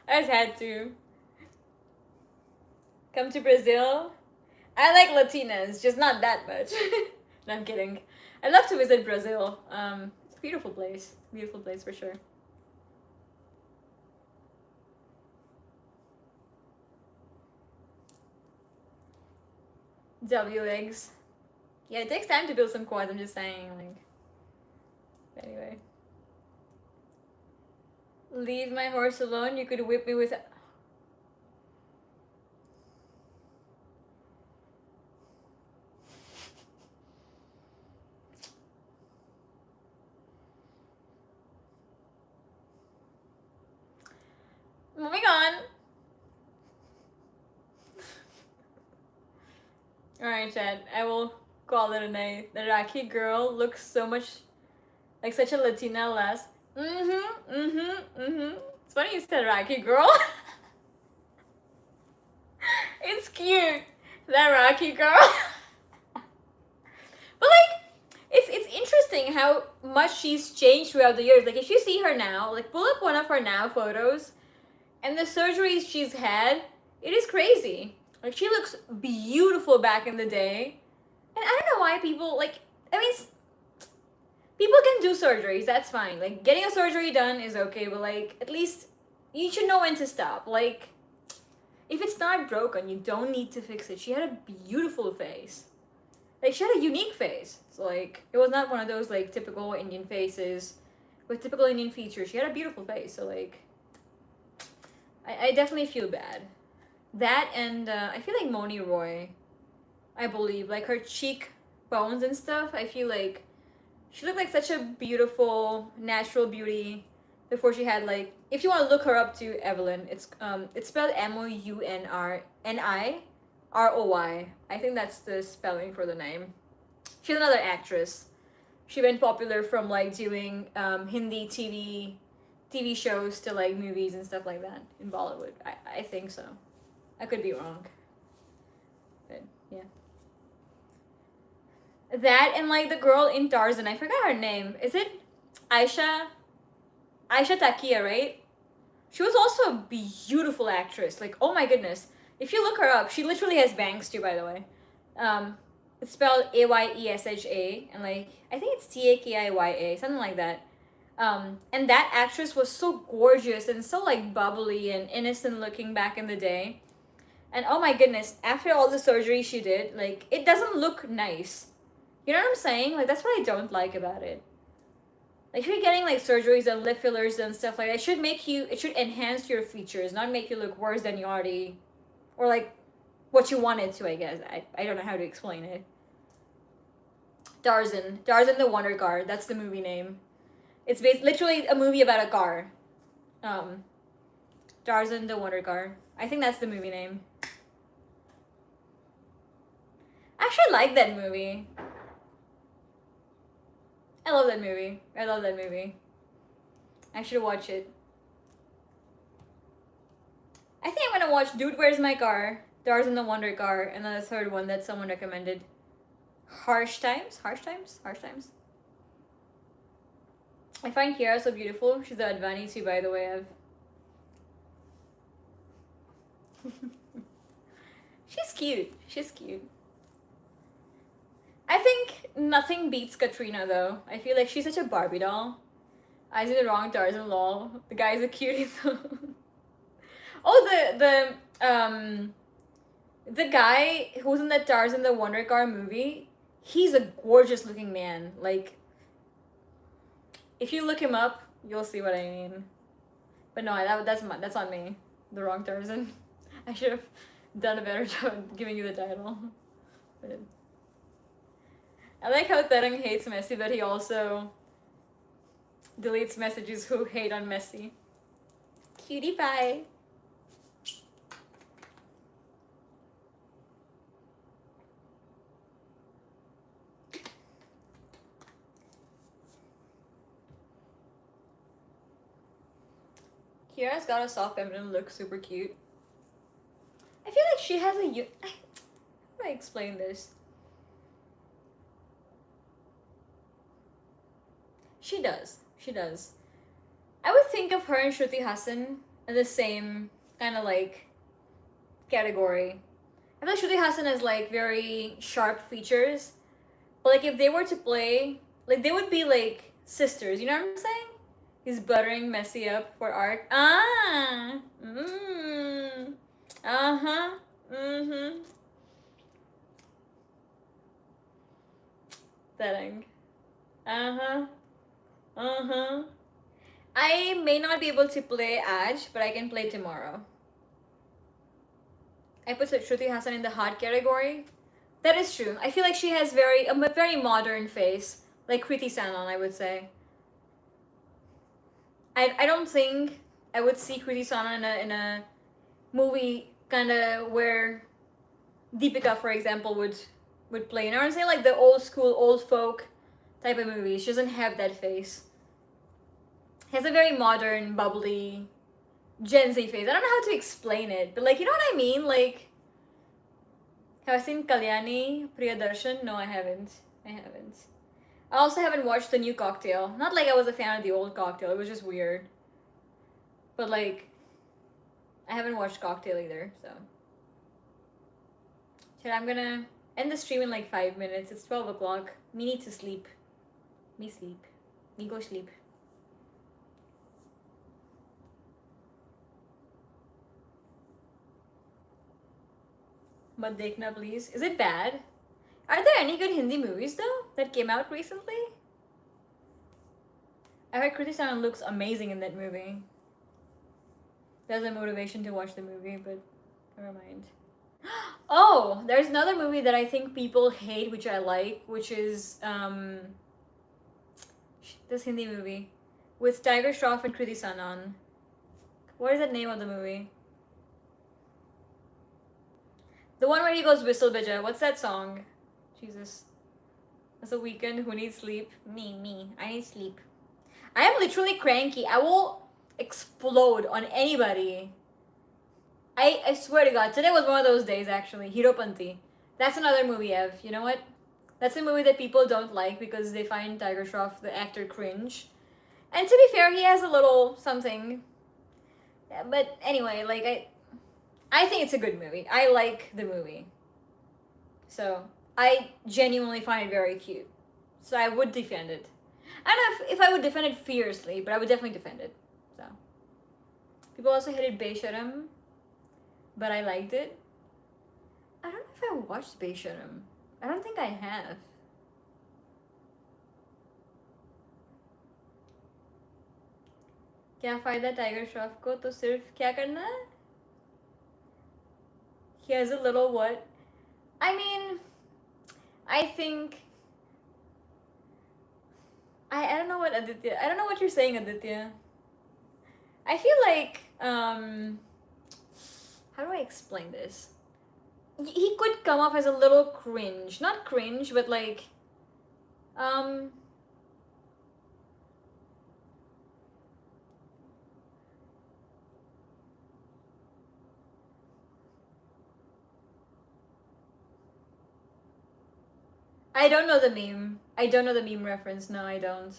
I just had to. Come to Brazil. I like Latinas, just not that much. No, I'm kidding. I'd love to visit Brazil. It's a beautiful place. Beautiful place for sure. W legs. Yeah, it takes time to build some quads, I'm just saying, like. Anyway. Leave my horse alone, you could whip me with... Moving on. Alright, Chad, I will call it a night. The Rocky girl looks so much like such a Latina lass. It's funny you said Rocky girl. It's cute. That Rocky girl. But like, it's interesting how much she's changed throughout the years. Like if you see her now, like pull up one of her now photos, and the surgeries she's had, it is crazy. Like she looks beautiful back in the day. And I don't know why people like, I mean, people can do surgeries, that's fine. Like getting a surgery done is okay, but like at least you should know when to stop. Like if it's not broken, you don't need to fix it. She had a beautiful face. Like she had a unique face. So like it was not one of those like typical Indian faces with typical Indian features. She had a beautiful face. So like I definitely feel bad. That and I feel like Moni Roy, I believe, like her cheek bones and stuff, I feel like she looked like such a beautiful natural beauty before she had like, if you want to look her up to Evelyn, it's spelled Mounniroy. I think that's the spelling for the name. She's another actress. She went popular from like doing Hindi TV shows to like movies and stuff like that in Bollywood. I think so. I could be wrong. But yeah. That and like the girl in Tarzan, I forgot her name. Is it Aisha Takia, right? She was also a beautiful actress. Like, oh my goodness. If you look her up, she literally has bangs too, by the way. It's spelled Ayesha, and like I think it's Takiya, something like that. And that actress was so gorgeous and so like bubbly and innocent looking back in the day. And oh my goodness, after all the surgery she did, like it doesn't look nice. You know what I'm saying? Like that's what I don't like about it. Like if you're getting like surgeries and lip fillers and stuff like that, it should enhance your features, not make you look worse than you already, or like what you wanted to, I guess. I don't know how to explain it. Tarzan the Wonder Car, that's the movie name. It's literally a movie about a car. Tarzan the Wonder Car. I think that's the movie name. I actually like that movie. I love that movie. I should watch it. I think I'm gonna watch Dude, Where's My Car, Tarzan the Wonder Car, and then the third one that someone recommended. Harsh Times? I find Kiara so beautiful. She's the Advani too, by the way. She's cute. I think nothing beats Katrina though. I feel like she's such a Barbie doll. I did the wrong Tarzan lol. The guy's a cutie though. Oh, the guy who's in that Tarzan the Wonder Car movie, he's a gorgeous looking man. Like, if you look him up, you'll see what I mean. But no, that's on me. The wrong Tarzan. I should have done a better job giving you the title. But I like how Terang hates Messi, but he also deletes messages who hate on Messi. Cutie pie. Kiara's got a soft feminine look, super cute. I feel like she has a... How do I explain this? She does. She does. I would think of her and Shruti Hassan in the same kind of like category. I feel like Shruti Hassan has like very sharp features, but like if they were to play, like they would be like sisters. You know what I'm saying? He's buttering Messi up for art. Ah. Uh-huh. Mm-hmm. Tarang. Uh-huh. Uh-huh. I may not be able to play Aj, but I can play tomorrow. I put Shruti Hassan in the hot category. That is true. I feel like she has a very modern face, like Kriti Sanon, I would say. I don't think I would see Kriti Sanon in a movie kind of where Deepika, for example, would play. You know what I'm saying? Like the old school, old folk type of movie. She doesn't have that face. He has a very modern, bubbly, Gen Z face. I don't know how to explain it, but like, you know what I mean? Like, have I seen Kalyani Priyadarshan? No, I haven't. I also haven't watched the new Cocktail. Not like I was a fan of the old Cocktail. It was just weird. But like, I haven't watched Cocktail either, so. Shit, I'm gonna end the stream in like 5 minutes. It's 12 o'clock. Me need to sleep. Me sleep. Me go sleep. But Dekhna, please. Is it bad? Are there any good Hindi movies though that came out recently? I heard Kriti Sanon looks amazing in that movie. There's a motivation to watch the movie, but never mind. Oh, there's another movie that I think people hate, which I like, which is this Hindi movie with Tiger Shroff and Kriti Sanon. What is the name of the movie? The one where he goes whistle bija. What's that song? Jesus. It's a weekend. Who needs sleep? Me. I need sleep. I am literally cranky. I will explode on anybody. I swear to God. Today was one of those days, actually. Hiropanti. That's another movie, Ev. You know what? That's a movie that people don't like because they find Tiger Shroff, the actor, cringe. And to be fair, he has a little something. Yeah, but anyway, like, I think it's a good movie. I like the movie. So, I genuinely find it very cute. So I would defend it. I don't know if I would defend it fiercely, but I would definitely defend it. So. People also hated Besharam, but I liked it. I don't know if I watched Besharam. I don't think I have. क्या फायदा tiger Shroff को तो सिर्फ क्या करना है? He has a little what? I mean, I think I don't know what Aditya. I don't know what you're saying, Aditya. I feel like how do I explain this? He could come off as a little cringe. Not cringe, but like I don't know the meme. I don't know the meme reference. No, I don't.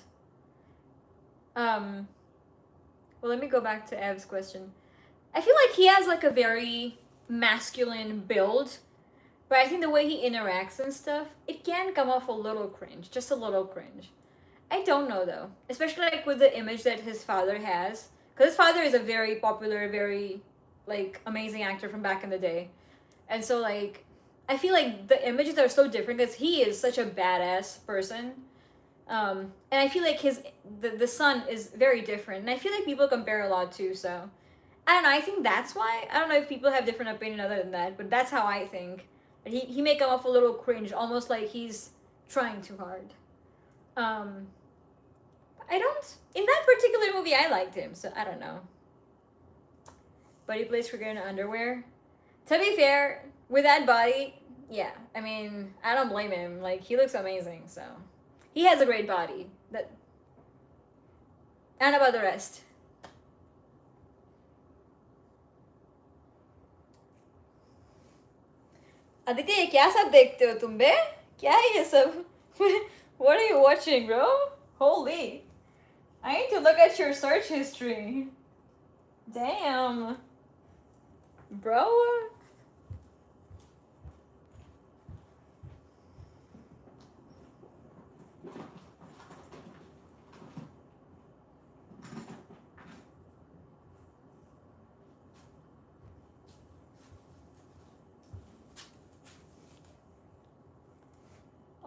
Well, let me go back to Ev's question. I feel like he has like a very masculine build, but I think the way he interacts and stuff, it can come off a little cringe, just a little cringe. I don't know though, especially like with the image that his father has, because his father is a very popular, very like amazing actor from back in the day, and so like I feel like the images are so different because he is such a badass person. And I feel like the son is very different. And I feel like people compare a lot too, so. I don't know, I think that's why. I don't know if people have different opinion other than that, but that's how I think. He may come off a little cringe, almost like he's trying too hard. I don't, in that particular movie, I liked him, so I don't know. But he plays cricket in underwear. To be fair, with that body, yeah, I mean, I don't blame him. Like, he looks amazing, so. He has a great body. I don't know about the rest. Aditi ये क्या सब देखते हो तुम बे? क्या है ये सब? What are you watching, bro? Holy! I need to look at your search history. Damn, bro.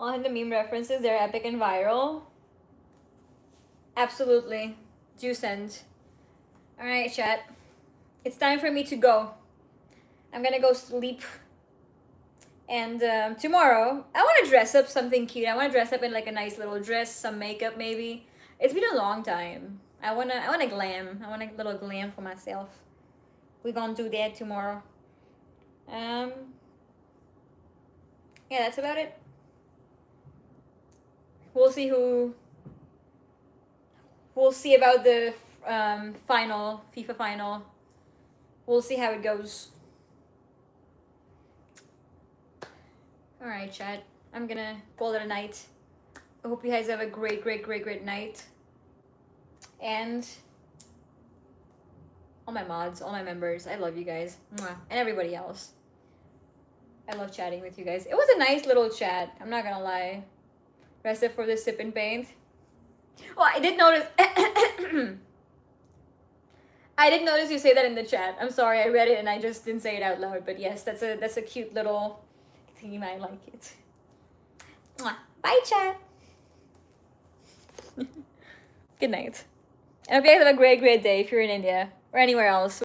All the meme references, they're epic and viral. Absolutely. Do send. Alright, chat. It's time for me to go. I'm gonna go sleep. And tomorrow, I want to dress up something cute. I want to dress up in like a nice little dress, some makeup maybe. It's been a long time. I wanna glam. I want a little glam for myself. We're gonna do that tomorrow. Yeah, that's about it. We'll see about the final, FIFA final. We'll see how it goes. Alright, chat. I'm gonna call it a night. I hope you guys have a great night. And all my mods, all my members, I love you guys. Mwah. And everybody else. I love chatting with you guys. It was a nice little chat, I'm not gonna lie. Rested for the sip and paint. Oh, I did notice. I did notice you say that in the chat. I'm sorry, I read it and I just didn't say it out loud. But yes, that's a cute little theme. I like it. Mwah. Bye, chat. Good night. I hope you guys have a great day if you're in India or anywhere else.